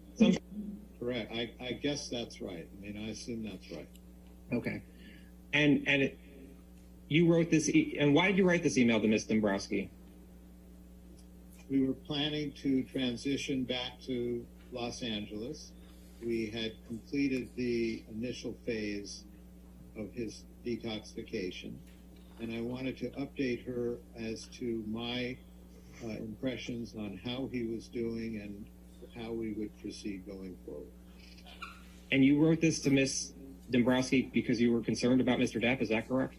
Correct. I guess that's right. I mean, I assume that's right. Okay. And you wrote this, and why did you write this email to Ms. Dombrowski? We were planning to transition back to Los Angeles. We had completed the initial phase of his detoxification, and I wanted to update her as to my impressions on how he was doing and how we would proceed going forward. And you wrote this to Ms. Dombrowski because you were concerned about Mr. Depp, is that correct?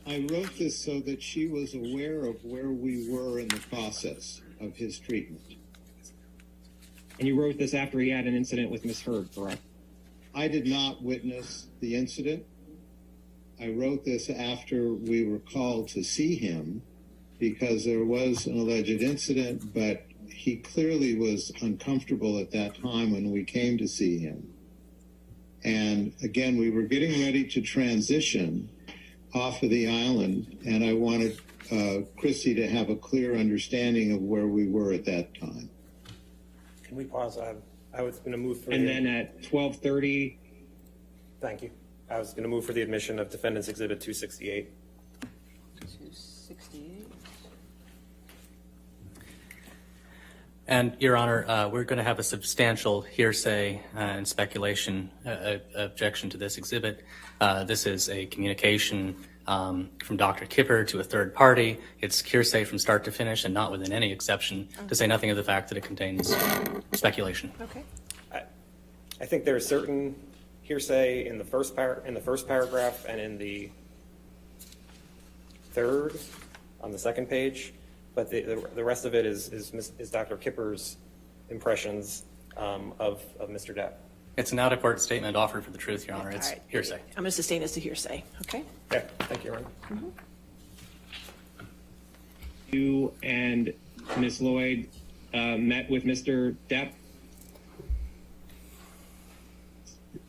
I wrote this so that she was aware of where we were in the process of his treatment. And you wrote this after he had an incident with Ms. Heard, correct? I did not witness the incident. I wrote this after we were called to see him because there was an alleged incident, but he clearly was uncomfortable at that time when we came to see him. And again, we were getting ready to transition off of the island, and I wanted Christy to have a clear understanding of where we were at that time. Can we pause? I was going to move for And then at 12:30, Thank you. I was going to move for the admission of Defendant's Exhibit 268. 268. And, Your Honor, we're going to have a substantial hearsay and speculation objection to this exhibit. This is a communication from Dr. Kipper to a third party. It's hearsay from start to finish and not within any exception, to say nothing of the fact that it contains speculation. Okay. I think there is certain hearsay in the first paragraph and in the third on the second page, but the rest of it is Dr. Kipper's impressions of Mr. Depp. It's an out-of-court statement offered for the truth, Your Honor. It's All right. hearsay. I'm going to sustain this to hearsay, okay? Okay, thank you, Your Honor. you and Ms. Lloyd met with Mr. Depp?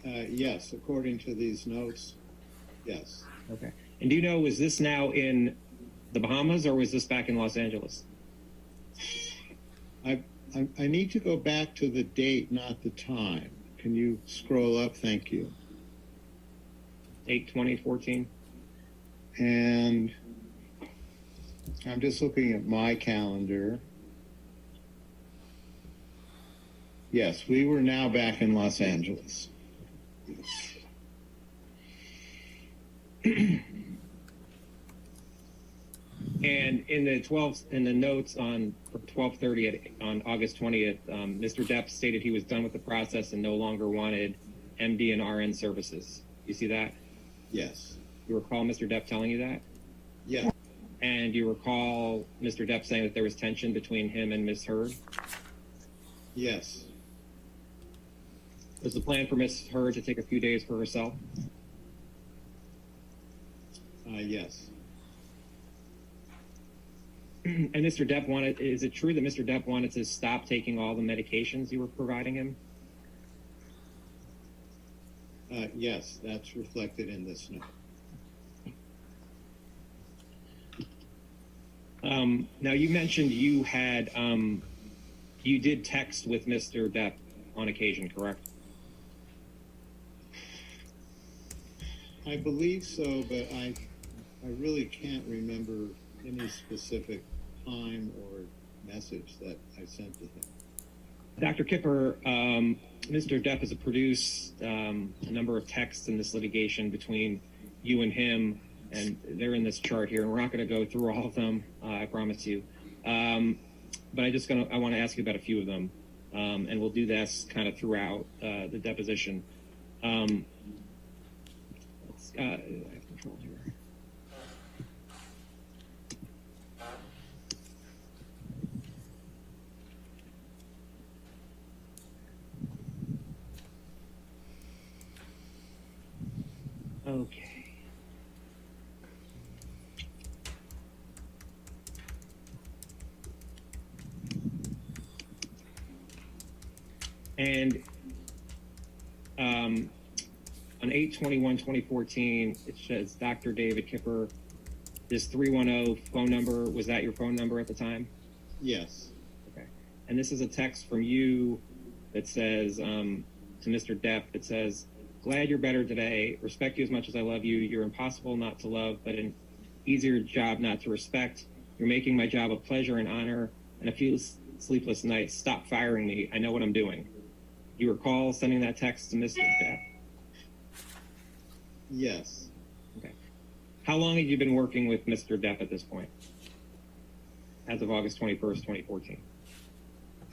Yes, according to these notes, yes. Okay. And do you know, was this now in the Bahamas or was this back in Los Angeles? I need to go back to the date, not the time. Can you scroll up? Thank you. 8/20/14? And I'm just looking at my calendar. Yes, we were now back in Los Angeles. And in the notes on 12:30 on August 20th, Mr. Depp stated he was done with the process and no longer wanted MD and RN services. You see that? Yes. You recall Mr. Depp telling you that? Yes. And you recall Mr. Depp saying that there was tension between him and Ms. Heard? Yes. Was the plan for Ms. Heard to take a few days for herself? Yes. And Mr. Depp is it true that Mr. Depp wanted to stop taking all the medications you were providing him? Yes, that's reflected in this note. Now you mentioned you had, you did text with Mr. Depp on occasion, correct? I believe so, but I really can't remember any specific time or message that I sent to him. Dr. Kipper, Mr. Depp has produced a number of texts in this litigation between you and him, and they're in this chart here, and we're not going to go through all of them, I promise you. But I want to ask you about a few of them, and we'll do this kind of throughout the deposition. I have control here. Okay. And on 8/21/2014, it says Dr. David Kipper. This 310 phone number, was that your phone number at the time? Yes. Okay. And this is a text from you that says, to Mr. Depp, that says, glad you're better today. Respect you as much as I love you. You're impossible not to love, but an easier job not to respect. You're making my job a pleasure and honor and a few sleepless nights. Stop firing me. I know what I'm doing. You recall sending that text to Mr. Depp? Yes. Okay. How long have you been working with Mr. Depp at this point? As of August 21st, 2014.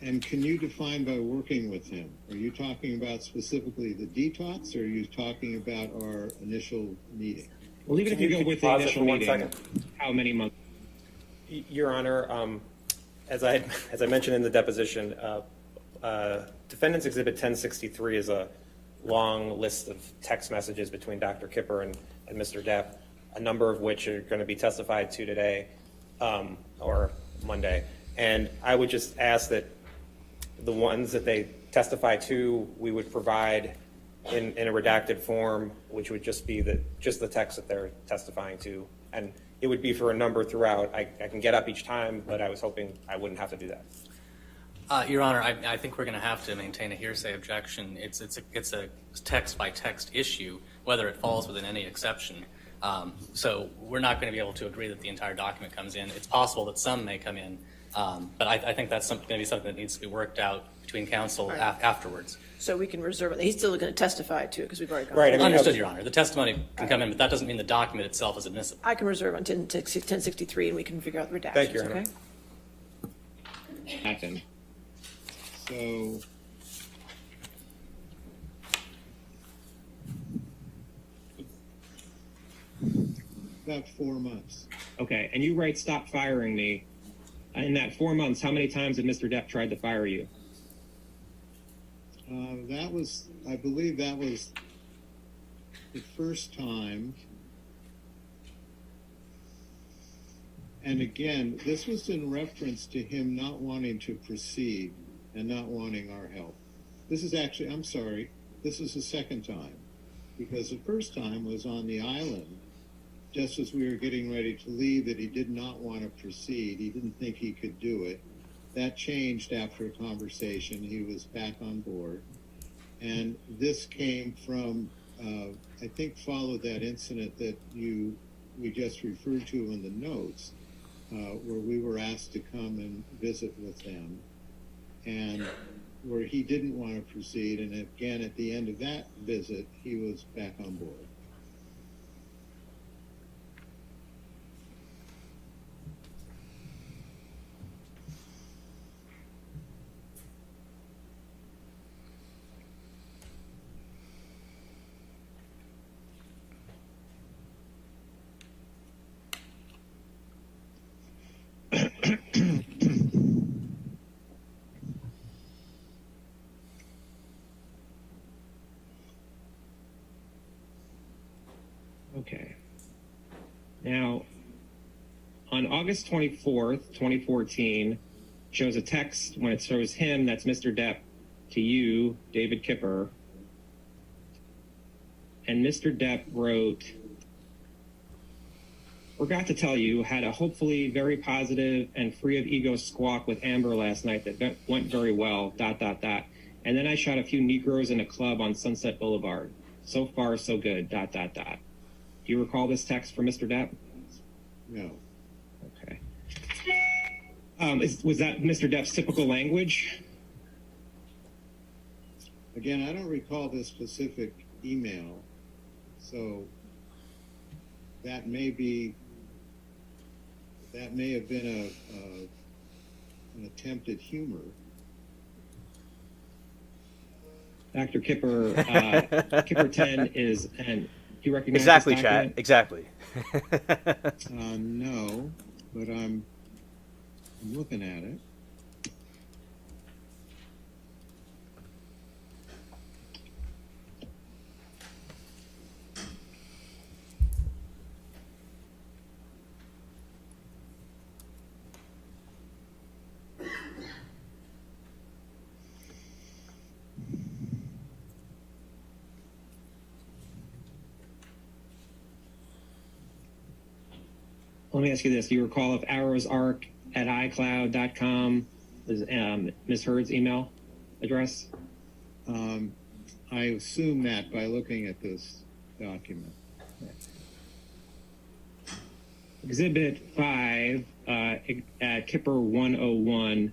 And can you define by working with him? Are you talking about specifically the detox, or are you talking about our initial meeting? Well, even if you go with the pause it initial for 1 meeting, second? how many months? Your Honor, as I mentioned in the deposition, Defendant's Exhibit 1063 is a long list of text messages between Dr. Kipper and Mr. Depp, a number of which are going to be testified to today or Monday. And I would just ask that the ones that they testify to, we would provide in a redacted form, which would just be the text that they're testifying to. And it would be for a number throughout. I can get up each time, but I was hoping I wouldn't have to do that. Your Honor, I think we're going to have to maintain a hearsay objection. It's a text-by-text issue, whether it falls within any exception. So we're not going to be able to agree that the entire document comes in. It's possible that some may come in, but I think that's going to be something that needs to be worked out between counsel afterwards. So we can reserve it. He's still going to testify to it because we've already gone. Right, I mean, Understood, Your Honor. The testimony can come in, but that doesn't mean the document itself is admissible. I can reserve on 1063 and we can figure out the redactions, Thank you, Your Honor. okay? Happen. So about 4 months. Okay, and you write stop firing me. In that 4 months, how many times did Mr. Depp try to fire you? I believe that was the first time. And again, this was in reference to him not wanting to proceed and not wanting our help. This is actually, I'm sorry, this is the second time. Because the first time was on the island, just as we were getting ready to leave, that he did not want to proceed. He didn't think he could do it. That changed after a conversation. He was back on board. And this came from, I think, followed that incident that we just referred to in the notes, where we were asked to come and visit with them, and where he didn't want to proceed. And again, at the end of that visit, he was back on board. Okay. Now, on August 24th, 2014, shows a text when it shows him, that's Mr. Depp, to you, David Kipper. And Mr. Depp wrote, forgot to tell you, had a hopefully very positive and free of ego squawk with Amber last night that went very well, ... And then I shot a few Negroes in a club on Sunset Boulevard. So far, so good, ... Do you recall this text from Mr. Depp? No. Okay. Was that Mr. Depp's typical language? Again, I don't recall this specific email, so that may have been an attempted humor. Dr. Kipper, Kipper 10 is, and do you recognize Exactly, this chat. document? Exactly. No, but I'm looking at it. let me ask you this. Do you recall if arrowsarc@icloud.com is Ms. Hurd's email address? I assume that by looking at this document. Exhibit 5 at Kipper 101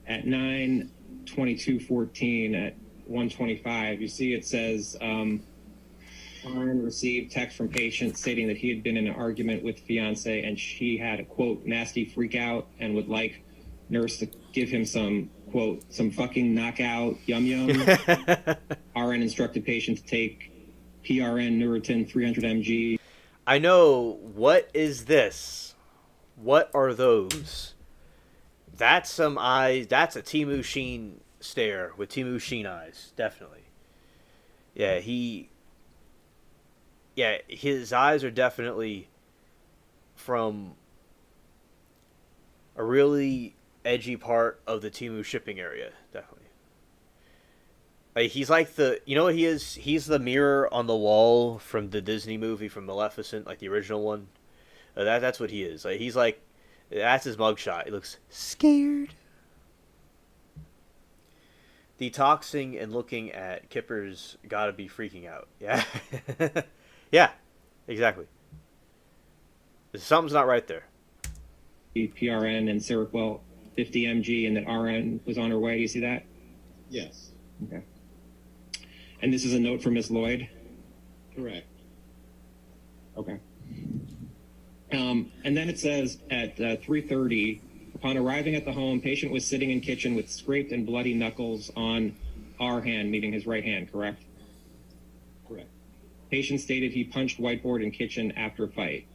at 9/22/14 at 1:25. You see it says, Ryan received text from patient stating that he had been in an argument with fiance and she had a, quote, nasty freak out and would like nurse to give him some, quote, some fucking knockout yum yum. RN instructed patient to take PRN Neurotin 300 mg. I know. What is this? What are those? That's some eyes. That's a Temu Sheen stare with Temu Sheen eyes. Definitely. Yeah, his eyes are definitely from a really edgy part of the Temu shipping area. Definitely. Like, he's like you know what he is? He's the mirror on the wall from the Disney movie from Maleficent, like the original one. That's what he is. Like, he's like, that's his mugshot. He looks scared. Detoxing and looking at Kipper's gotta be freaking out. Yeah. Yeah, exactly. Something's not right there. PRN and Seroquel 50 mg and that RN was on her way. Do you see that? Yes, Okay. And this is a note from Miss Lloyd? correct. Okay. And then it says at 3:30, upon arriving at the home, patient was sitting in kitchen with scraped and bloody knuckles on our hand, meaning his right hand, correct? Correct. Patient stated he punched whiteboard in kitchen after fight.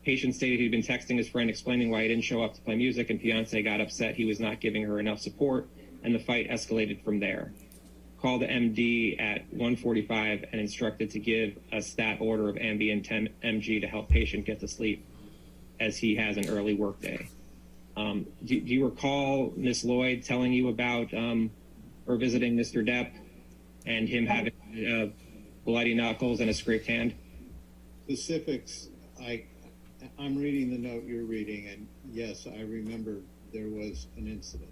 Patient stated he'd been texting his friend explaining why he didn't show up to play music, and fiance got upset he was not giving her enough support, and the fight escalated from there. Called the MD at 1:45 and instructed to give a stat order of Ambien 10 mg to help patient get to sleep, as he has an early work day. Do you recall Miss Lloyd telling you about or visiting Mr. Depp and him having bloody knuckles and a scraped hand? Specifics, I'm reading the note you're reading, and yes, I remember there was an incident.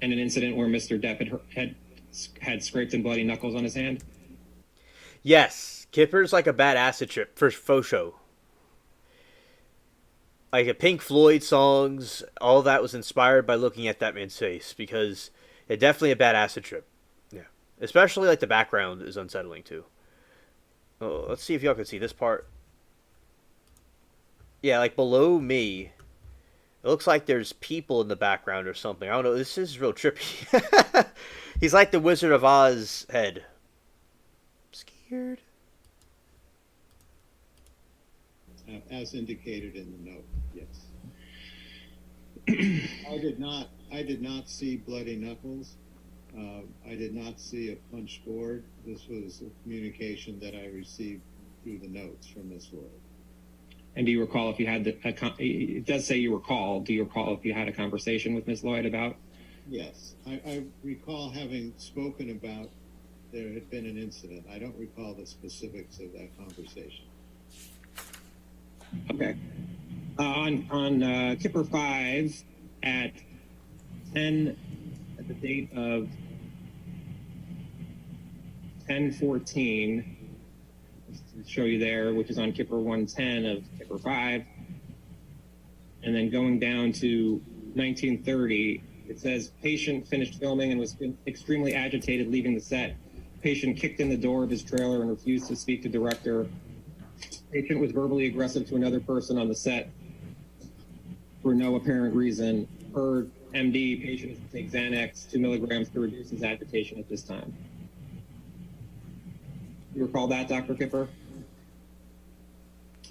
And an incident where Mr. Depp had scraped and bloody knuckles on his hand? Yes, Kipper's like a bad acid trip for faux show. Like a Pink Floyd songs, all that was inspired by looking at that man's face, because it's definitely a bad acid trip. Yeah, especially like the background is unsettling too. Oh, let's see if y'all can see this part. Yeah, like below me, it looks like there's people in the background or something. I don't know. This is real trippy. He's like the Wizard of Oz head. Scared. As indicated in the note, yes. I did not see bloody knuckles. I did not see a punch board. This was a communication that I received through the notes from Miss Lloyd. And do you recall if you had it does say you recall, do you recall if you had a conversation with Ms. Lloyd about? Yes, I recall having spoken about there had been an incident. I don't recall the specifics of that conversation. Okay. On Kipper 5 at 10, at the date of 10/14, to show you there, which is on Kipper 110 of Kipper 5. And then going down to 1930, it says patient finished filming and was extremely agitated leaving the set. Patient kicked in the door of his trailer and refused to speak to director. Patient was verbally aggressive to another person on the set for no apparent reason. Per MD, patient is to take Xanax 2 milligrams to reduce his agitation at this time. You recall that, Dr. Kipper?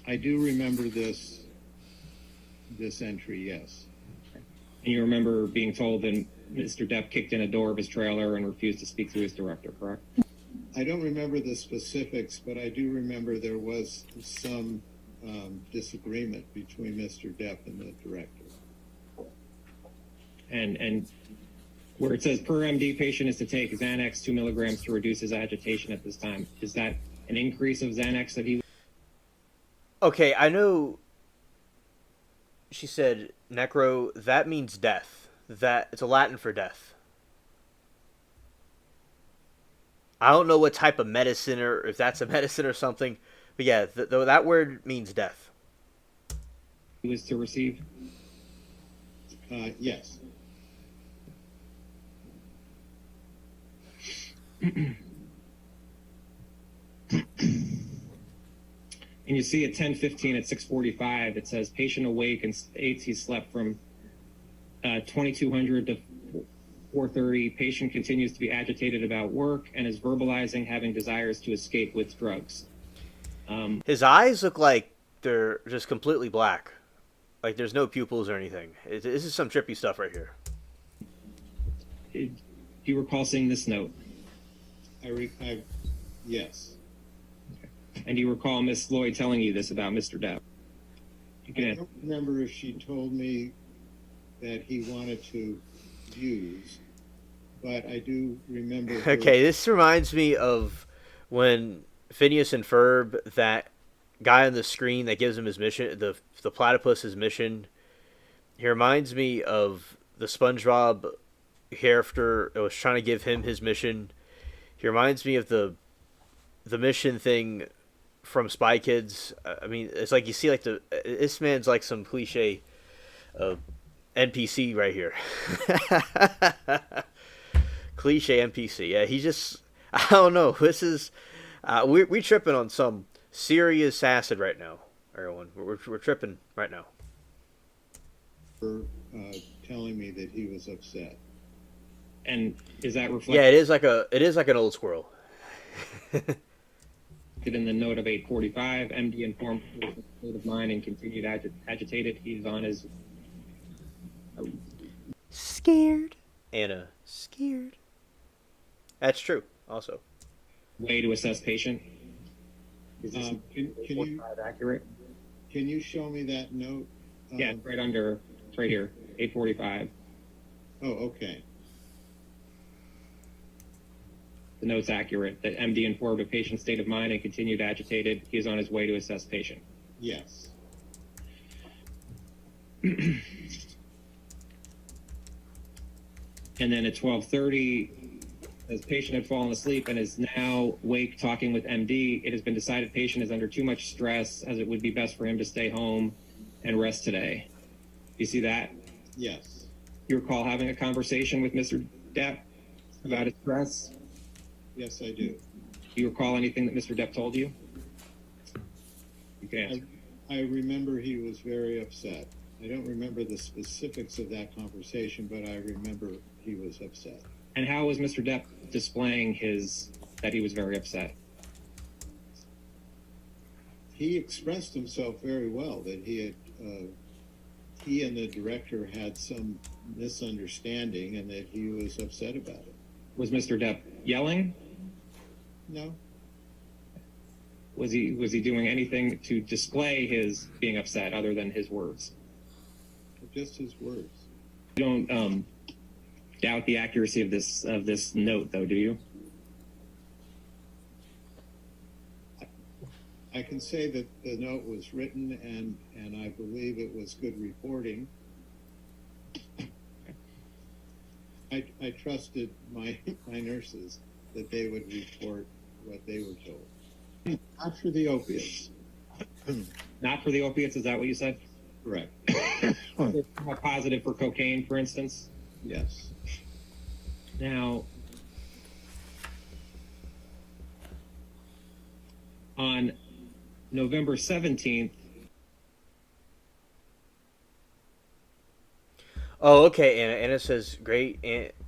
I do remember this entry, yes. And you remember being told that Mr. Depp kicked in a door of his trailer and refused to speak to his director, correct? I don't remember the specifics, but I do remember there was some disagreement between Mr. Depp and the director. And where it says per MD, patient is to take Xanax 2 milligrams to reduce his agitation at this time. Is that an increase of Xanax that he? Okay, I know. She said necro. That means death. That it's a Latin for death. I don't know what type of medicine or if that's a medicine or something, but yeah, that word means death. He was to receive. Yes. And you see at 10:15 at 6:45, it says patient awake and states he slept from 2200 to 4:30. Patient continues to be agitated about work and is verbalizing having desires to escape with drugs. His eyes look like they're just completely black. Like there's no pupils or anything. This is some trippy stuff right here. Do you recall seeing this note? Yes. And do you recall Miss Lloyd telling you this about Mr. Depp? I don't remember if she told me that he wanted to use, but I do remember. Okay, this reminds me of when Phineas and Ferb, that guy on the screen that gives him his mission, the platypus his mission. He reminds me of the SpongeBob character that was trying to give him his mission. He reminds me of the mission thing from Spy Kids. I mean, it's like you see like this man's like some cliche NPC right here. Cliche NPC. Yeah, he just, I don't know. This is we tripping on some serious acid right now, everyone. We're tripping right now. For telling me that he was upset. And is that reflected? Yeah, it is like an old squirrel. In the note of 8:45, MD informed of his state of mind and continued agitated. He's on his Scared. Anna, scared. That's true, also. way to assess patient. Is this Can you accurate? Can you show me that note? Yeah, it's right under, it's right here, 8:45. Oh, okay. The note's accurate, that MD informed of patient's state of mind and continued agitated. He is on his way to assess patient. Yes. And then at 12:30, as patient had fallen asleep and is now awake talking with MD, it has been decided patient is under too much stress, as it would be best for him to stay home and rest today. You see that? Yes. You recall having a conversation with Mr. Depp about his stress? Yes, I do. Do you recall anything that Mr. Depp told you? You can answer. I remember he was very upset. I don't remember the specifics of that conversation, but I remember he was upset. And how was Mr. Depp displaying that he was very upset? He expressed himself very well, that he and the director had some misunderstanding and that he was upset about it. Was Mr. Depp yelling? No. Was he doing anything to display his being upset other than his words? Just his words. You don't doubt the accuracy of this note, though, do you? I can say that the note was written and I believe it was good reporting. I trusted my nurses that they would report what they were told. Not for the opiates. Not for the opiates, is that what you said? Correct. More positive for cocaine, for instance? Yes. Now, on November 17th, Oh, okay. Anna says, great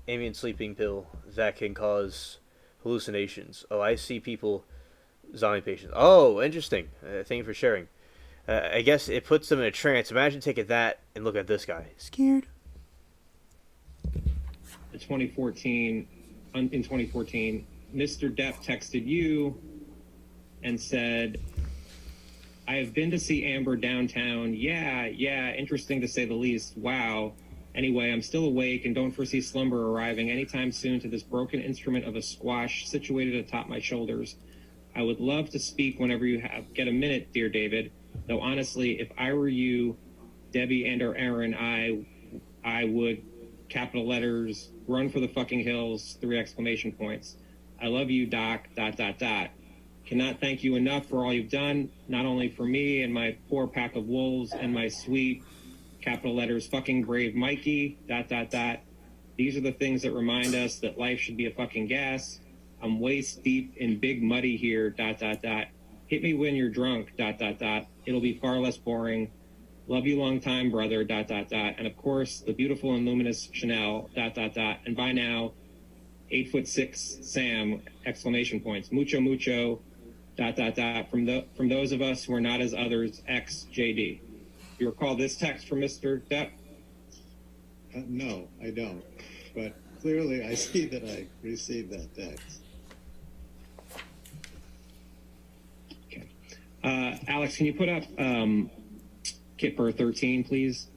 ambient sleeping pill that can cause hallucinations. Oh, I see people, zombie patients. Oh, interesting. Thank you for sharing. I guess it puts them in a trance. Imagine taking that and look at this guy. Scared. in 2014, Mr. Depp texted you and said, I have been to see Amber downtown. Yeah, interesting to say the least. Wow. Anyway, I'm still awake and don't foresee slumber arriving anytime soon to this broken instrument of a squash situated atop my shoulders. I would love to speak whenever you get a minute, dear David. Though honestly, if I were you, Debbie and or Aaron, I would, capital letters, run for the fucking hills, 3 exclamation points. I love you, Doc, ... Cannot thank you enough for all you've done, not only for me and my poor pack of wolves and my sweet, capital letters, fucking brave Mikey, ... These are the things that remind us that life should be a fucking gas. I'm waist deep in big muddy here, ... Hit me when you're drunk, ... It'll be far less boring. Love you long time, brother, ... And of course, the beautiful and luminous Chanel, ... And by now, 8'6" Sam, exclamation points. Mucho, mucho, ... From those of us who are not as others, X JD. You recall this text from Mr. Depp? No, I don't. But clearly I see that I received that text. Okay. Alex, can you put up Kipper 13, please?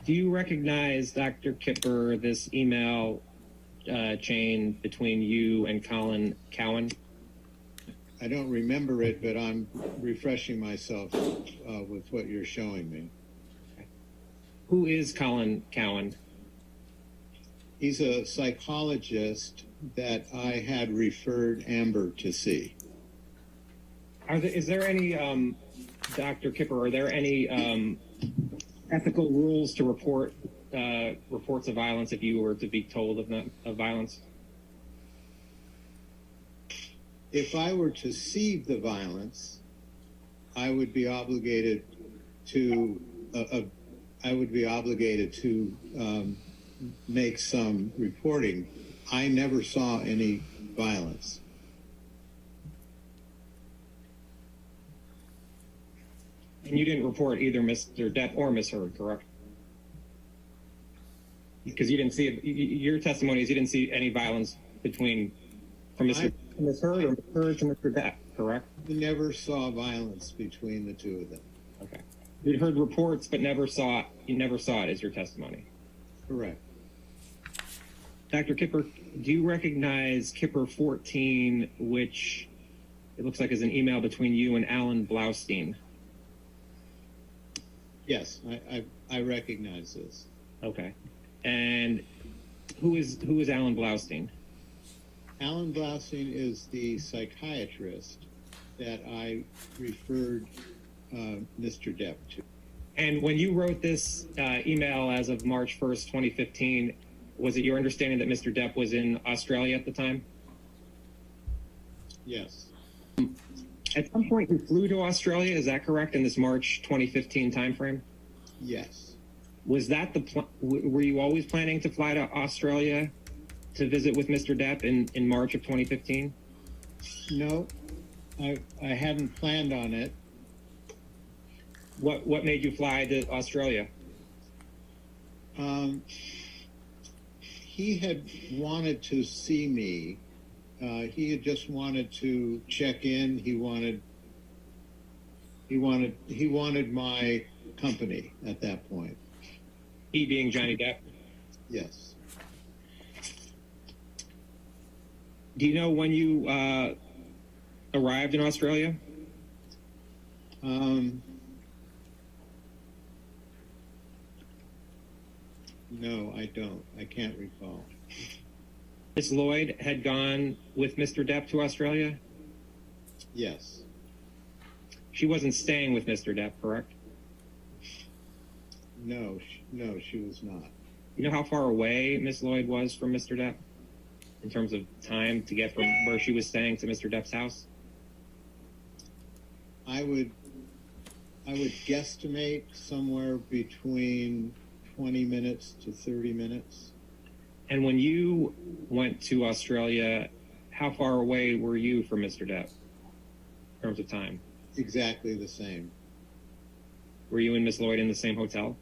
Do you recognize, Dr. Kipper, this email chain between you and Colin Cowan? I don't remember it, but I'm refreshing myself with what you're showing me. Who is Colin Cowan? He's a psychologist that I had referred Amber to see. Is there any, Dr. Kipper, are there any ethical rules to report reports of violence if you were to be told of violence? If I were to see the violence, I would be obligated to make some reporting. I never saw any violence. And you didn't report either Mr. Depp or Ms. Heard, correct? Because you didn't see it. Your testimony is you didn't see any violence from Ms. Heard or Ms. Heard to Mr. Depp, correct? I never saw violence between the two of them. Okay. You'd heard reports, but you never saw it as your testimony. Correct. Dr. Kipper, do you recognize Kipper 14, which it looks like is an email between you and Alan Blaustein? Yes, I recognize this. Okay. And who is Alan Blaustein? Alan Blaustein is the psychiatrist that I referred Mr. Depp to. And when you wrote this email as of March 1st, 2015, was it your understanding that Mr. Depp was in Australia at the time? Yes. At some point, you flew to Australia, is that correct, in this March 2015 timeframe? Yes. Was that were you always planning to fly to Australia to visit with Mr. Depp in March of 2015? No, I hadn't planned on it. What made you fly to Australia? He had wanted to see me. He had just wanted to check in. He wanted my company at that point. He being Johnny Depp? Yes. Do you know when you arrived in Australia? No, I don't. I can't recall. Miss Lloyd had gone with Mr. Depp to Australia? Yes. She wasn't staying with Mr. Depp, correct? No, she was not. You know how far away Miss Lloyd was from Mr. Depp in terms of time to get from where she was staying to Mr. Depp's house? I would guesstimate somewhere between 20 minutes to 30 minutes. And when you went to Australia, how far away were you from Mr. Depp in terms of time? Exactly the same. Were you and Miss Lloyd in the same hotel?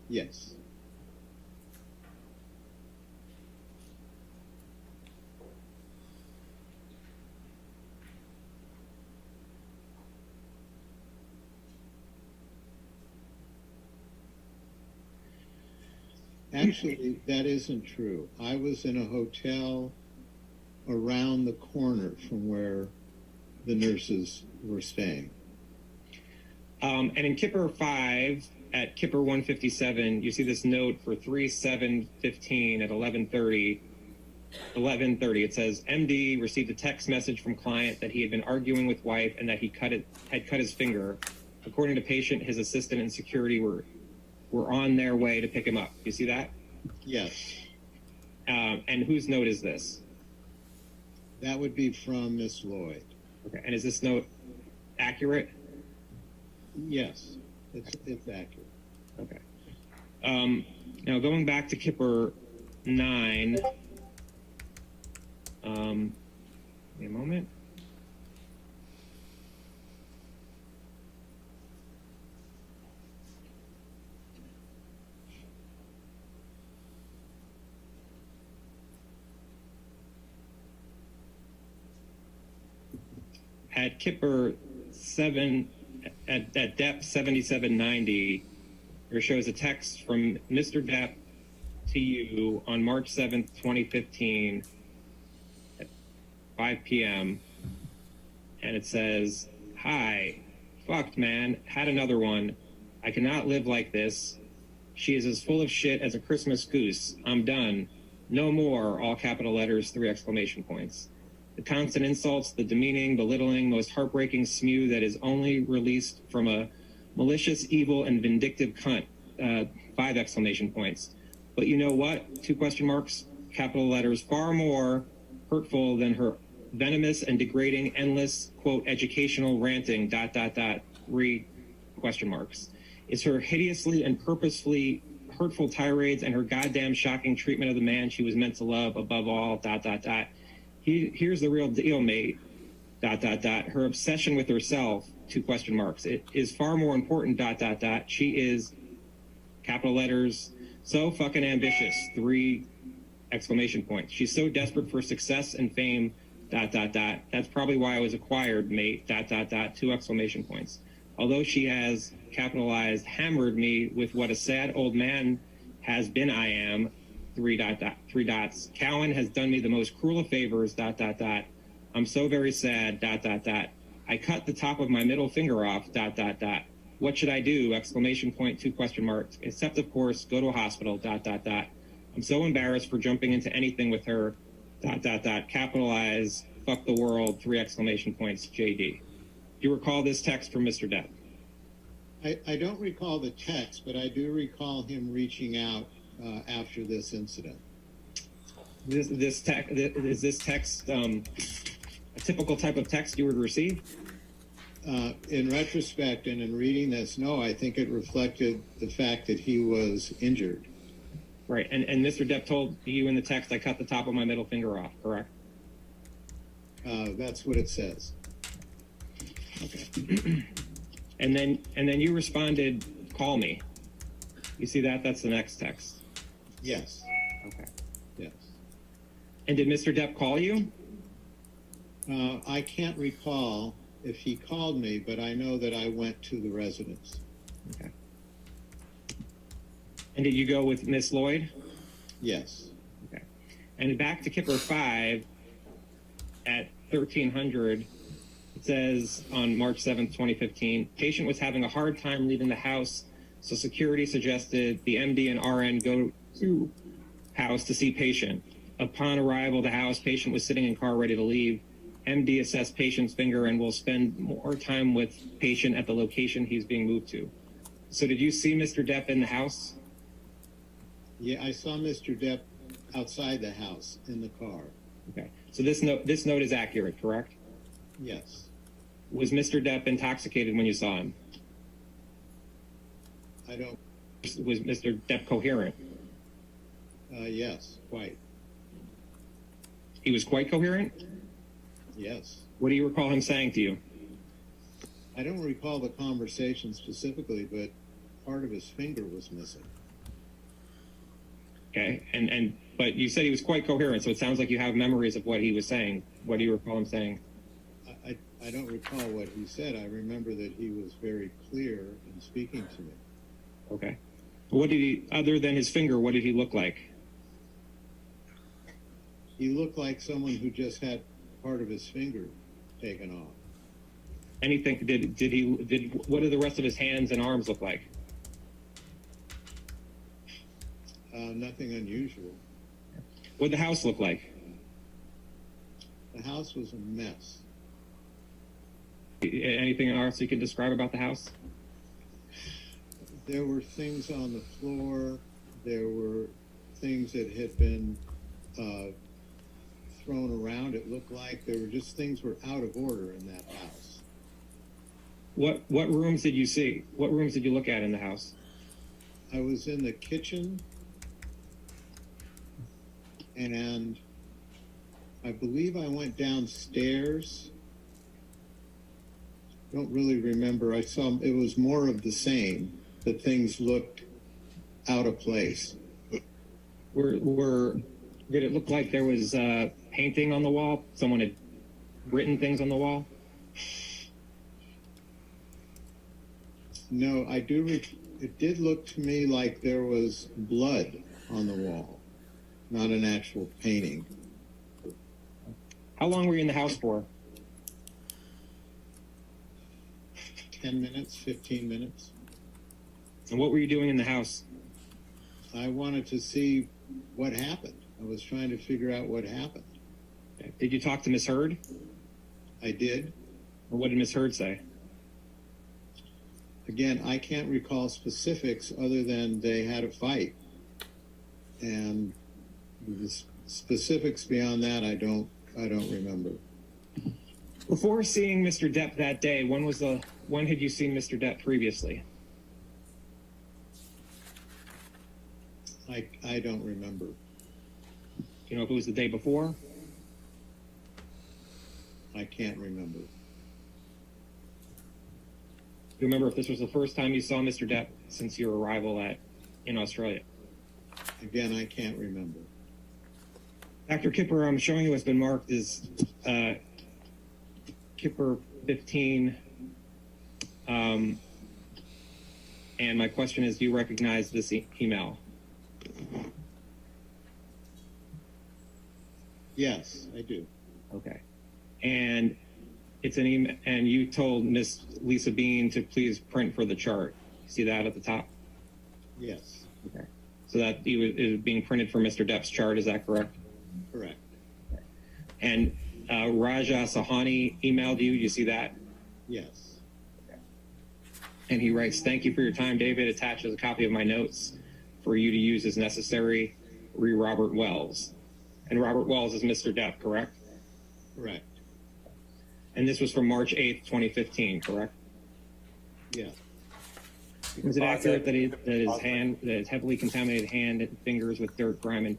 Yes. Actually, that isn't true. I was in a hotel around the corner from where the nurses were staying. And in Kipper 5, at Kipper 157, you see this note for 3/7/15 at 11:30. 11:30, it says, MD received a text message from client that he had been arguing with wife and that he had cut his finger. According to patient, his assistant and security were on their way to pick him up. You see that? Yes, And whose note is this? that would be from Miss Lloyd. Okay. And is this note accurate? Yes, it's accurate. Okay. Now going back to Kipper 9, give me a moment. At Kipper 7, at Depp 7790, there shows a text from Mr. Depp to you on March 7th, 2015 at 5 p.m. And it says, hi, fucked, man, had another one. I cannot live like this. She is as full of shit as a Christmas goose. I'm done. No more, all capital letters, 3 exclamation points. The constant insults, the demeaning, belittling, most heartbreaking spew that is only released from a malicious, evil, and vindictive cunt, 5 exclamation points. But you know what? 2 question marks, capital letters, far more hurtful than her venomous and degrading, endless, quote, educational ranting, ... 3 question marks. It's her hideously and purposefully hurtful tirades and her goddamn shocking treatment of the man she was meant to love above all, ... Here's the real deal, mate, ... Her obsession with herself, 2 question marks. It is far more important, ... She is, capital letters, so fucking ambitious, 3 exclamation points. She's so desperate for success and fame, ... That's probably why I was acquired, mate, ... 2 exclamation points. Although she has, capitalized, hammered me with what a sad old man has been I am, 3 dots. Cowan has done me the most cruel of favors, ... I'm so very sad, ... I cut the top of my middle finger off, ... What should I do? Exclamation point, 2 question marks. Except, of course, go to a hospital, ... I'm so embarrassed for jumping into anything with her, ... Capitalize, fuck the world, 3 exclamation points, JD. Do you recall this text from Mr. Depp? I don't recall the text, but I do recall him reaching out after this incident. Is this text a typical type of text you would receive? In retrospect and in reading this, no, I think it reflected the fact that he was injured. Right, and Mr. Depp told you in the text, I cut the top of my middle finger off, correct? That's what it says. Okay. And then you responded, call me. You see that? That's the next text. Yes. Okay. Yes. And did Mr. Depp call you? I can't recall if he called me, but I know that I went to the residence. Okay. And did you go with Miss Lloyd? Yes. Okay. And back to Kipper 5 at 1300, it says on March 7th, 2015, patient was having a hard time leaving the house, so security suggested the MD and RN go to house to see patient. Upon arrival at the house, patient was sitting in car ready to leave. MD assessed patient's finger and will spend more time with patient at the location he's being moved to. So did you see Mr. Depp in the house? Yeah, I saw Mr. Depp outside the house in the car. Okay. So this note is accurate, correct? Yes. Was Mr. Depp intoxicated when you saw him? I don't. Was Mr. Depp coherent? Yes, quite. He was quite coherent? Yes. What do you recall him saying to you? I don't recall the conversation specifically, but part of his finger was missing. Okay. But you said he was quite coherent, so it sounds like you have memories of what he was saying. What do you recall him saying? I don't recall what he said. I remember that he was very clear in speaking to me. Okay. What did he, other than his finger, what did he look like? He looked like someone who just had part of his finger taken off. Anything, what did the rest of his hands and arms look like? Nothing unusual. What did the house look like? The house was a mess. Anything else you can describe about the house? There were things on the floor. There were things that had been thrown around. It looked like there were just things were out of order in that house. What rooms did you see? What rooms did you look at in the house? I was in the kitchen, and I believe I went downstairs. Don't really remember. I saw it was more of the same. The things looked out of place. Did it look like there was painting on the wall? Someone had written things on the wall? No, I do. It did look to me like there was blood on the wall, not an actual painting. How long were you in the house for? 10 minutes, 15 minutes. And what were you doing in the house? I wanted to see what happened. I was trying to figure out what happened. Did you talk to Miss Hurd? I did. Or what did Miss Hurd say? Again, I can't recall specifics other than they had a fight. And the specifics beyond that, I don't remember. Before seeing Mr. Depp that day, when had you seen Mr. Depp previously? I don't remember. Do you know if it was the day before? I can't remember. Do you remember if this was the first time you saw Mr. Depp since your arrival in Australia? Again, I can't remember. Dr. Kipper, I'm showing you what's been marked as Kipper 15. And my question is, do you recognize this email? Yes, I do. Okay. And it's an email, and you told Miss Lisa Bean to please print for the chart. See that at the top? Yes. Okay. So that it was being printed for Mr. Depp's chart, is that correct? Correct. And Raja Sahani emailed you. You see that? Yes. And he writes, "Thank you for your time, David. Attaches a copy of my notes for you to use as necessary. Re Robert Wells." And Robert Wells is Mr. Depp, correct? Correct. And this was from March 8th, 2015, correct? Yeah. Was it accurate that his heavily contaminated hand and fingers with dirt, grime, and...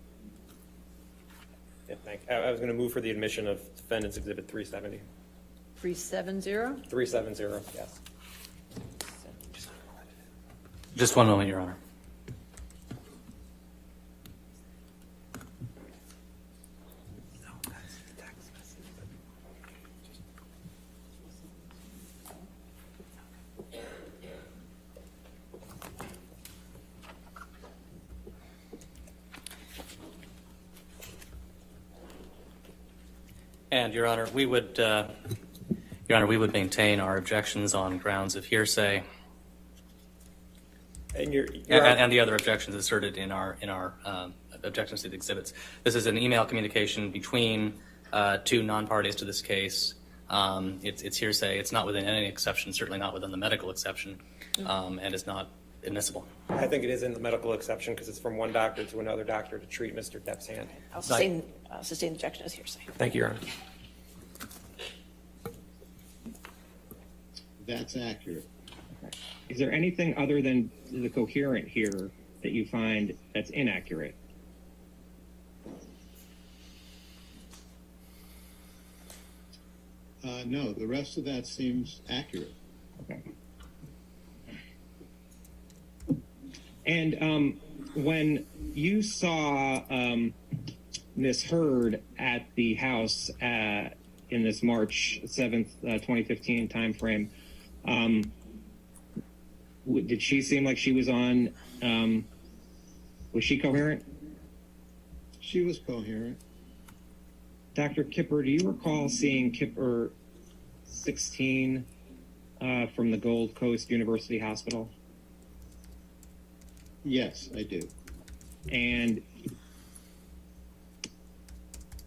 Yeah, thank you. I was going to move for the admission of Defendant's Exhibit 370. 370? 370, yes. Just one moment, Your Honor. And Your Honor, we would maintain our objections on grounds of hearsay, And and the other objections asserted in our objections to the exhibits. This is an email communication between two non-parties to this case. It's hearsay. It's not within any exception, certainly not within the medical exception, and is not admissible. I think it is in the medical exception because it's from one doctor to another doctor to treat Mr. Depp's hand. I'll sustain the objection as hearsay. Thank you, Your Honor. That's accurate. Is there anything other than the coherent here that you find that's inaccurate? No, the rest of that seems accurate. Okay. And when you saw Ms. Hurd at the house in this March 7th, 2015 timeframe, Did she seem like she was on, was she coherent? She was coherent. Dr. Kipper, do you recall seeing Kipper 16 from the Gold Coast University Hospital? Yes, I do. And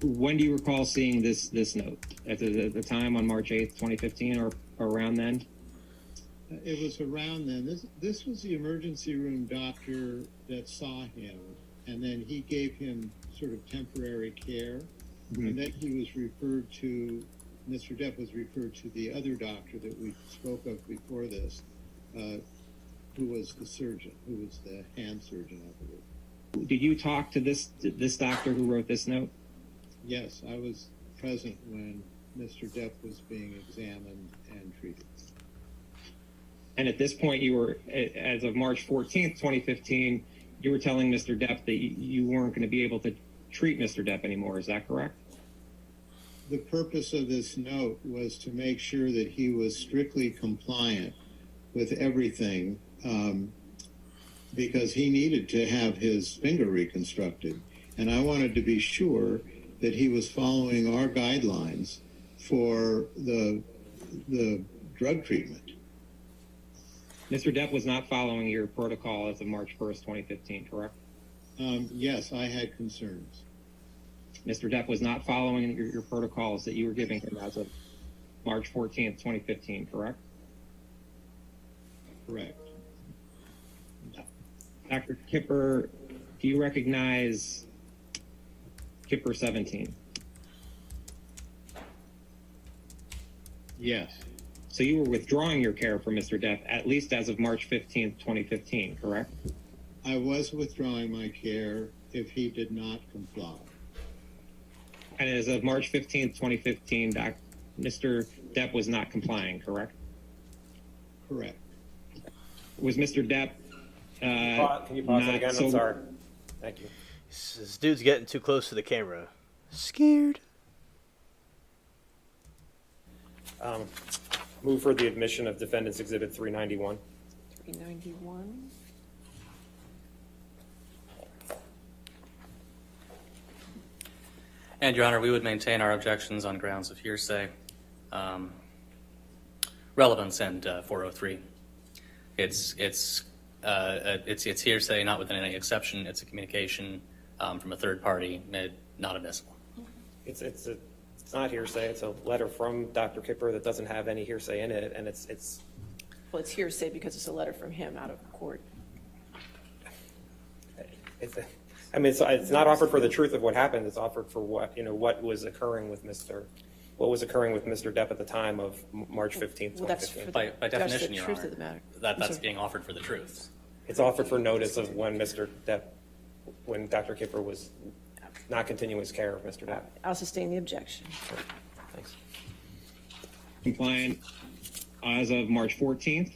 when do you recall seeing this note? At the time on March 8th, 2015, or around then? It was around then. This was the emergency room doctor that saw him, and then he gave him sort of temporary care, and then he was referred to, Mr. Depp was referred to the other doctor that we spoke of before this, who was the surgeon, who was the hand surgeon, I believe. Did you talk to this doctor who wrote this note? Yes, I was present when Mr. Depp was being examined and treated. And at this point, you were, as of March 14th, 2015, you were telling Mr. Depp that you weren't going to be able to treat Mr. Depp anymore. Is that correct? The purpose of this note was to make sure that he was strictly compliant with everything, because he needed to have his finger reconstructed. And I wanted to be sure that he was following our guidelines for the drug treatment. Mr. Depp was not following your protocol as of March 1st, 2015, correct? Yes, I had concerns. Mr. Depp was not following your protocols that you were giving him as of March 14th, 2015, correct? Correct. Dr. Kipper, do you recognize Kipper 17? Yes. So you were withdrawing your care for Mr. Depp at least as of March 15th, 2015, correct? I was withdrawing my care if he did not comply. And as of March 15th, 2015, Mr. Depp was not complying, correct? Correct. Was Mr. Depp Can you pause it again? I'm sorry. Thank you. This dude's getting too close to the camera. Scared. Move for the admission of Defendant's Exhibit 391. 391. And, Your Honor, we would maintain our objections on grounds of hearsay, relevance, and 403. It's hearsay, not within any exception. It's a communication from a third party, not admissible. It's not hearsay. It's a letter from Dr. Kipper that doesn't have any hearsay in it, and it's. Well, it's hearsay because it's a letter from him out of court. It's not offered for the truth of what happened. It's offered for what was occurring with Mr. Depp at the time of March 15th, Well, that's 2015. By definition, the Your truth Honor, of the matter. that's being offered for the truth. It's offered for notice of when Dr. Kipper was not continuing his care of Mr. Depp. I'll sustain the objection. Thanks. compliant as of March 14th?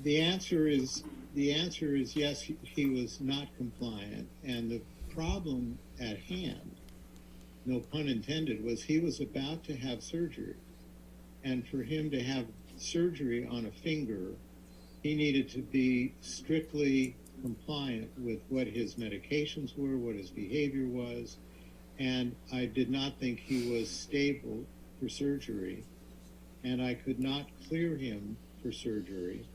The answer is yes, he was not compliant. And the problem at hand, no pun intended, was he was about to have surgery. And for him to have surgery on a finger, he needed to be strictly compliant with what his medications were, what his behavior was. And I did not think he was stable for surgery. And I could not clear him for surgery.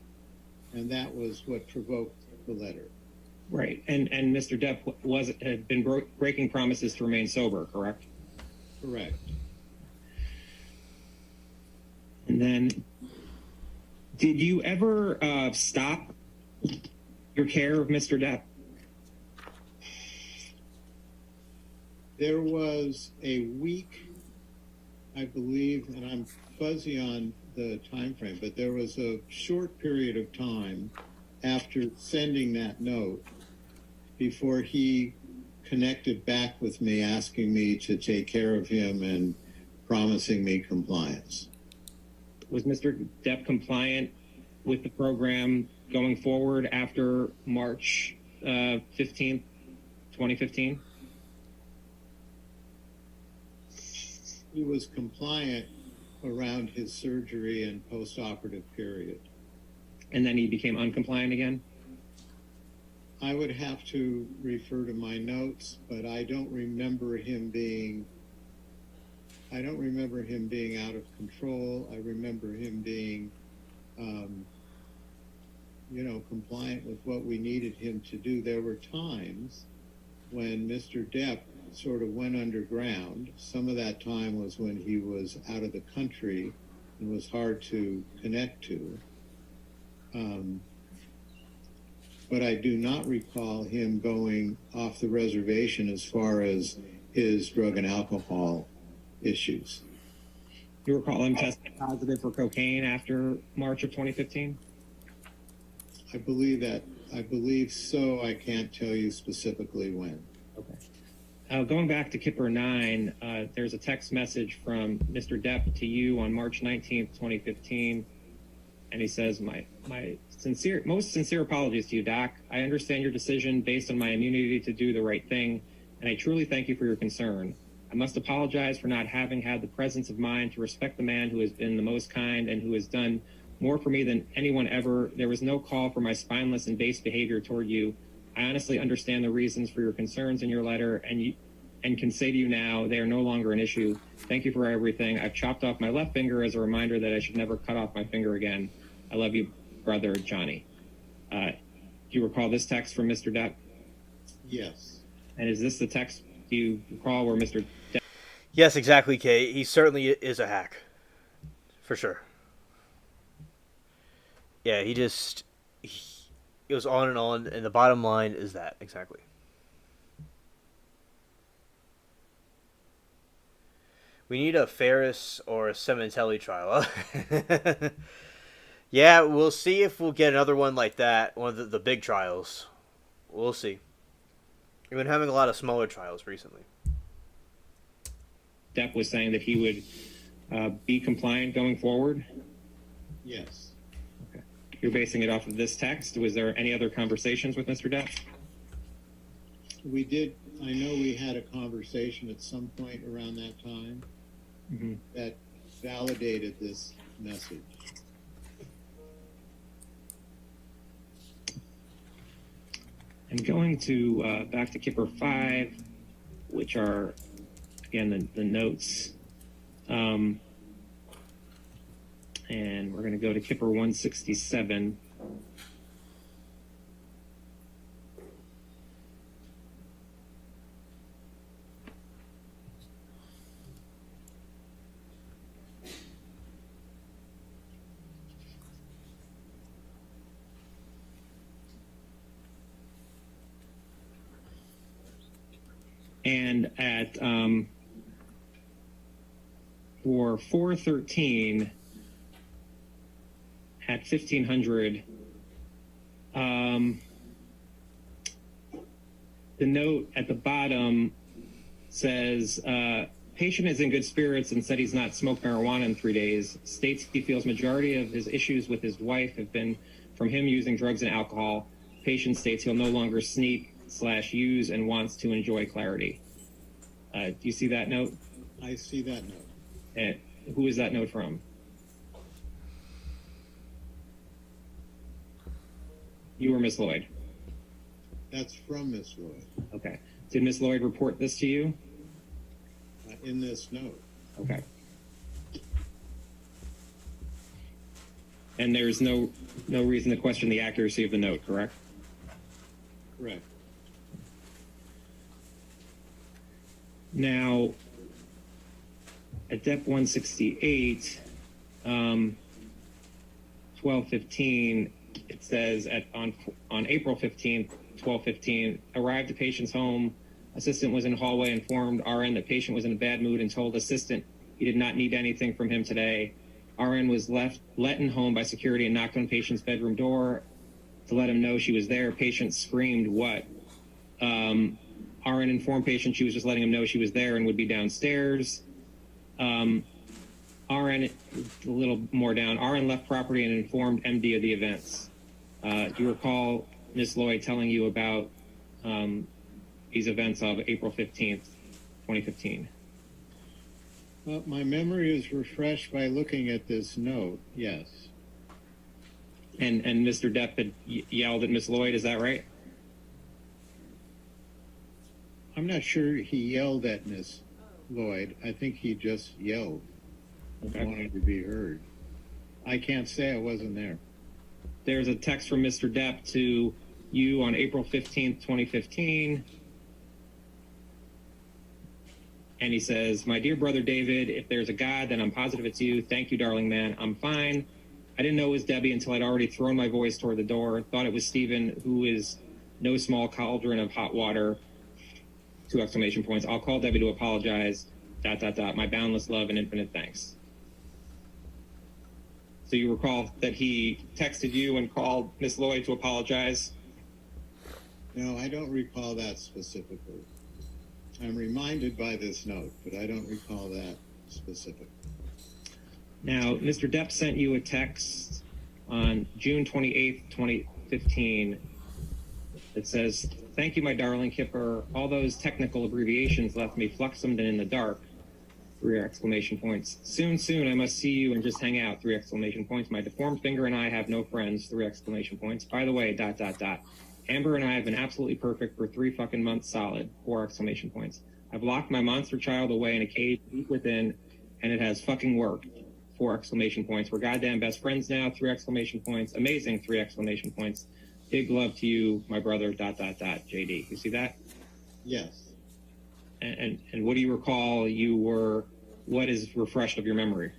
And that was what provoked the letter. Right. And Mr. Depp had been breaking promises to remain sober, correct? Correct. And then, did you ever stop your care of Mr. Depp? There was a week, I believe, and I'm fuzzy on the time frame, but there was a short period of time after sending that note before he connected back with me, asking me to take care of him and promising me compliance. Was Mr. Depp compliant with the program going forward after March 15th, 2015? He was compliant around his surgery and post-operative period. and then he became uncompliant again? I would have to refer to my notes, but I don't remember him being out of control. I remember him being, compliant with what we needed him to do. There were times when Mr. Depp sort of went underground. Some of that time was when he was out of the country and was hard to connect to. But I do not recall him going off the reservation as far as his drug and alcohol issues. You recall him testing positive for cocaine after March of 2015? I believe so. I can't tell you specifically when. Okay. Going back to Kipper 9, there's a text message from Mr. Depp to you on March 19th, 2015. And he says, my most sincere apologies to you, Doc. I understand your decision based on my immunity to do the right thing, and I truly thank you for your concern. I must apologize for not having had the presence of mind to respect the man who has been the most kind and who has done more for me than anyone ever. There was no call for my spineless and base behavior toward you. I honestly understand the reasons for your concerns in your letter, and can say to you now, they are no longer an issue. Thank you for everything. I've chopped off my left finger as a reminder that I should never cut off my finger again. I love you, brother Johnny. Do you recall this text from Mr. Depp? Yes. And is this the text, do you recall, where Mr. Depp... Yes, exactly, Kay. He certainly is a hack. For sure. Yeah, he goes on, and the bottom line is that, exactly. We need a Ferris or a Sementelli trial. Yeah, we'll see if we'll get another one like that, one of the big trials. We'll see. We've been having a lot of smaller trials recently. Depp was saying that he would be compliant going forward? Yes. Okay. You're basing it off of this text. Was there any other conversations with Mr. Depp? We did. I know we had a conversation at some point around that time that validated this message. And going to back to Kipper 5, which are, again, the notes. And we're going to go to Kipper 167. And at for 413 at 1500, the note at the bottom says, patient is in good spirits and said he's not smoked marijuana in 3 days. States he feels majority of his issues with his wife have been from him using drugs and alcohol. Patient states he'll no longer sneak/use and wants to enjoy clarity. Do you see that note? I see that note. And who is that note from? You or Miss Lloyd? That's from Miss Lloyd. Okay. Did Miss Lloyd report this to you? In this note. Okay. And there's no reason to question the accuracy of the note, correct? Correct. Now, at Depp 168, 1215, it says on April 15th, 1215, arrived at patient's home. Assistant was in the hallway, informed RN that patient was in a bad mood and told assistant he did not need anything from him today. RN was let in home by security and knocked on patient's bedroom door to let him know she was there. Patient screamed, "What?" RN informed patient she was just letting him know she was there and would be downstairs. RN, a little more down, RN left property and informed MD of the events. Do you recall Ms. Lloyd telling you about these events of April 15th, 2015? Well, my memory is refreshed by looking at this note, yes. And Mr. Depp had yelled at Miss Lloyd, is that right? I'm not sure he yelled at Miss Lloyd. I think he just yelled. Okay. Wanted to be heard. I can't say I wasn't there. There's a text from Mr. Depp to you on April 15th, 2015. And he says, "My dear brother David, if there's a God, then I'm positive it's you. Thank you, darling man. I'm fine. I didn't know it was Debbie until I'd already thrown my voice toward the door. Thought it was Stephen, who is no small cauldron of hot water." 2 exclamation points. "I'll call Debbie to apologize. ... My boundless love and infinite thanks." So you recall that he texted you and called Miss Lloyd to apologize? No, I don't recall that specifically. I'm reminded by this note, but I don't recall that specifically. Now, Mr. Depp sent you a text on June 28th, 2015 that says, "Thank you, my darling Kipper. All those technical abbreviations left me fluxumed and in the dark." 3 exclamation points. "Soon, soon, I must see you and just hang out." 3 exclamation points. "My deformed finger and I have no friends." 3 exclamation points. "By the way, ... Amber and I have been absolutely perfect for 3 fucking months solid." 4 exclamation points. "I've locked my monster child away in a cage deep within, and it has fucking worked." 4 exclamation points. "We're goddamn best friends now." 3 exclamation points. "Amazing." 3 exclamation points. "Big love to you, my brother, ... JD. You see that? Yes. And what do you recall what is refreshed of your memory?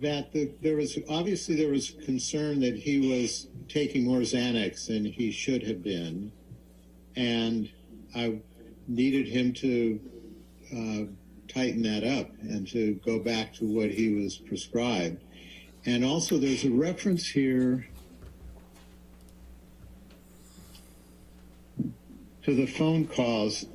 That there was concern that he was taking more Xanax than he should have been, and I needed him to tighten that up and to go back to what he was prescribed. And also there's a reference here to the phone calls.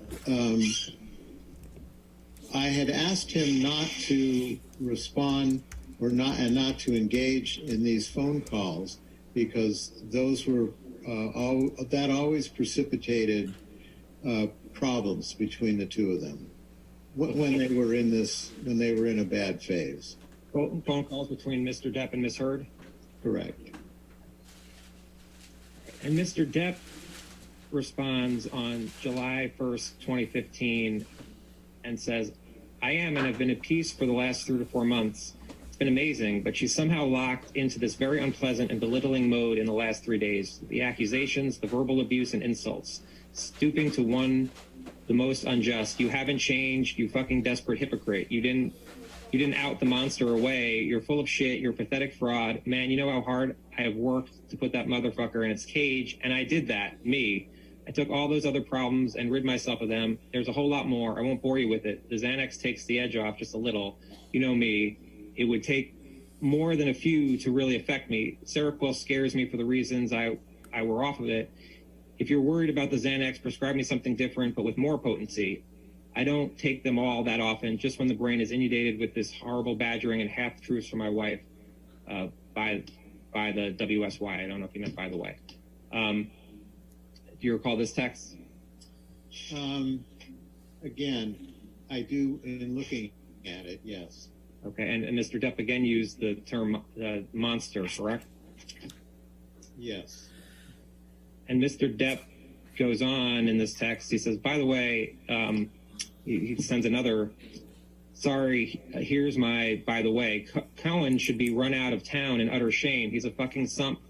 I had asked him not to respond not to engage in these phone calls because those were that always precipitated problems between the two of them when they were in a bad phase. Phone calls between Mr. Depp and Ms. Heard? Correct. And Mr. Depp responds on July 1st, 2015, and says, "I am and have been at peace for the last 3 to 4 months. It's been amazing, but she's somehow locked into this very unpleasant and belittling mode in the last 3 days. The accusations, the verbal abuse and insults, stooping to one the most unjust. You haven't changed, you fucking desperate hypocrite. You didn't out the monster away. You're full of shit. You're a pathetic fraud. Man, you know how hard I have worked to put that motherfucker in its cage, and I did that, me. I took all those other problems and rid myself of them. There's a whole lot more. I won't bore you with it. The Xanax takes the edge off just a little. You know me. It would take more than a few to really affect me. Seroquel scares me for the reasons I were off of it. If you're worried about the Xanax, prescribe me something different, but with more potency. I don't take them all that often, just when the brain is inundated with this horrible badgering and half-truths from my wife by the WSY. I don't know if you meant by the way. Do you recall this text? Again, I do in looking at it, yes. Okay, and Mr. Depp again used the term monster, correct? Yes. And Mr. Depp goes on in this text. He says, by the way, he sends another, sorry, here's my, by the way, Cohen should be run out of town in utter shame. He's a fucking sump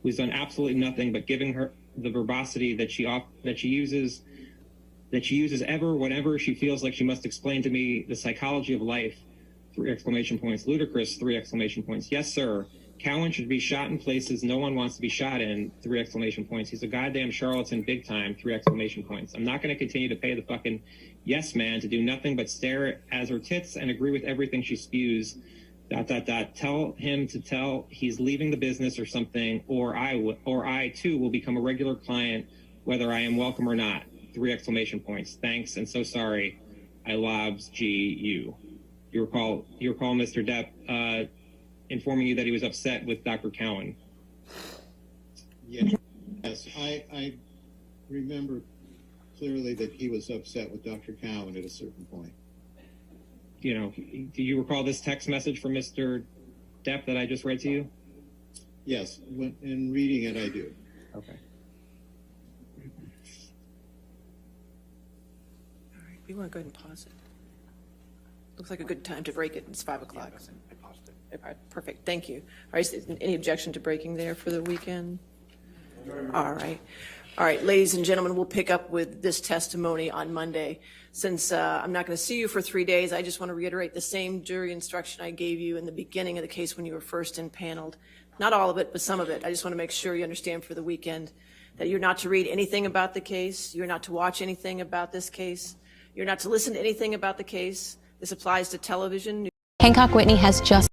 who's done absolutely nothing but giving her the verbosity that she uses ever whenever she feels like she must explain to me the psychology of life. 3 exclamation points. Ludicrous, 3 exclamation points. Yes, sir. Cowan should be shot in places no one wants to be shot in, 3 exclamation points. He's a goddamn charlatan big time, 3 exclamation points. I'm not going to continue to pay the fucking yes man to do nothing but stare at her tits and agree with everything she spews, ... Tell him to tell he's leaving the business or something, or I too will become a regular client, whether I am welcome or not, 3 exclamation points. Thanks and so sorry. I lobs G.U. You recall Mr. Depp informing you that he was upset with Dr. Cowan. Yes, I remember clearly that he was upset with Dr. Cowan at a certain point. You know, do you recall this text message from Mr. Depp that I just read to you? Yes, in reading it, I do. Okay. All right, we want to go ahead and pause it. Looks like a good time to break it. It's 5 o'clock. I paused it. All right, perfect, thank you. All right, any objection to breaking there for the weekend? All right. All right, ladies and gentlemen, we'll pick up with this testimony on Monday. Since I'm not going to see you for 3 days, I just want to reiterate the same jury instruction I gave you in the beginning of the case when you were first impaneled. Not all of it, but some of it. I just want to make sure you understand for the weekend that you're not to read anything about the case. You're not to watch anything about this case. You're not to listen to anything about the case. This applies to television. Hancock Whitney has just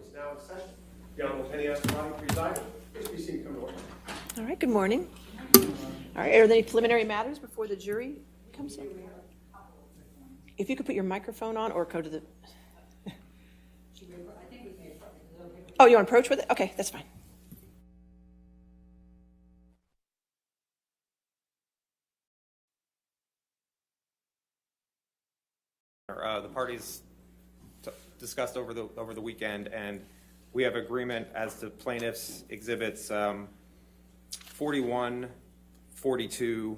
Is now in session. The Honorable Penny ASSV presiding. Please be seated. Come to order. All right, good morning. All right, are there any preliminary matters before the jury comes in? If you could put your microphone on or go to the... Oh, you want to approach with it? Okay, that's fine. The parties discussed over the weekend, and we have agreement as to plaintiffs' exhibits 41, 42,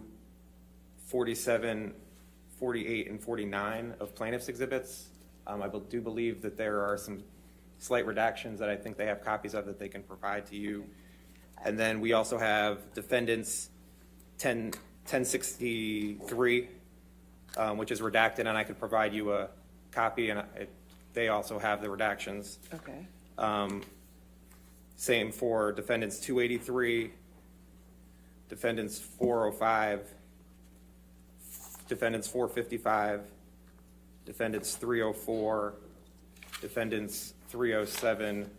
47, 48, and 49 of plaintiffs' exhibits. I do believe that there are some slight redactions that I think they have copies of that they can provide to you. And then we also have defendants 1063, which is redacted, and I could provide you a copy, and they also have the redactions. Okay. Same for defendants 283, defendants 405, defendants 455, defendants 304, defendants 307,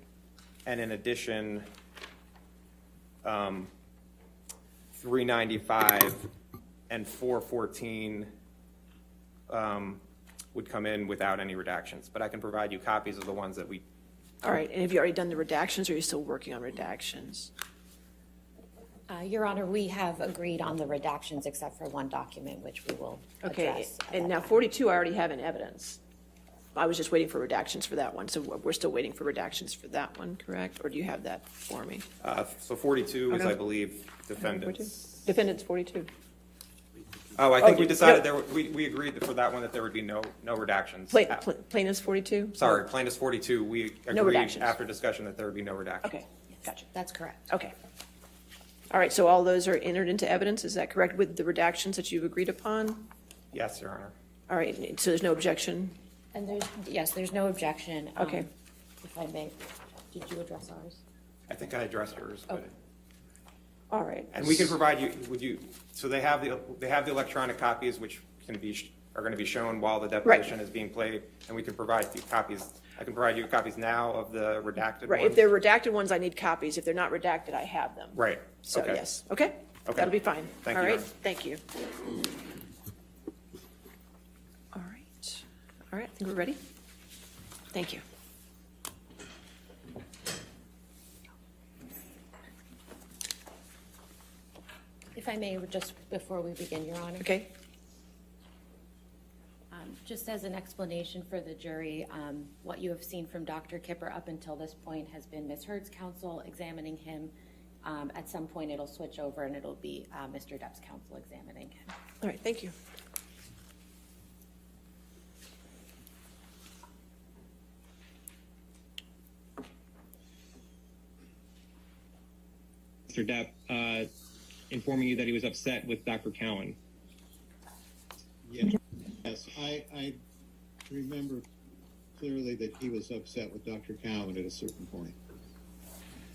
and in addition, 395 and 414 would come in without any redactions. But I can provide you copies of the ones that we... All right, and have you already done the redactions, or are you still working on redactions? Your Honor, we have agreed on the redactions except for one document, which we will Okay, address. and now 42 I already have in evidence. I was just waiting for redactions for that one, so we're still waiting for redactions for that one, correct? Or do you have that for me? So 42 is, Okay. I believe, defendants. Defendants 42. Oh, I think Oh, we decided no. we agreed that for that one that there would be no redactions. Plaintiffs 42? Sorry, plaintiffs 42, we No agreed redactions. after discussion that there would be no redactions. Okay, gotcha. That's correct. Okay. All right, so all those are entered into evidence, is that correct, with the redactions that you've agreed upon? Yes, Your Honor. All right, so there's no objection? And there's no objection. Okay. If I may, did you address ours? I think I addressed yours, but... Okay. All right. And we can provide you, so they have the electronic copies, which are going to be shown while the deposition is being played, and we can provide you copies. I can provide you copies now of the redacted Right, ones. if they're redacted ones, I need copies. If they're not redacted, I have them. Right. So, Okay. yes. Okay? Okay. That'll be fine. Thank All you, right, Your Honor. thank you. All right. All right, I think we're ready. Thank you. If I may, just before we begin, Your Honor. Okay? Just as an explanation for the jury, what you have seen from Dr. Kipper up until this point has been Ms. Hurd's counsel examining him. At some point, it'll switch over and it'll be Mr. Depp's counsel examining him. All right, thank you. Mr. Depp informing you that he was upset with Dr. Cowan. Yes, I remember clearly that he was upset with Dr. Cowan at a certain point.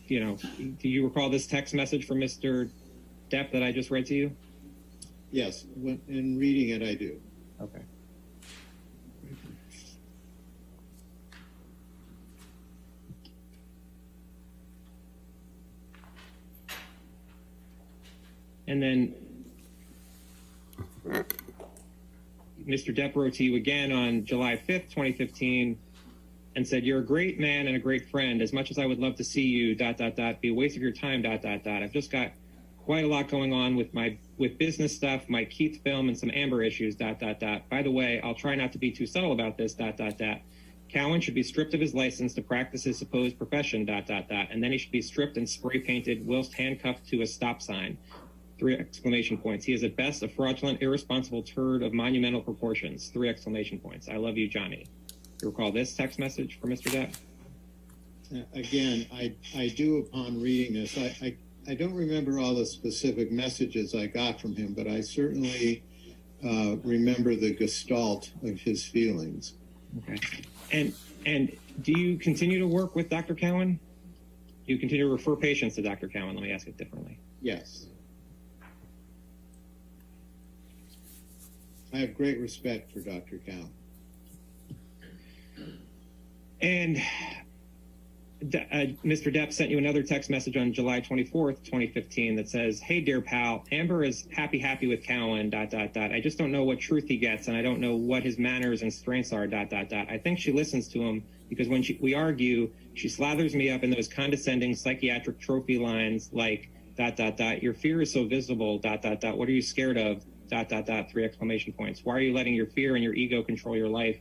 You know, do you recall this text message from Mr. Depp that I just read to you? Yes, in reading it, I do. Okay. And then Mr. Depp wrote to you again on July 5th, 2015, and said, "You're a great man and a great friend. As much as I would love to see you, ... be a waste of your time, ... I've just got quite a lot going on with business stuff, my Keith film, and some Amber issues, ... By the way, I'll try not to be too subtle about this, ... Cowan should be stripped of his license to practice his supposed profession, ... And then he should be stripped and spray painted whilst handcuffed to a stop sign. 3 exclamation points. He is at best a fraudulent, irresponsible turd of monumental proportions. 3 exclamation points. I love you, Johnny." You recall this text message from Mr. Depp? Again, I do upon reading this. I don't remember all the specific messages I got from him, but I certainly remember the gestalt of his feelings. Okay. And do you continue to work with Dr. Cowan? Do you continue to refer patients to Dr. Cowan? Let me ask it differently. Yes. I have great respect for Dr. Cowan. And Mr. Depp sent you another text message on July 24th, 2015 that says, "Hey, dear pal, Amber is happy with Cowan, ... I just don't know what truth he gets, and I don't know what his manners and strengths are, ... I think she listens to him because when we argue, she slathers me up in those condescending psychiatric trophy lines like, ... Your fear is so visible, ... What are you scared of, ... 3 exclamation points. Why are you letting your fear and your ego control your life,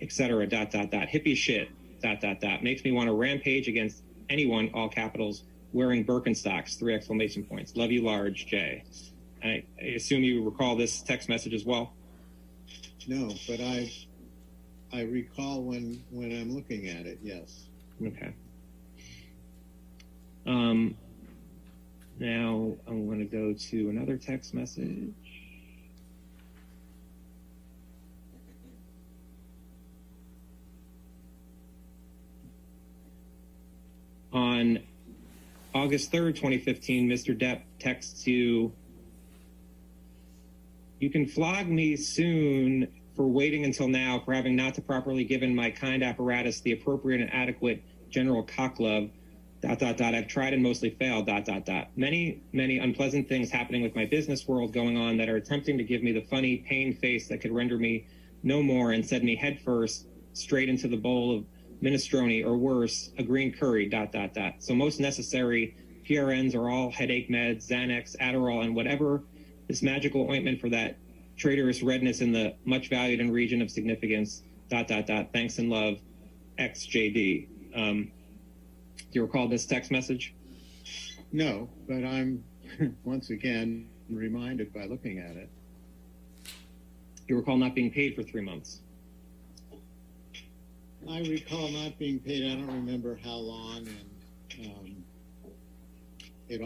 etc., ... Hippie shit, ... Makes me want to rampage against anyone, all capitals, wearing Birkenstocks, 3 exclamation points. Love you large, Jay." I assume you recall this text message as well? No, but I recall when I'm looking at it, yes. Okay. Now I'm going to go to another text message. On August 3rd, 2015, Mr. Depp texts you, "You can flog me soon for waiting until now, for having not to properly given my kind apparatus the appropriate and adequate general cock love, ... I've tried and mostly failed, ... Many unpleasant things happening with my business world going on that are attempting to give me the funny pain face that could render me no more and send me headfirst straight into the bowl of minestrone or worse, a green curry, ... So most necessary, PRNs are all headache meds, Xanax, Adderall, and whatever this magical ointment for that traitorous redness in the much valued and region of significance, ... Thanks and love, XJD. Do you recall this text message? No, but I'm once again reminded by looking at it. You recall not being paid for 3 months? I recall not being paid. I don't remember how long, and it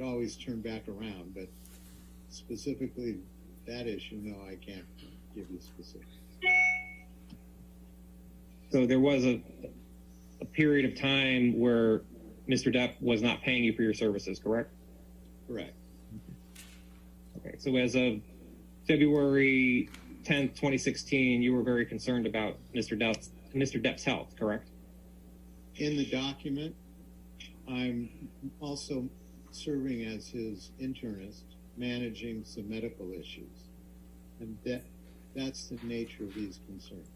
always turned back around. But specifically that issue, no, I can't give you specifics. So there was a period of time where Mr. Depp was not paying you for your services, correct? Correct. Okay, so as of February 10th, 2016, you were very concerned about Mr. Depp's health, correct? In the document, I'm also serving as his internist, managing some medical issues. And that's the nature of these concerns.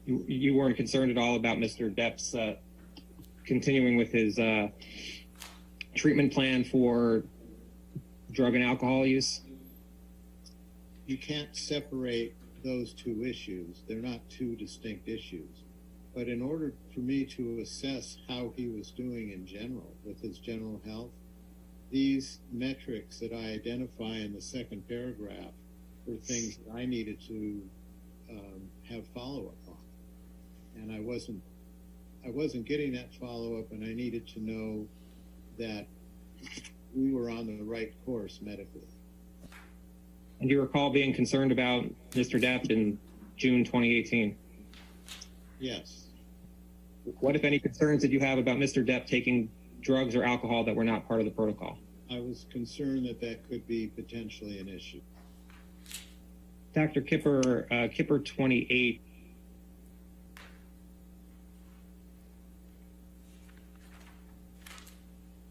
You weren't concerned at all about Mr. Depp's continuing with his treatment plan for drug and alcohol use? You can't separate those two issues. They're not two distinct issues. But in order for me to assess how he was doing in general with his general health, these metrics that I identify in the second paragraph were things that I needed to have follow-up on. And I wasn't getting that follow-up, and I needed to know that we were on the right course medically. And do you recall being concerned about Mr. Depp in June 2018? Yes. What, if any, concerns did you have about Mr. Depp taking drugs or alcohol that were not part of the protocol? I was concerned that that could be potentially an issue. Dr. Kipper, Kipper 28.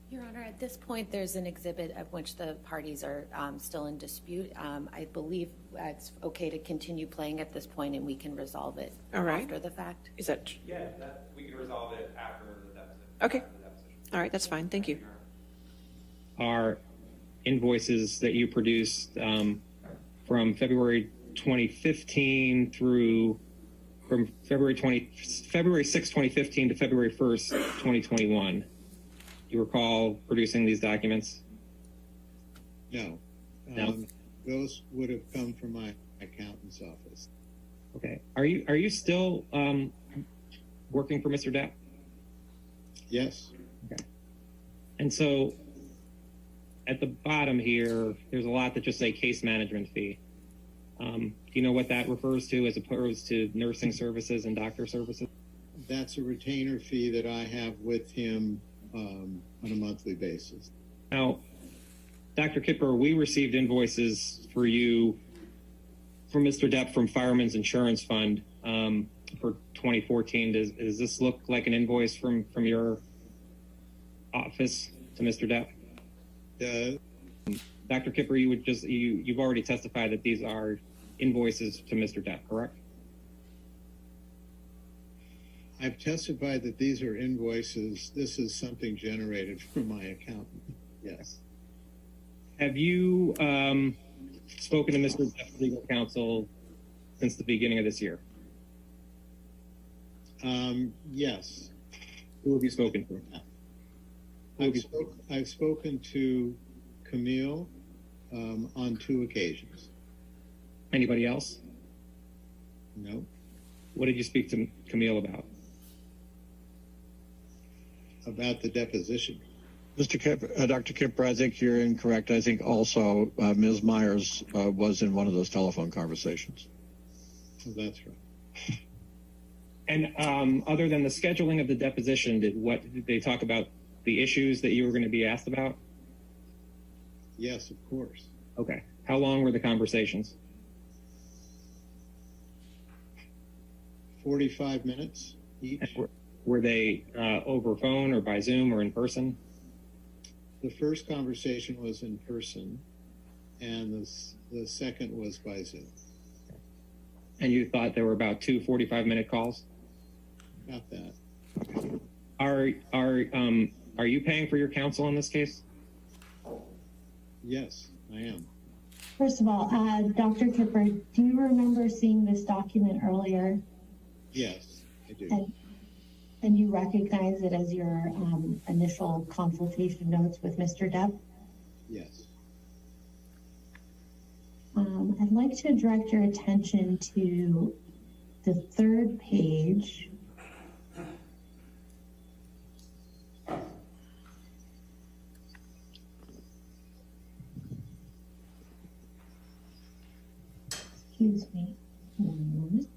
Your Honor, At this point, there's an exhibit of which the parties are still in dispute. I believe it's okay to continue playing at this point, and we can resolve it All right. after the fact. Is that, Yeah, we can resolve it after the deposition. okay. All right, that's fine. Thank you. Are invoices that you produced from February 2015 through from February 6, 2015 to February 1st, 2021. Do you recall producing these documents? No. No. Those would have come from my accountant's office. Okay. Are you still working for Mr. Depp? Yes. Okay. And so at the bottom here, there's a lot that just say case management fee. Do you know what that refers to as opposed to nursing services and doctor services? That's a retainer fee that I have with him on a monthly basis. Now, Dr. Kipper, we received invoices for you from Mr. Depp from Fireman's Insurance Fund for 2014. Does this look like an invoice from your office to Mr. Depp? Dr. Kipper, you've already testified that these are invoices to Mr. Depp, correct? I've testified that these are invoices. This is something generated from my accountant. Yes. Have you spoken to Mr. Depp's legal counsel since the beginning of this year? Yes. Who have you spoken to? I've spoken to Camille on 2 occasions. Anybody else? No. What did you speak to Camille about? About the deposition. Dr. Kipper, I think you're incorrect. I think also Ms. Myers was in one of those telephone conversations. Oh, that's right. And other than the scheduling of the deposition, did they talk about the issues that you were going to be asked about? Yes, of course. Okay. How long were the conversations? 45 minutes each. Were they over phone or by Zoom or in person? The first conversation was in person, and the second was by Zoom. And you thought there were about 2 45-minute calls? About that. Are you paying for your counsel in this case? Yes, I am. First of all, Dr. Kipper, do you remember seeing this document earlier? Yes, I do. And you recognize it as your initial consultation notes with Mr. Depp? Yes. I'd like to direct your attention to the 3rd page. Excuse me. 1 moment.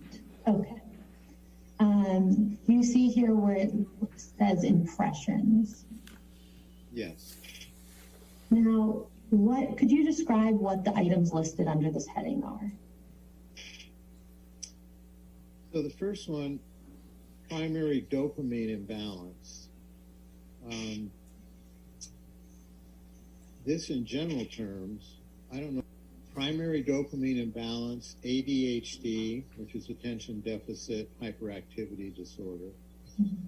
Okay. You see here where it says impressions. Yes. Now, could you describe what the items listed under this heading are? So the first one, primary dopamine imbalance. This in general terms, I don't know. Primary dopamine imbalance, ADHD, which is attention deficit hyperactivity disorder,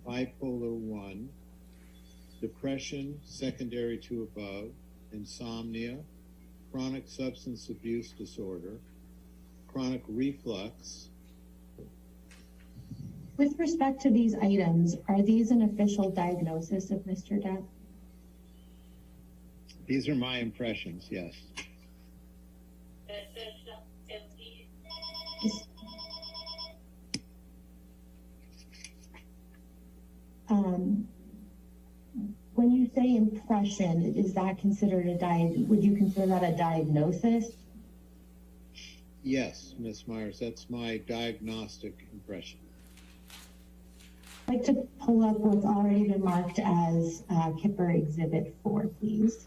bipolar 1, depression secondary to above, insomnia, chronic substance abuse disorder, chronic reflux. With respect to these items, are these an official diagnosis of Mr. Depp? These are my impressions, yes. When you say impression, is that considered would you consider that a diagnosis? Yes, Ms. Myers, that's my diagnostic impression. I'd like to pull up what's already been marked as Kipper Exhibit 4, please.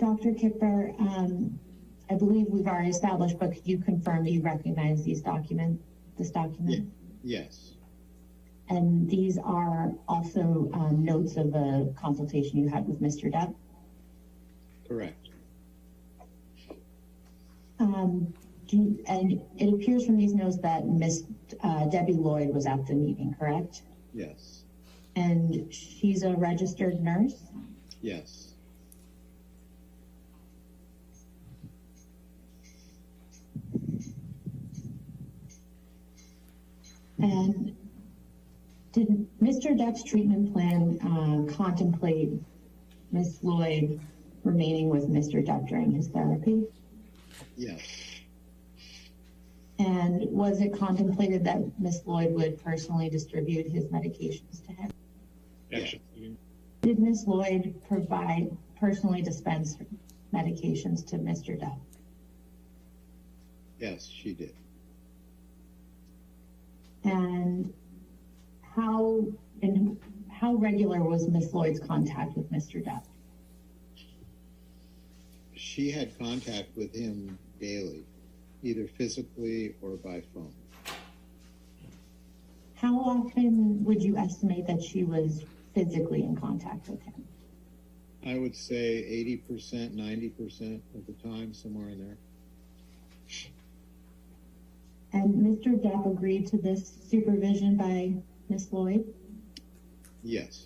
Dr. Kipper, I believe we've already established, but could you confirm that you recognize this document? Yes. And these are also notes of a consultation you had with Mr. Depp? Correct. And it appears from these notes that Miss Debbie Lloyd was at the meeting, correct? Yes. And she's a registered nurse? Yes. And did Mr. Depp's treatment plan contemplate Miss Lloyd remaining with Mr. Depp during his therapy? Yes. And was it contemplated that Miss Lloyd would personally distribute his medications to him? Yes. Did Miss Lloyd personally dispense medications to Mr. Depp? Yes, she did. And how regular was Miss Lloyd's contact with Mr. Depp? She had contact with him daily, either physically or by phone. How often would you estimate that she was physically in contact with him? I would say 80%, 90% of the time, somewhere in there. And Mr. Depp agreed to this supervision by Miss Lloyd? Yes.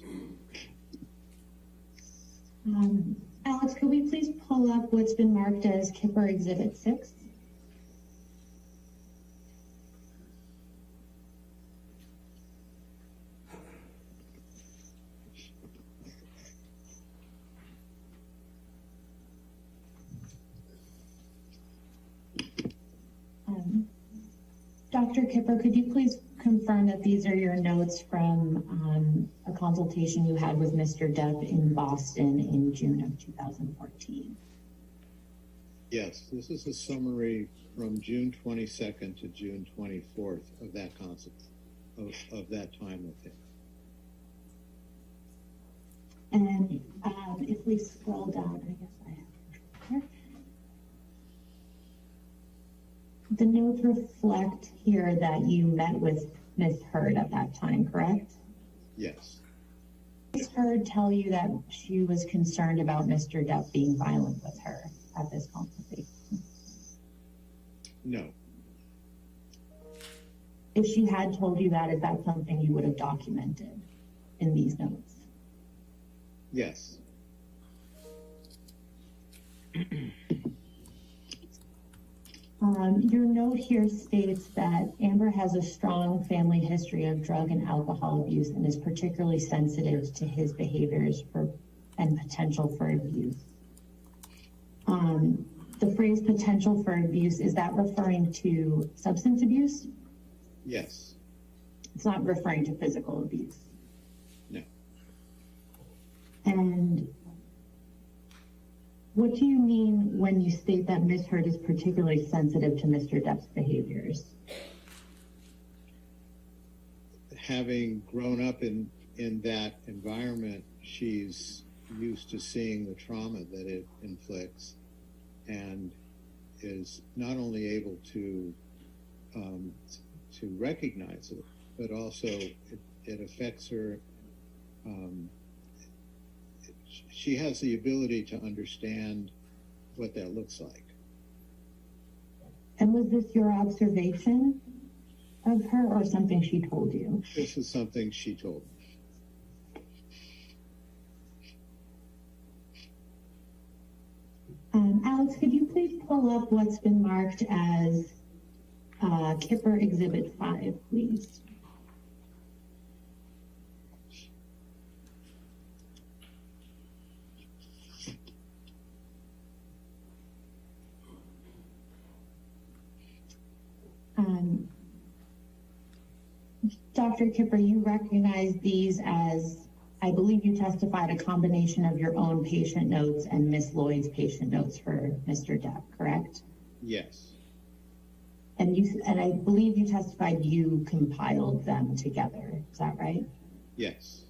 Alex, could we please pull up what's been marked as Kipper Exhibit 6? Dr. Kipper, could you please confirm that these are your notes from a consultation you had with Mr. Depp in Boston in June of 2014? Yes, this is a summary from June 22nd to June 24th of that concept, of that time with him. And if we scroll down, I guess I have it here. The notes reflect here that you met with Ms. Heard at that time, correct? Yes. Ms. Heard tell you that she was concerned about Mr. Depp being violent with her at this consultation? No. If she had told you that, is that something you would have documented in these notes? Yes. Your note here states that Amber has a strong family history of drug and alcohol abuse and is particularly sensitive to his behaviors and potential for abuse. The phrase potential for abuse, is that referring to substance abuse? Yes. It's not referring to physical abuse. No. And what do you mean when you state that Ms. Heard is particularly sensitive to Mr. Depp's behaviors? Having grown up in that environment, she's used to seeing the trauma that it inflicts and is not only able to recognize it, but also it affects her. She has the ability to understand what that looks like. And was this your observation of her or something she told you? This is something she told me. Alex, could you please pull up what's been marked as Kipper Exhibit 5, please? Dr. Kipper, you recognize these as, I believe you testified, a combination of your own patient notes and Miss Lloyd's patient notes for Mr. Depp, correct? Yes. And I believe you testified you compiled them together. Is that right? Yes.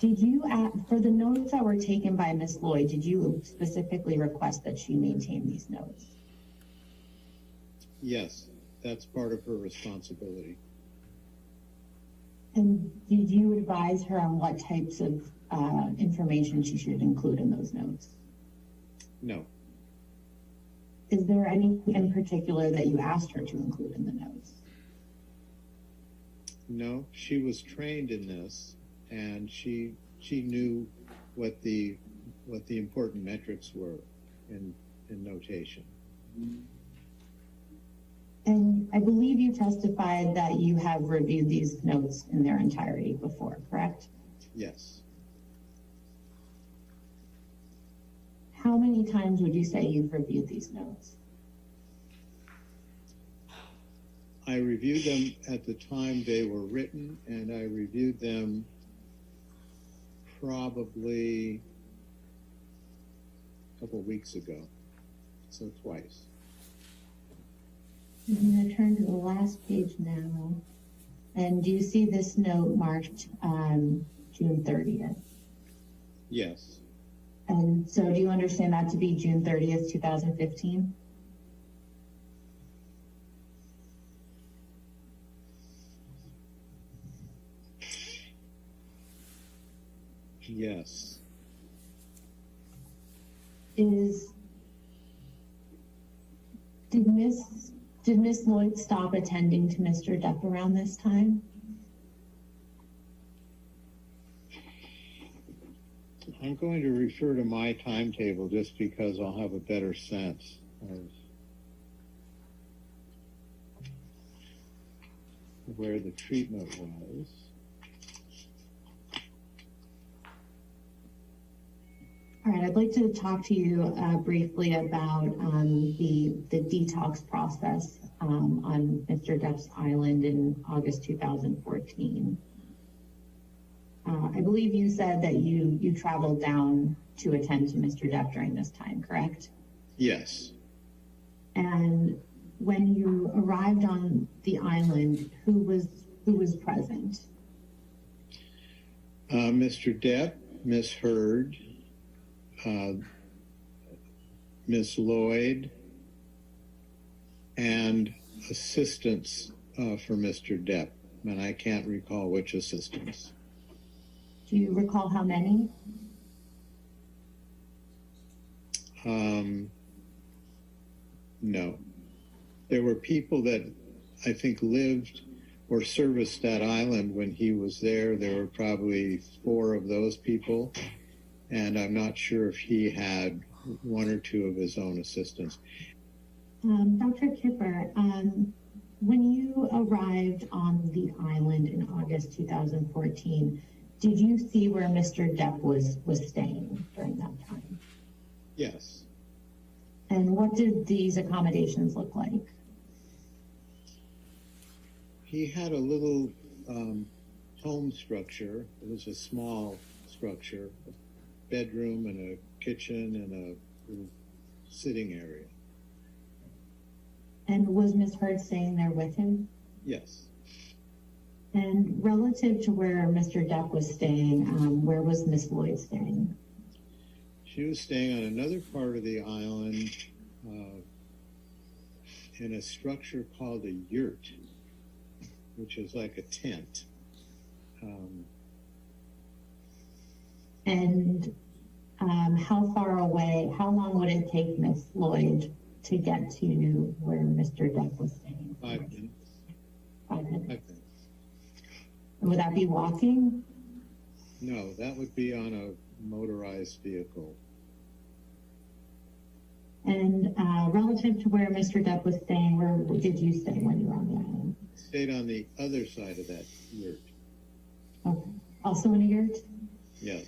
Did you, for the notes that were taken by Ms. Lloyd, did you specifically request that she maintain these notes? Yes, that's part of her responsibility. And did you advise her on what types of information she should include in those notes? No. Is there anything in particular that you asked her to include in the notes? No, she was trained in this, and she knew what the important metrics were in notation. And I believe you testified that you have reviewed these notes in their entirety before, correct? Yes. How many times would you say you've reviewed these notes? I reviewed them at the time they were written, and I reviewed them probably a couple of weeks ago, so twice. I'm going to turn to the last page now. And do you see this note marked June 30th? Yes. And so do you understand that to be June 30th, 2015? Yes. Did Miss Lloyd stop attending to Mr. Depp around this time? I'm going to refer to my timetable just because I'll have a better sense of where the treatment was. All right, I'd like to talk to you briefly about the detox process on Mr. Depp's island in August 2014. I believe you said that you traveled down to attend to Mr. Depp during this time, correct? Yes. And when you arrived on the island, who was present? Mr. Depp, Miss Heard, Miss Lloyd, and assistants for Mr. Depp, and I can't recall which assistants. Do you recall how many? No. There were people that I think lived or serviced that island when he was there. There were probably 4 of those people, and I'm not sure if he had 1 or 2 of his own assistants. Dr. Kipper, when you arrived on the island in August 2014, did you see where Mr. Depp was staying during that time? Yes. And what did these accommodations look like? He had a little home structure. It was a small structure, a bedroom and a kitchen and a little sitting area. And was Ms. Heard staying there with him? Yes. And relative to where Mr. Depp was staying, where was Ms. Lloyd staying? She was staying on another part of the island in a structure called a yurt, which is like a tent. And how far away, how long would it take Ms. Lloyd to get to where Mr. Depp was staying? 5 minutes. 5 minutes. 5 minutes. Would that be walking? No, that would be on a motorized vehicle. And relative to where Mr. Depp was staying, where did you stay when you were on the island? Stayed on the other side of that yurt. Okay. Also in a yurt? Yes.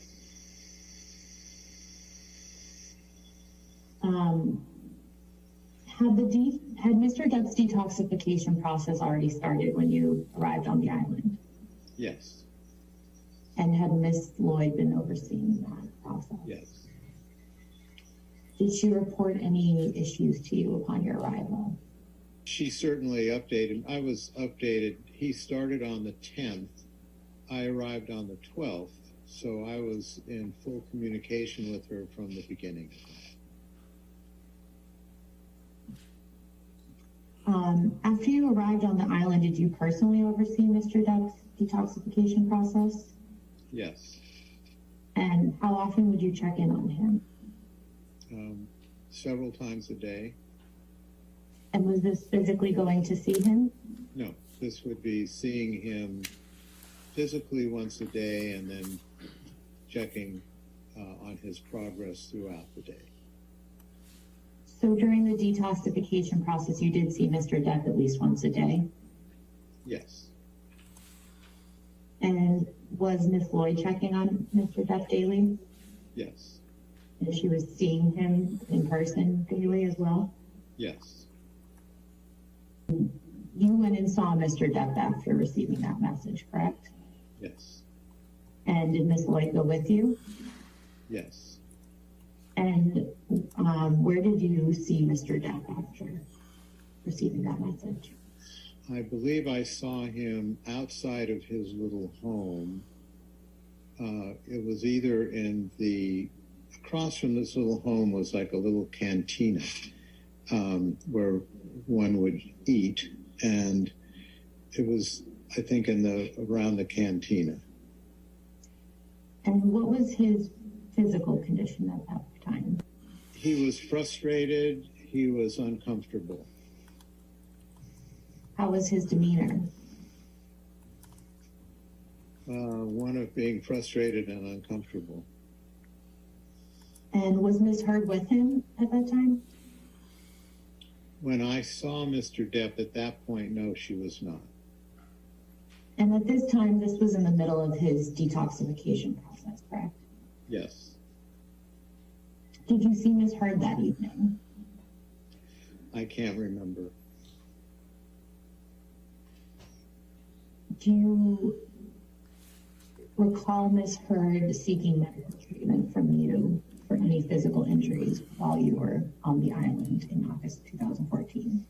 Had Mr. Depp's detoxification process already started when you arrived on the island? Yes. And had Ms. Lloyd been overseeing that process? Yes. Did she report any issues to you upon your arrival? She certainly updated. I was updated. He started on the 10th. I arrived on the 12th, So I was in full communication with her from the beginning. After you arrived on the island, did you personally oversee Mr. Depp's detoxification process? Yes. And how often would you check in on him? Several times a day. And was this physically going to see him? No, this would be seeing him physically once a day and then checking on his progress throughout the day. So during the detoxification process, you did see Mr. Depp at least once a day? Yes. And was Miss Lloyd checking on Mr. Depp daily? Yes. And she was seeing him in person daily as well? Yes. You went and saw Mr. Depp after receiving that message, correct? Yes. And did Miss Lloyd go with you? Yes. And where did you see Mr. Depp after receiving that message? I believe I saw him outside of his little home. It was either across from this little home was like a little cantina where one would eat, and it was, I think, around the cantina. And what was his physical condition at that time? He was frustrated. He was uncomfortable. How was his demeanor? One of being frustrated and uncomfortable. And was Miss Heard with him at that time? When I saw Mr. Depp at that point, no, she was not. And at this time, this was in the middle of his detoxification process, correct? Yes. Did you see Miss Heard that evening? I can't remember. Do you recall Miss Heard seeking medical treatment from you for any physical injuries while you were on the island in August 2014?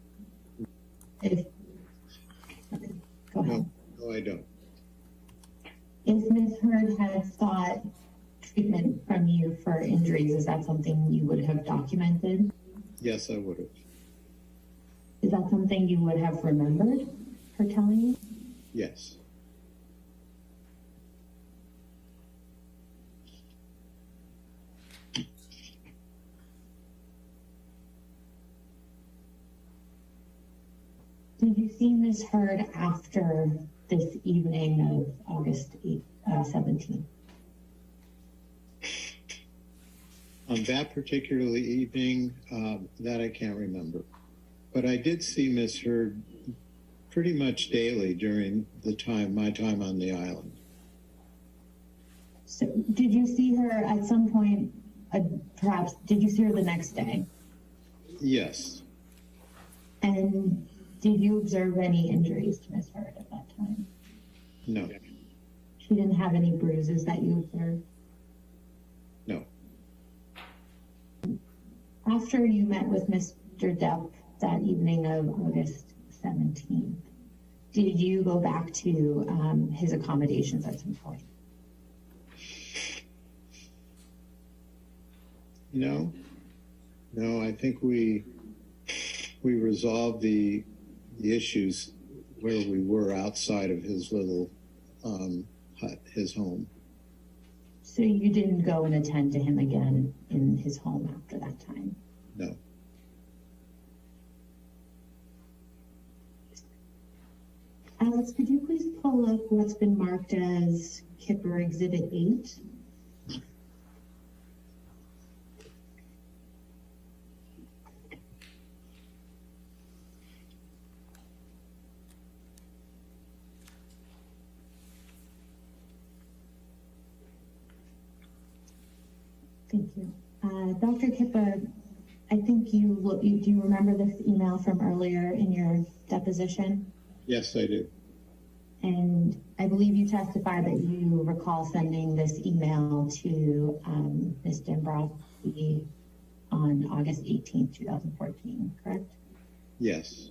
Go ahead. No, I don't. If Miss Heard had sought treatment from you for injuries, is that something you would have documented? Yes, I would have. Is that something you would have remembered her telling you? Yes. Did you see Miss Heard after this evening of August 17th? On that particular evening, that I can't remember. But I did see Miss Heard pretty much daily during my time on the island. So did you see her at some point, perhaps, did you see her the next day? Yes. And did you observe any injuries to Miss Heard at that time? No. She didn't have any bruises that you observed? No. After you met with Mr. Depp that evening of August 17th, did you go back to his accommodations at some point? No. No, I think we resolved the issues where we were outside of his little hut, his home. So you didn't go and attend to him again in his home after that time? No. Alex, could you please pull up what's been marked as Kipper Exhibit 8? Thank you. Dr. Kipper, I think do you remember this email from earlier in your deposition? Yes, I do. And I believe you testified that you recall sending this email to Ms. Dombrowski on August 18th, 2014, correct? Yes.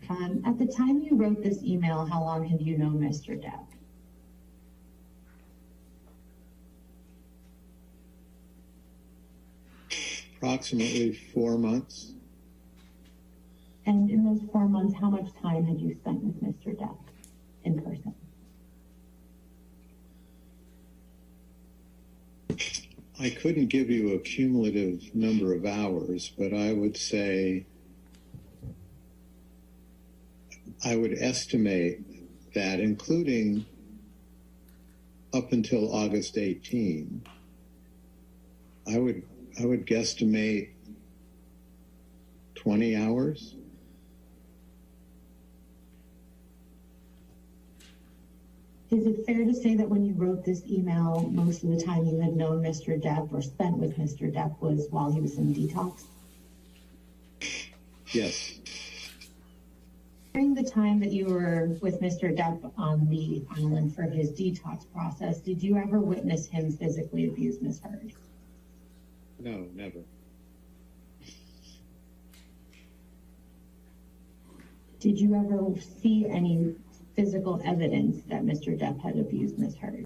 At the time you wrote this email, how long had you known Mr. Depp? approximately 4 months. And in those 4 months, how much time had you spent with Mr. Depp in person? I couldn't give you a cumulative number of hours, but I would say, I would estimate that, including up until August 18, I would guesstimate 20 hours. Is it fair to say that when you wrote this email, most of the time you had known Mr. Depp or spent with Mr. Depp was while he was in detox? Yes. During the time that you were with Mr. Depp on the island for his detox process, did you ever witness him physically abuse Ms. Heard? No, never. Did you ever see any physical evidence that Mr. Depp had abused Ms. Heard?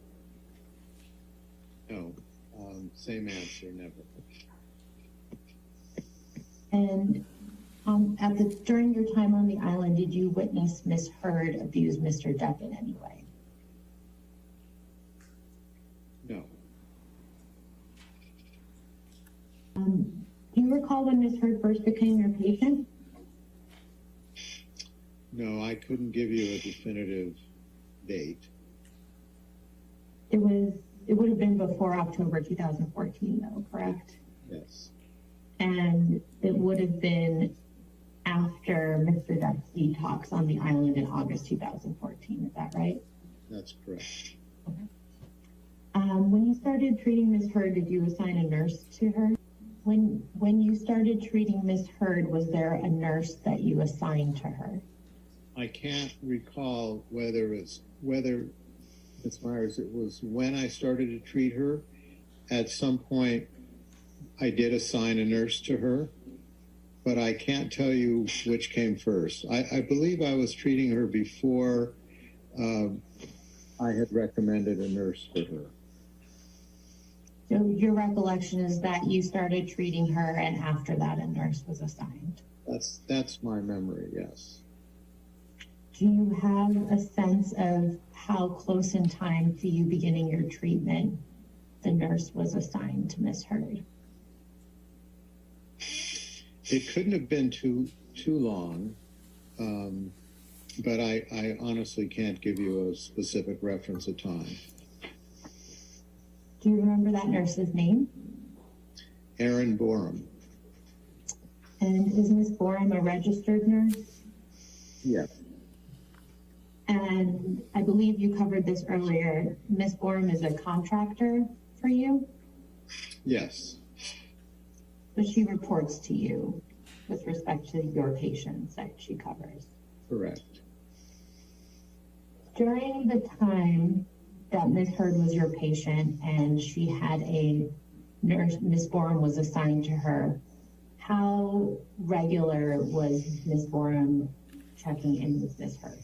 No. Same answer, never. And during your time on the island, did you witness Ms. Heard abuse Mr. Depp in any way? No. Do you recall when Ms. Heard first became your patient? No, I couldn't give you a definitive date. It would have been before October 2014, though, correct? Yes. And it would have been after Mr. Depp's detox on the island in August 2014. Is that right? That's correct. Okay. When you started treating Ms. Heard, did you assign a nurse to her? When you started treating Ms. Heard, was there a nurse that you assigned to her? I can't recall whether Ms. Myers, it was when I started to treat her. At some point, I did assign a nurse to her, but I can't tell you which came first. I believe I was treating her before I had recommended a nurse for her. So your recollection is that you started treating her and after that a nurse was assigned? That's my memory, yes. Do you have a sense of how close in time to you beginning your treatment the nurse was assigned to Ms. Heard? It couldn't have been too long, but I honestly can't give you a specific reference of time. Do you remember that nurse's name? Erin Borum. And is Ms. Borum a registered nurse? Yes. And I believe you covered this earlier. Ms. Borum is a contractor for you? Yes. So she reports to you with respect to your patients that she covers? Correct. During the time that Ms. Heard was your patient and she had a nurse, Ms. Borum was assigned to her, how regular was Ms. Borum checking in with Ms. Heard?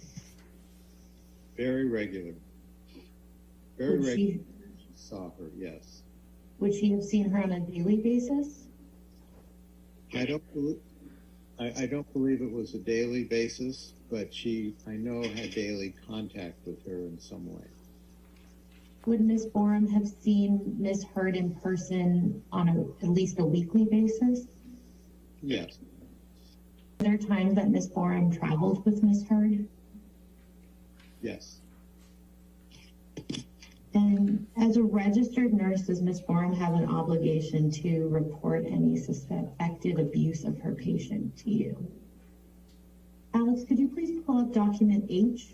Very regular. Very regular. Saw her, yes. Would she have seen her on a daily basis? I don't believe it was a daily basis, but I know had daily contact with her in some way. Would Ms. Borum have seen Ms. Heard in person on at least a weekly basis? Yes. Were there times that Ms. Borum traveled with Ms. Heard? Yes. And as a registered nurse, does Ms. Borum have an obligation to report any suspected abuse of her patient to you? Alex, could you please pull up document H?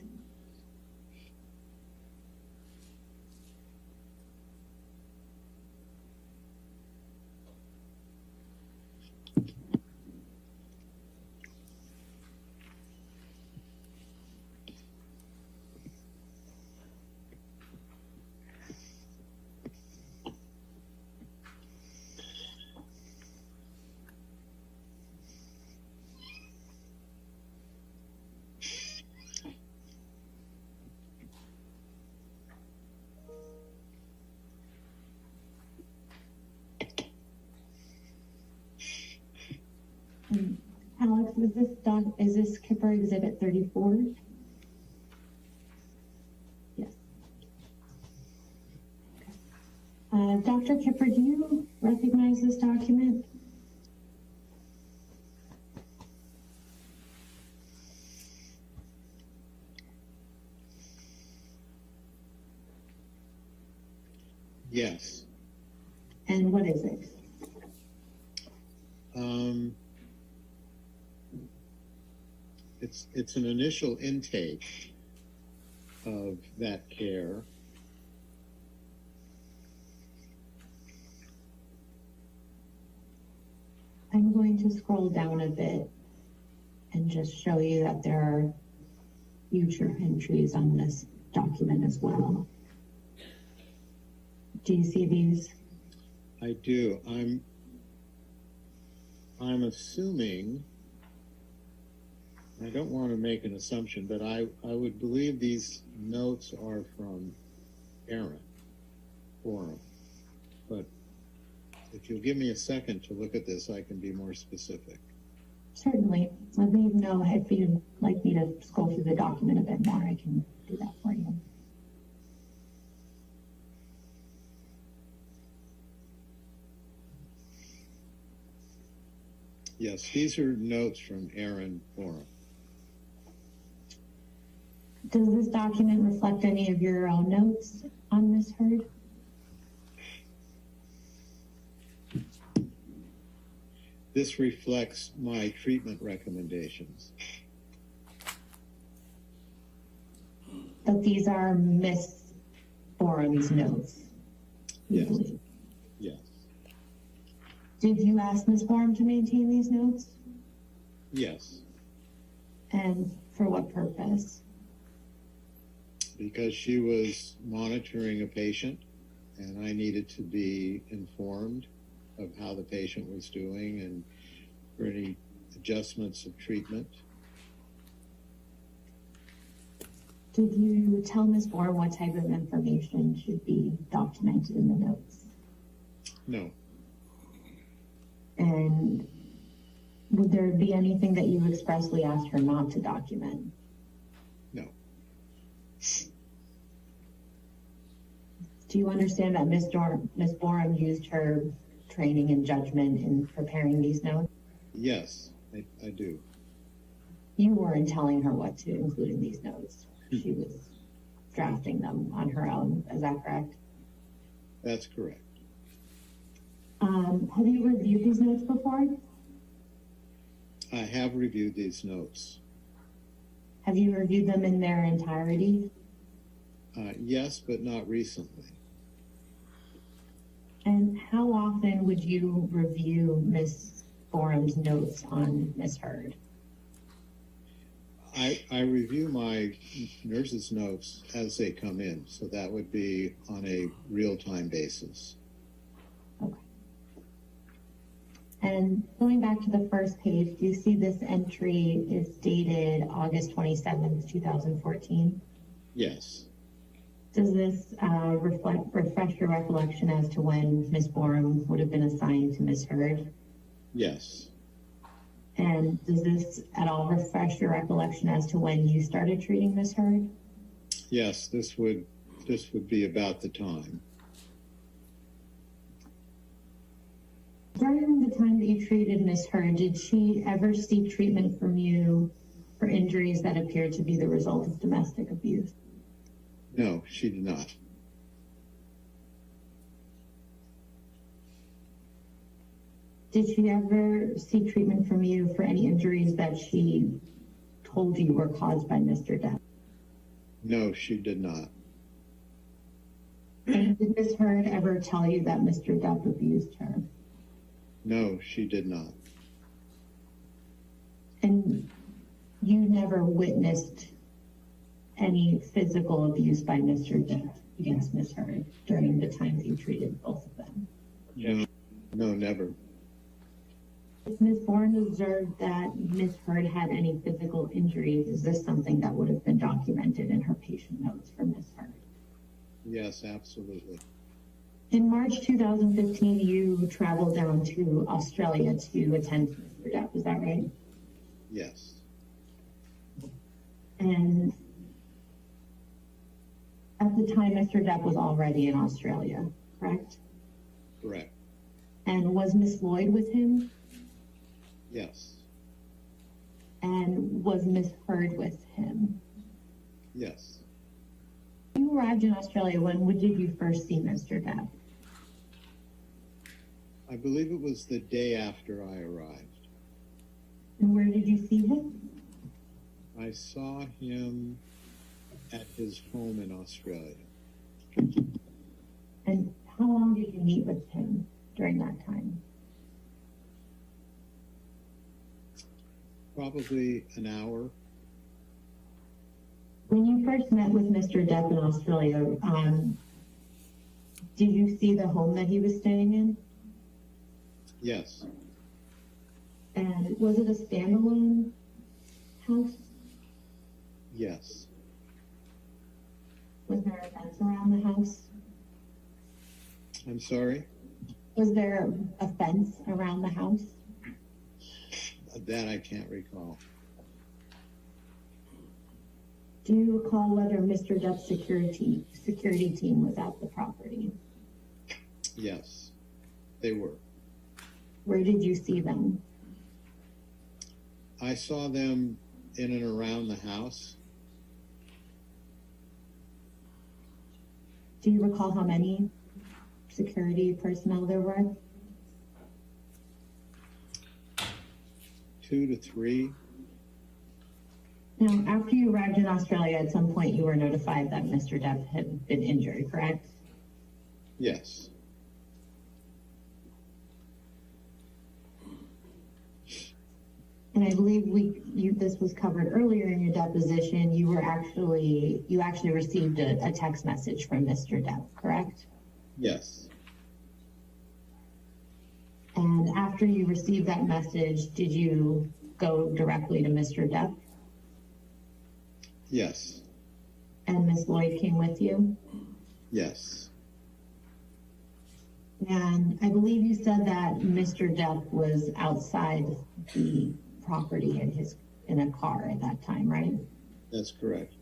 Alex, is this Kipper Exhibit 34? Yes. Dr. Kipper, do you recognize this document? Yes. And what is it? It's an initial intake of that care. I'm going to scroll down a bit and just show you that there are future entries on this document as well. Do you see these? I do. I'm assuming, I don't want to make an assumption, but I would believe these notes are from Aaron Forum. But if you'll give me a second to look at this, I can be more specific. Certainly. Let me know if you'd like me to scroll through the document a bit more. I can do that for you. Yes, these are notes from Aaron Forum. Does this document reflect any of your own notes on Ms. Heard? This reflects my treatment recommendations. But these are Ms. Forum's notes. Yes. Yes. Did you ask Ms. Forum to maintain these notes? Yes. And for what purpose? Because she was monitoring a patient and I needed to be informed of how the patient was doing and for any adjustments of treatment. Did you tell Ms. Forum what type of information should be documented in the notes? No. And would there be anything that you expressly asked her not to document? No. Do you understand that Ms. Forum used her training and judgment in preparing these notes? Yes, I do. You weren't telling her what to include in these notes. She was drafting them on her own. Is that correct? That's correct. Have you reviewed these notes before? I have reviewed these notes. Have you reviewed them in their entirety? Yes, but not recently. And how often would you review Ms. Forum's notes on Ms. Heard? I review my nurse's notes as they come in, so that would be on a real-time basis. Okay. And going back to the first page, do you see this entry is dated August 27th, 2014? Yes. Does this refresh your recollection as to when Ms. Forum would have been assigned to Ms. Heard? Yes. And does this at all refresh your recollection as to when you started treating Ms. Heard? Yes, this would be about the time. During the time that you treated Ms. Heard, did she ever seek treatment from you for injuries that appeared to be the result of domestic abuse? No, she did not. Did she ever seek treatment from you for any injuries that she told you were caused by Mr. Depp? No, she did not. And did Ms. Heard ever tell you that Mr. Depp abused her? No, she did not. And you never witnessed any physical abuse by Mr. Depp against Ms. Heard during the time that you treated both of them? No, never. If Ms. Bourne observed that Ms. Heard had any physical injuries, is this something that would have been documented in her patient notes for Ms. Heard? Yes, absolutely. In March 2015, you traveled down to Australia to attend to Mr. Depp, is that right? Yes. And at the time, Mr. Depp was already in Australia, correct? Correct. And was Miss Lloyd with him? Yes. And was Miss Heard with him? Yes. You arrived in Australia. When did you first see Mr. Depp? I believe it was the day after I arrived. And where did you see him? I saw him at his home in Australia. And how long did you meet with him during that time? Probably an hour. When you first met with Mr. Depp in Australia, did you see the home that he was staying in? Yes. And was it a standalone house? Yes. Was there a fence around the house? I'm sorry? Was there a fence around the house? That I can't recall. Do you recall whether Mr. Depp's security team was at the property? Yes, they were. Where did you see them? I saw them in and around the house. Do you recall how many security personnel there were? 2 to 3. Now, after you arrived in Australia, at some point you were notified that Mr. Depp had been injured, correct? Yes. And I believe this was covered earlier in your deposition. You actually received a text message from Mr. Depp, correct? Yes. And after you received that message, did you go directly to Mr. Depp? Yes. And Miss Lloyd came with you? Yes. And I believe you said that Mr. Depp was outside the property in a car at that time, right? That's correct.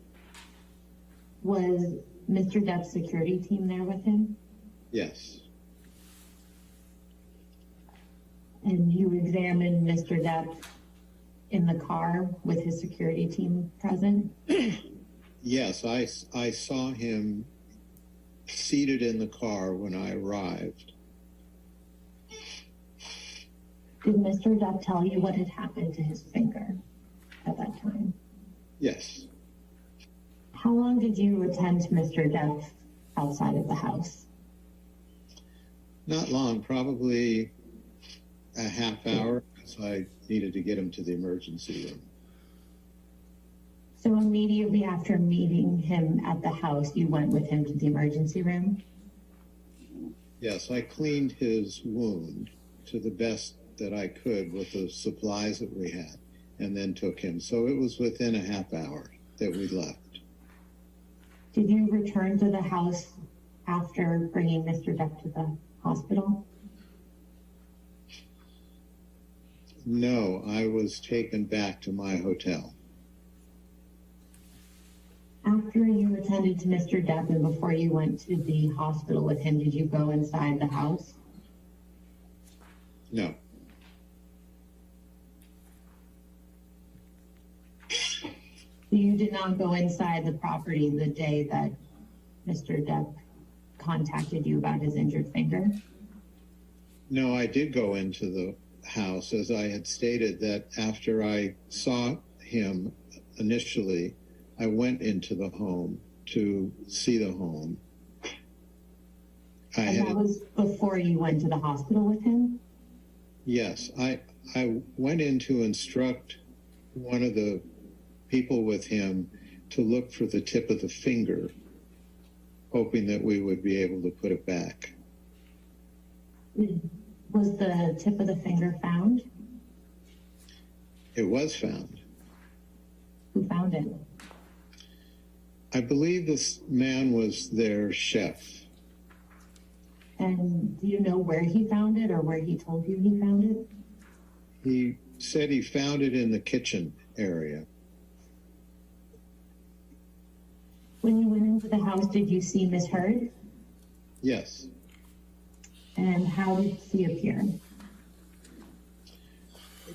Was Mr. Depp's security team there with him? Yes. And you examined Mr. Depp in the car with his security team present? Yes, I saw him seated in the car when I arrived. Did Mr. Depp tell you what had happened to his finger at that time? Yes. How long did you attend Mr. Depp outside of the house? Not long, probably a half hour, because I needed to get him to the emergency room. So immediately after meeting him at the house, you went with him to the emergency room? Yes, I cleaned his wound to the best that I could with the supplies that we had, and then took him. So it was within a half hour that we left. Did you return to the house after bringing Mr. Depp to the hospital? No, I was taken back to my hotel. After you attended to Mr. Depp and before you went to the hospital with him, did you go inside the house? No. You did not go inside the property the day that Mr. Depp contacted you about his injured finger? No, I did go into the house, as I had stated, that after I saw him initially, I went into the home to see the home. And that was before you went to the hospital with him? Yes, I went in to instruct one of the people with him to look for the tip of the finger, hoping that we would be able to put it back. Was the tip of the finger found? It was found. Who found it? I believe this man was their chef. And do you know where he found it or where he told you he found it? He said he found it in the kitchen area. When you went into the house, did you see Miss Heard? Yes. And how did she appear?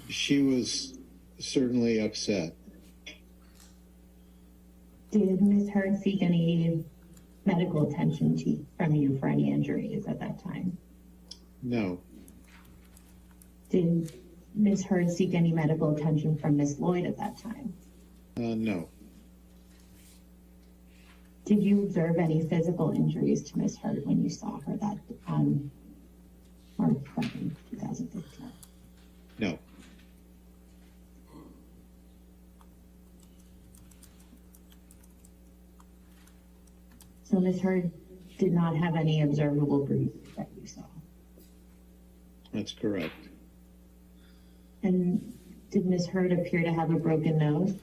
She was certainly upset. Did Miss Heard seek any medical attention from you for any injuries at that time? No. Did Miss Heard seek any medical attention from Miss Lloyd at that time? No. Did you observe any physical injuries to Miss Heard when you saw her that on March 2nd, 2015? No. So Miss Heard did not have any observable bruises that you saw? That's correct. And did Miss Heard appear to have a broken nose?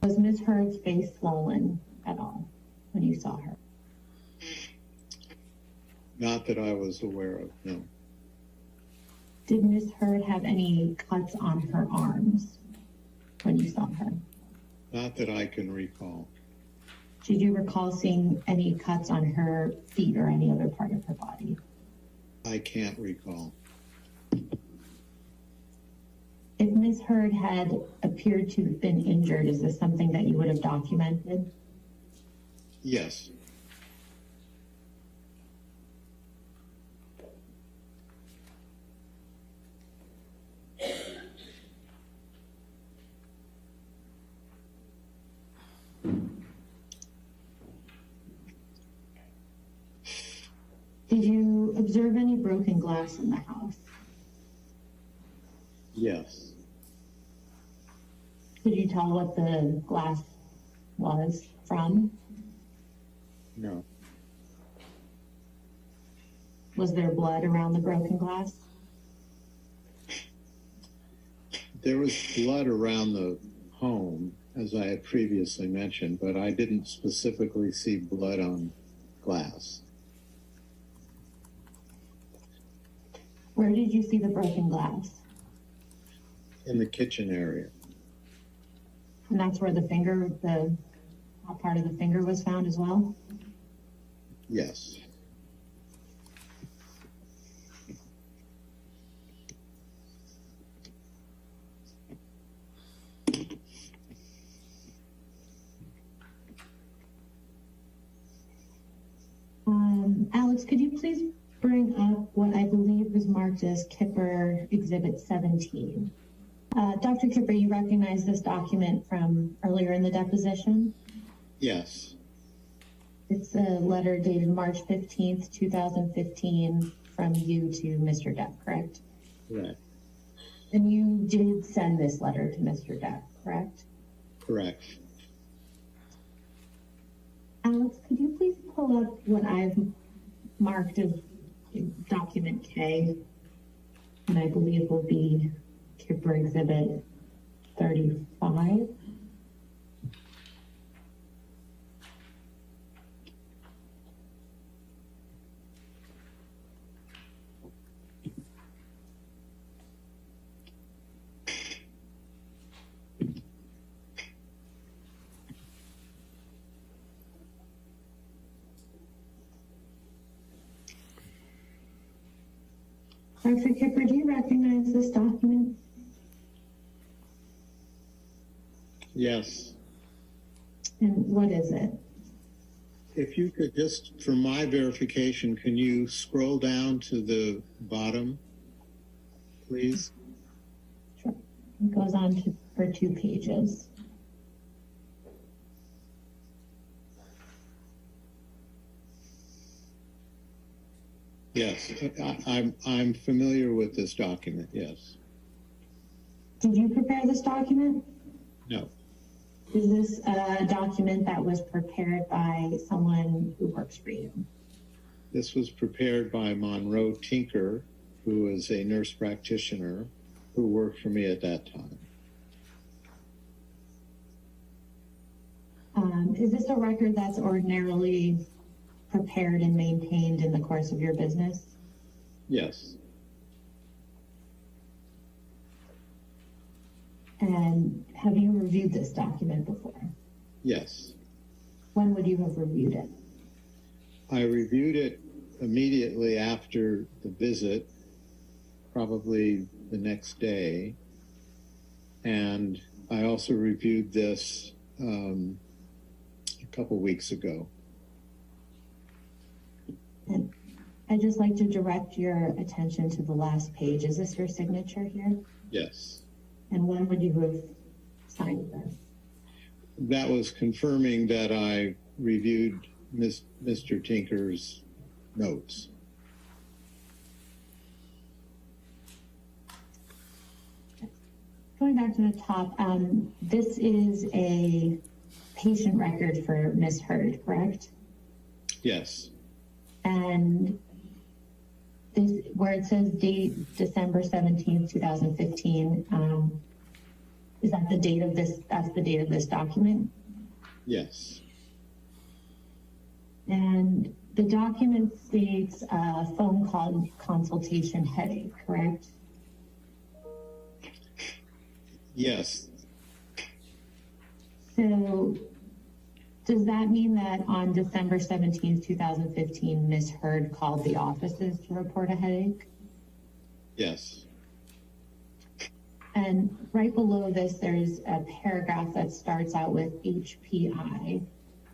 Was Miss Heard's face swollen at all when you saw her? Not that I was aware of, no. Did Miss Heard have any cuts on her arms when you saw her? Not that I can recall. Did you recall seeing any cuts on her feet or any other part of her body? I can't recall. If Miss Heard had appeared to have been injured, is this something that you would have documented? Yes. Did you observe any broken glass in the house? Yes. Could you tell what the glass was from? No. Was there blood around the broken glass? There was blood around the home, as I had previously mentioned, but I didn't specifically see blood on glass. Where did you see the broken glass? In the kitchen area. And that's where the top part of the finger was found as well? Yes. Alex, could you please bring up what I believe was marked as Kipper Exhibit 17? Dr. Kipper, you recognize this document from earlier in the deposition? Yes. It's a letter dated March 15th, 2015 from you to Mr. Depp, correct? Correct. And you did send this letter to Mr. Depp, correct? Correct. Alex, could you please pull up what I've marked as document K, and I believe will be Kipper Exhibit 35? Dr. Kipper, do you recognize this document? Yes. And what is it? If you could just, for my verification, can you scroll down to the bottom, please? Sure. It goes on for 2 pages. Yes, I'm familiar with this document, yes. Did you prepare this document? No. Is this a document that was prepared by someone who works for you? This was prepared by Monroe Tinker, who is a nurse practitioner who worked for me at that time. Is this a record that's ordinarily prepared and maintained in the course of your business? Yes. And have you reviewed this document before? Yes. When would you have reviewed it? I reviewed it immediately after the visit, probably the next day. And I also reviewed this a couple weeks ago. And I'd just like to direct your attention to the last page. Is this your signature here? Yes. And when would you have signed this? That was confirming that I reviewed Mr. Tinker's notes. Going back to the top, this is a patient record for Ms. Heard, correct? Yes. And this, where it says date December 17th, 2015, is that the date of this, that's the date of this document? Yes. And the document states phone call consultation headache, correct? Yes. So does that mean that on December 17th, 2015, Ms. Heard called the offices to report a headache? Yes. And right below this, there's a paragraph that starts out with HPI.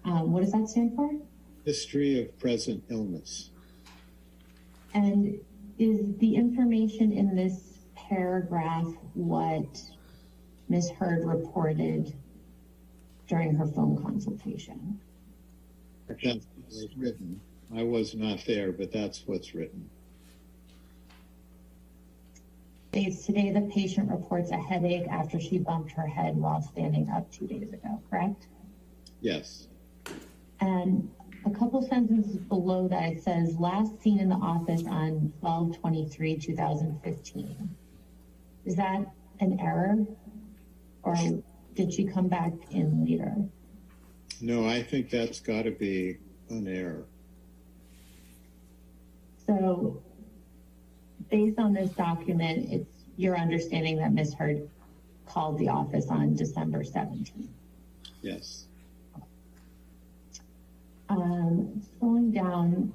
What does that stand for? History of present illness. And is the information in this paragraph what Ms. Heard reported during her phone consultation? That's what's written. I was not there, but that's what's written. States today the patient reports a headache after she bumped her head while standing up 2 days ago, correct? Yes. And a couple sentences below that it says last seen in the office on 12/23/2015. Is that an error, or did she come back in later? No, I think that's got to be an error. So based on this document, it's your understanding that Ms. Heard called the office on December 17th. Yes. Scrolling down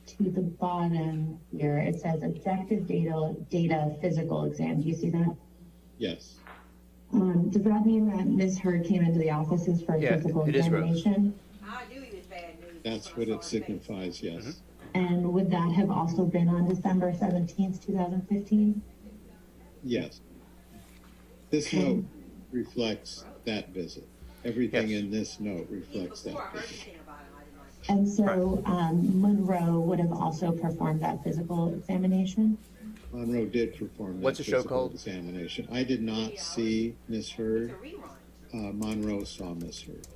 to the bottom here, it says objective data physical exam. Do you see that? Yes. Does that mean that Ms. Heard came into the offices for a physical examination? That's what it signifies, yes. Mm-hmm. And would that have also been on December 17th, 2015? Yes. This note reflects that visit. Everything in this note reflects that visit. And so Monroe would have also performed that physical examination? Monroe did perform that physical examination. I did not see Ms. Heard. Monroe saw Ms. Heard.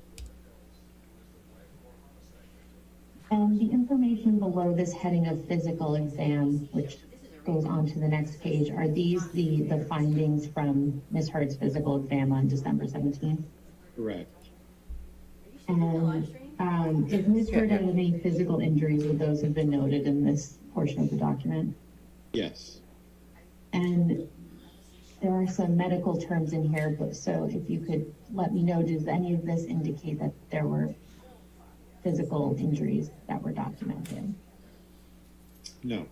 And the information below this heading of physical exam, which goes on to the next page, are these the findings from Ms. Heard's physical exam on December 17th? Correct. And if Ms. Heard had any physical injuries, would those have been noted in this portion of the document? Yes. And there are some medical terms in here, but so if you could let me know, does any of this indicate that there were physical injuries that were documented? No.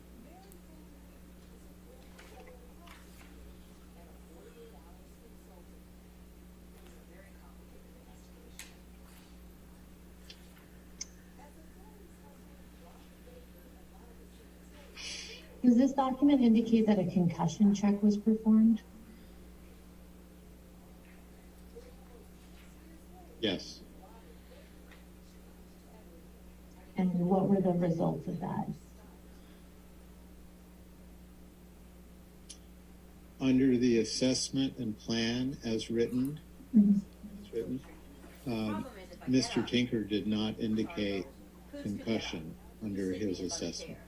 Does this document indicate that a concussion check was performed? Yes. And what were the results of that? Under the assessment and plan as written, Mr. Tinker did not indicate concussion under his assessment.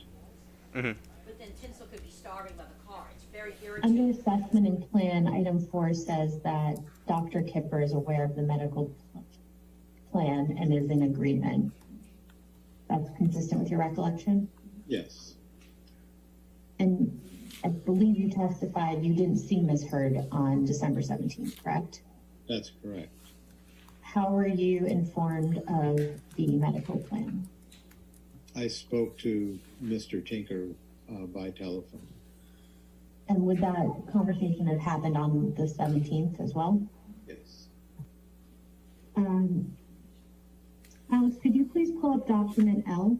Mm-hmm. But then Tinsel could be starving by the car. It's very irritating. Under assessment and plan, item 4 says that Dr. Kipper is aware of the medical plan and is in agreement. That's consistent with your recollection? Yes. And I believe you testified you didn't see Ms. Heard on December 17th, correct? That's correct. How were you informed of the medical plan? I spoke to Mr. Tinker by telephone. And would that conversation have happened on the 17th as well? Yes. Alex, could you please pull up document L?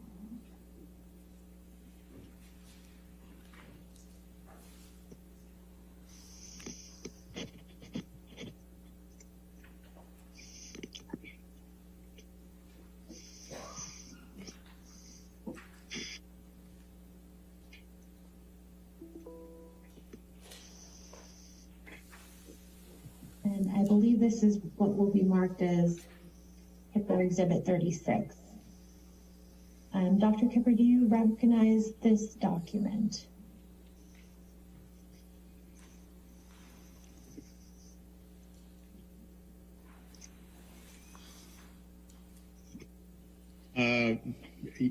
And I believe this is what will be marked as Kipper Exhibit 36. Dr. Kipper, do you recognize this document?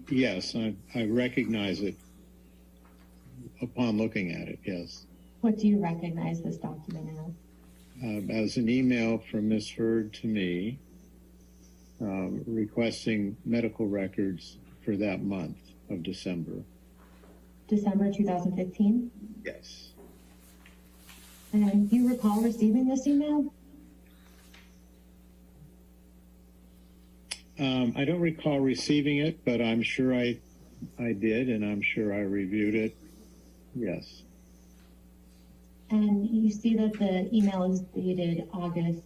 Yes, I recognize it upon looking at it, yes. What do you recognize this document as? As an email from Ms. Heard to me requesting medical records for that month of December. December 2015? Yes. And do you recall receiving this email? I don't recall receiving it, but I'm sure I did, and I'm sure I reviewed it. Yes. And you see that the email is dated August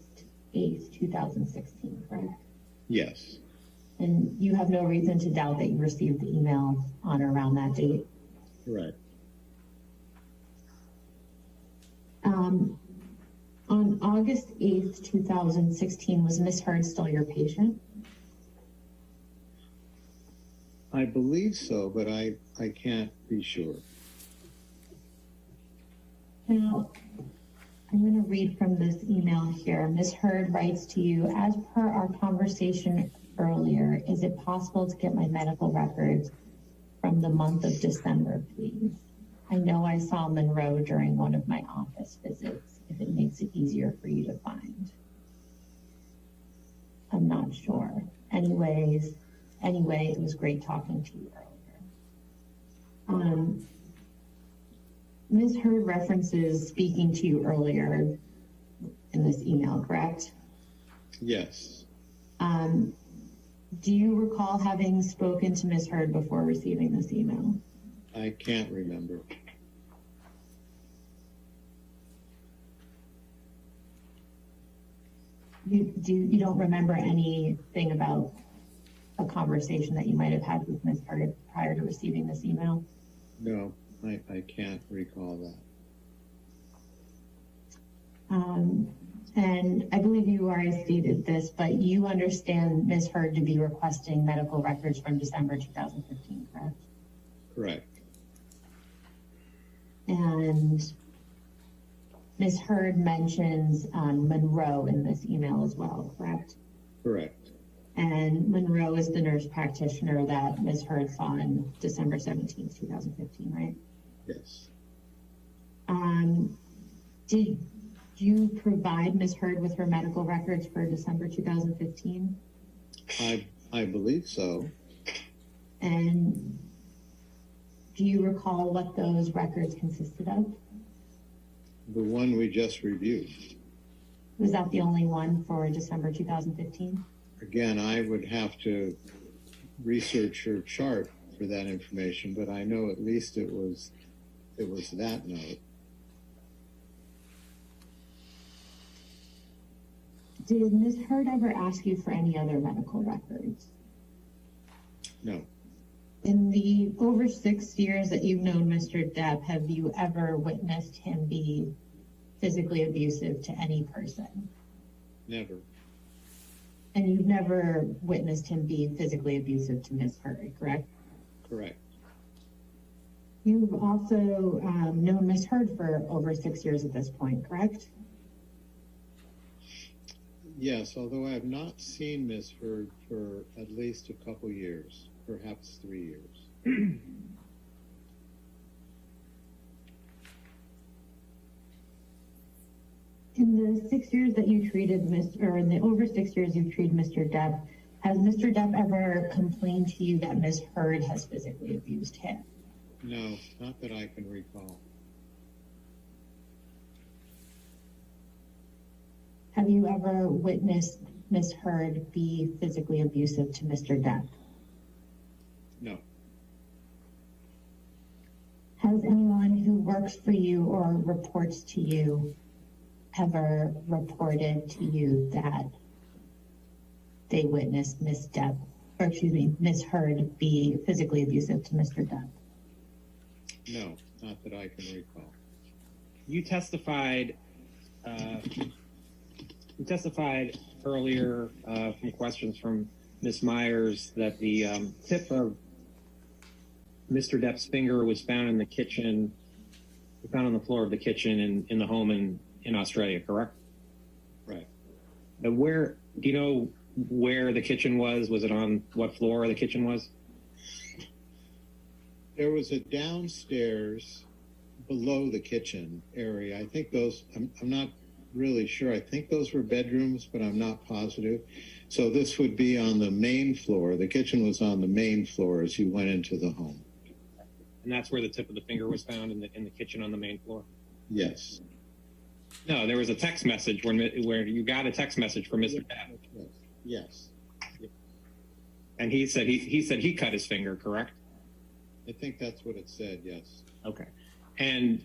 8th, 2016, correct? Yes. And you have no reason to doubt that you received the email on or around that date? Correct. On August 8th, 2016, was Ms. Heard still your patient? I believe so, but I can't be sure. Now, I'm going to read from this email here. Ms. Heard writes to you, as per our conversation earlier, is it possible to get my medical records from the month of December, please? I know I saw Monroe during one of my office visits, if it makes it easier for you to find. I'm not sure. Anyway, it was great talking to you earlier. Ms. Heard references speaking to you earlier in this email, correct? Yes. Do you recall having spoken to Ms. Heard before receiving this email? I can't remember. You don't remember anything about a conversation that you might have had with Ms. Heard prior to receiving this email? No, I can't recall that. And I believe you already stated this, but you understand Ms. Heard to be requesting medical records from December 2015, correct? Correct. And Ms. Heard mentions Monroe in this email as well, correct? Correct. And Monroe is the nurse practitioner that Ms. Heard saw on December 17th, 2015, right? Yes. Did you provide Ms. Heard with her medical records for December 2015? I believe so. And do you recall what those records consisted of? The one we just reviewed. Was that the only one for December 2015? Again, I would have to research her chart for that information, but I know at least it was that note. Did Ms. Heard ever ask you for any other medical records? No. In the over 6 years that you've known Mr. Depp, have you ever witnessed him be physically abusive to any person? Never. And you've never witnessed him be physically abusive to Ms. Heard, correct? Correct. You've also known Ms. Heard for over 6 years at this point, correct? Yes, although I have not seen Ms. Heard for at least a couple years, perhaps 3 years. In the 6 years that you treated or in the over 6 years you've treated Mr. Depp, has Mr. Depp ever complained to you that Ms. Heard has physically abused him? No, not that I can recall. Have you ever witnessed Ms. Heard be physically abusive to Mr. Depp? No. Has anyone who works for you or reports to you ever reported to you that they witnessed Ms. Heard be physically abusive to Mr. Depp? No, not that I can recall. You testified earlier from questions from Ms. Myers that the tip of Mr. Depp's finger was found in the kitchen, found on the floor of the kitchen in the home in Australia, correct? Right. Now, do you know where the kitchen was? Was it on what floor the kitchen was? There was a downstairs below the kitchen area. I think those, I'm not really sure. I think those were bedrooms, but I'm not positive. So this would be on the main floor. The kitchen was on the main floor as you went into the home. And that's where the tip of the finger was found in the kitchen on the main floor? Yes. No, there was a text message where you got a text message from Mr. Depp. Yes. And he said he cut his finger, correct? I think that's what it said, yes. Okay. And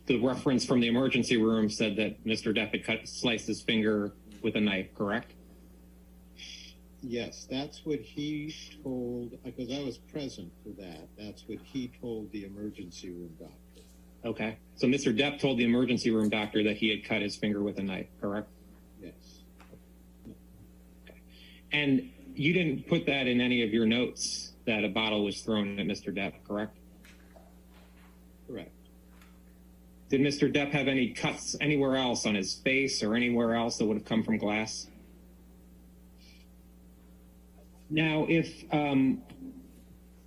the reference from the emergency room said that Mr. Depp had sliced his finger with a knife, correct? Yes, that's what he told, because I was present for that. That's what he told the emergency room doctor. Okay. So Mr. Depp told the emergency room doctor that he had cut his finger with a knife, correct? Yes. Okay. And you didn't put that in any of your notes that a bottle was thrown at Mr. Depp, correct? Correct. Did Mr. Depp have any cuts anywhere else on his face or anywhere else that would have come from glass? Now, if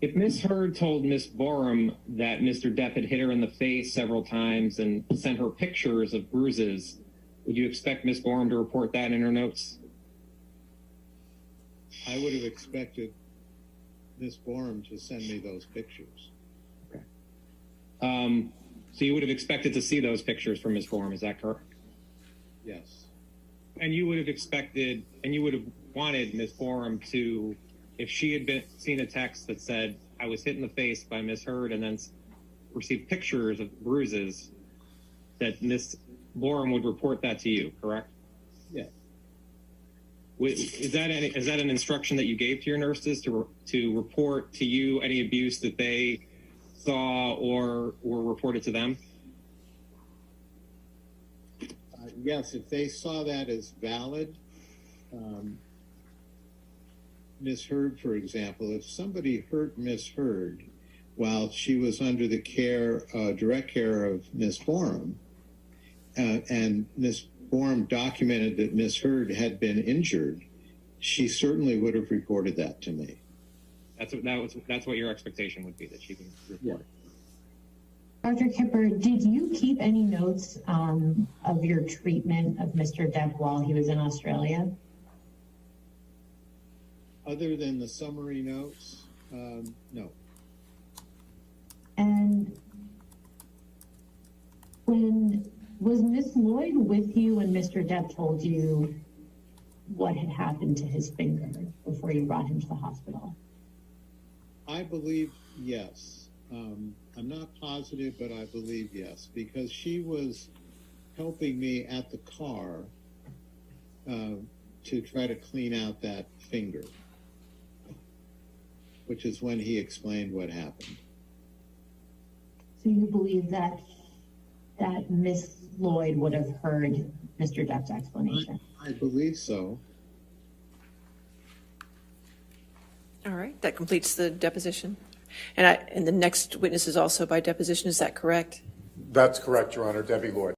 Ms. Heard told Ms. Borum that Mr. Depp had hit her in the face several times and sent her pictures of bruises, would you expect Ms. Borum to report that in her notes? I would have expected Ms. Borum to send me those pictures. Okay. So you would have expected to see those pictures from Ms. Borum, is that correct? Yes. And you would have expected, and you would have wanted Ms. Borum to, if she had seen a text that said, I was hit in the face by Ms. Heard and then received pictures of bruises, that Ms. Borum would report that to you, correct? Yeah. Is that an instruction that you gave to your nurses to report to you any abuse that they saw or were reported to them? Yes, if they saw that as valid, Ms. Heard, for example, if somebody hurt Ms. Heard while she was under the direct care of Ms. Borum, and Ms. Borum documented that Ms. Heard had been injured, she certainly would have reported that to me. That's what your expectation would be, that she can report. Dr. Kipper, did you keep any notes of your treatment of Mr. Depp while he was in Australia? Other than the summary notes, no. And was Miss Lloyd with you when Mr. Depp told you what had happened to his finger before you brought him to the hospital? I believe yes. I'm not positive, but I believe yes, because she was helping me at the car to try to clean out that finger, which is when he explained what happened. So you believe that Miss Lloyd would have heard Mr. Depp's explanation? I believe so. All right, that completes the deposition. And the next witness is also by deposition, is that correct? That's correct, Your Honor. Debbie Lloyd.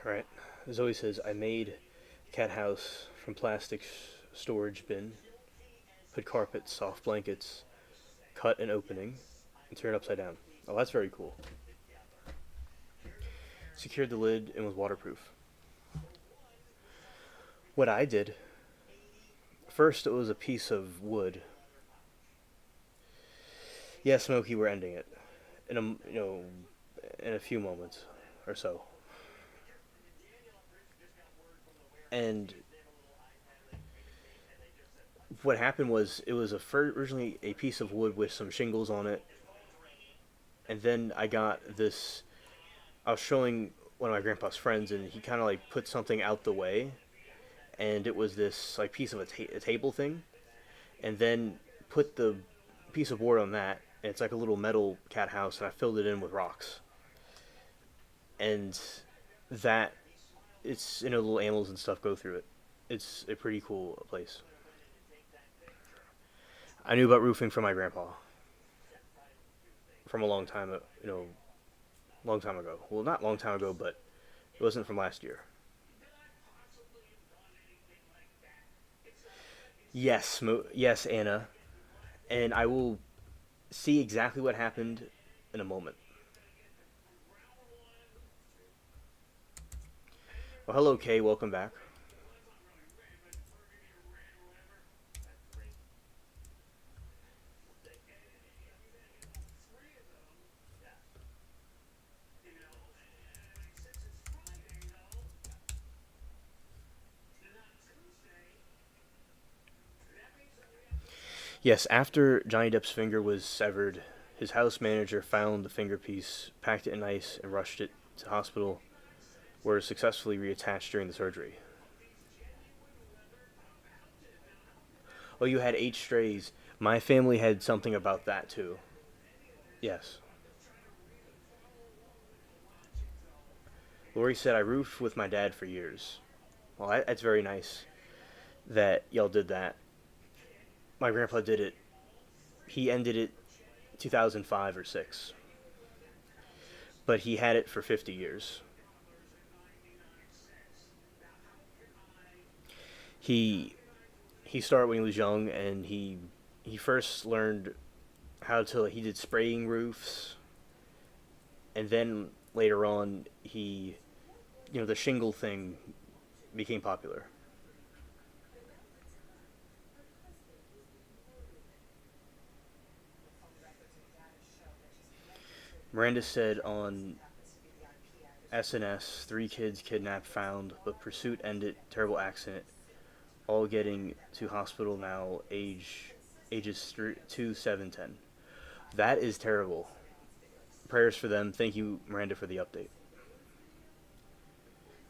Right. Zoe says, I made cat house from plastic storage bin, put carpets, soft blankets, cut an opening, and turn it upside down. Oh, that's very cool. Secured the lid and was waterproof. What I did, first it was a piece of wood. Yeah, Smokey, we're ending it in in a few moments or so. And what happened was it was originally a piece of wood with some shingles on it, and then I got this. I was showing one of my grandpa's friends, and he kind of like put something out the way, and it was this like piece of a table thing, and then put the piece of board on that, and it's like a little metal cat house, and I filled it in with rocks, and that it's little animals and stuff go through it. It's a pretty cool place. I knew about roofing from my grandpa from a long time, long time ago. Well, not long time ago, but it wasn't from last year. Yes, yes, Anna, and I will see exactly what happened in a moment. Well, hello, Kay. Welcome back. Yes, after Johnny Depp's finger was severed, his house manager found the finger piece, packed it in ice, and rushed it to hospital, where it was successfully reattached during the surgery. Oh, you had 8 strays. My family had something about that, too. Yes. Lori said, I roofed with my dad for years. Well, that's very nice that y'all did that. My grandpa did it. He ended it 2005 or 6. But he had it for 50 years. He started when he was young, and he first learned he did spraying roofs, and then later on the shingle thing became popular. Miranda said on SNS, 3 kids kidnapped, found, but pursuit ended, terrible accident, all getting to hospital now, ages 2, 7, 10. That is terrible. Prayers for them. Thank you, Miranda, for the update.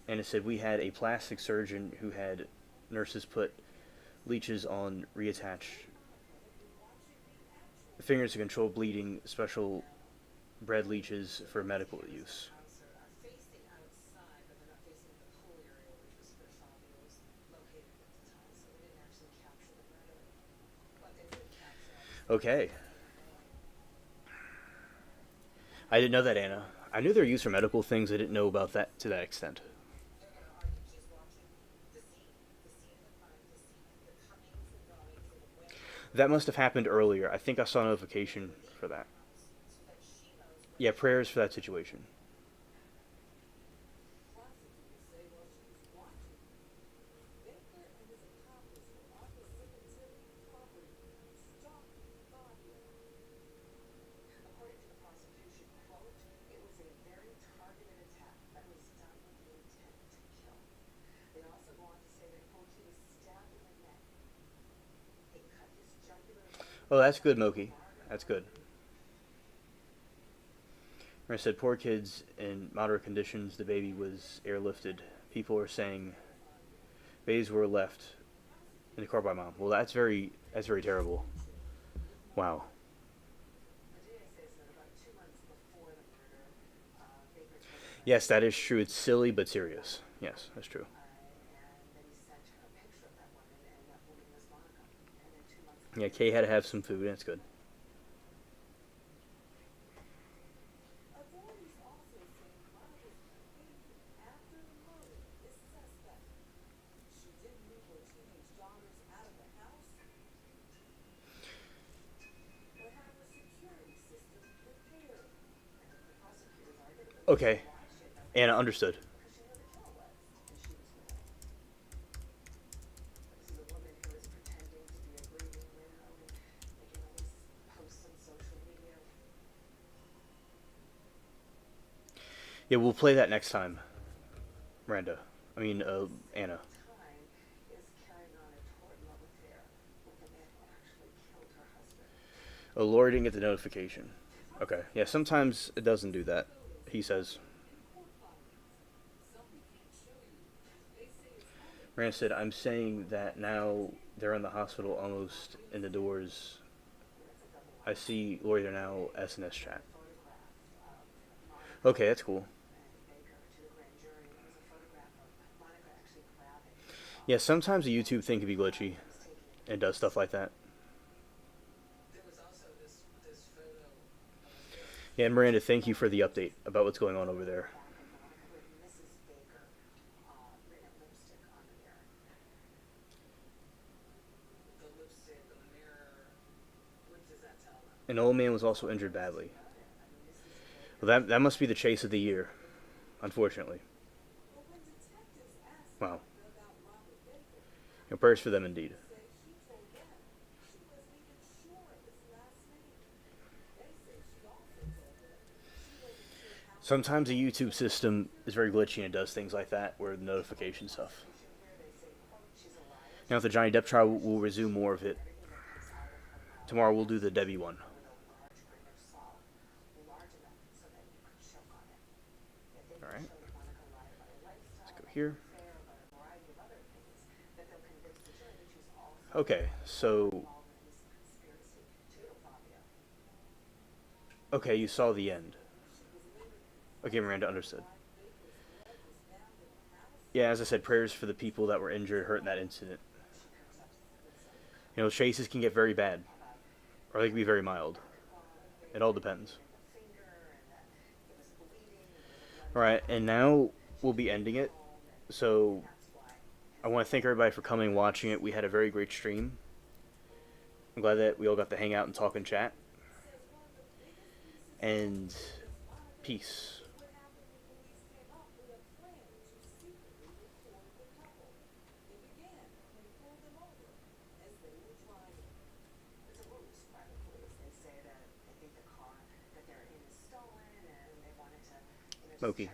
And it said we had a plastic surgeon who had nurses put leeches on reattached fingers to control bleeding, special bred leeches for medical use. Okay. I didn't know that, Anna. I knew they were used for medical things. I didn't know about that to that extent. That must have happened earlier. I think I saw a notification for that. Yeah, prayers for that situation. Oh, that's good, Moki. That's good. I said, poor kids in moderate conditions. The baby was airlifted. People are saying babies were left in the car by mom. Well, that's very terrible. Wow. Yes, that is true. It's silly but serious. Yes, that's true. Yeah, Kay had to have some food. That's good. Okay. Anna, understood. Yeah, we'll play that next time, Miranda. Anna. Oh, Lori didn't get the notification. Okay. Yeah, sometimes it doesn't do that, he says. Miranda said, I'm saying that now they're in the hospital almost in the doors. I see Lori there now, SNS chat. Okay, that's cool. Yeah, sometimes the YouTube thing can be glitchy and does stuff like that. Yeah, Miranda, thank you for the update about what's going on over there. An old man was also injured badly. Well, that must be the chase of the year, unfortunately. Wow. Prayers for them indeed. Sometimes the YouTube system is very glitchy and it does things like that, where the notification stuff. Now, with the Johnny Depp trial, we'll resume more of it. Tomorrow we'll do the Debbie one. Alright. Let's go here. Okay, so... Okay, you saw the end. Okay, Miranda, understood. Yeah, as I said, prayers for the people that were injured, hurt in that incident. You know, chases can get very bad. Or they can be very mild. It all depends. Alright, and now we'll be ending it. So, I want to thank everybody for coming and watching it. We had a very great stream. I'm glad that we all got to hang out and talk and chat. And peace. Smokey.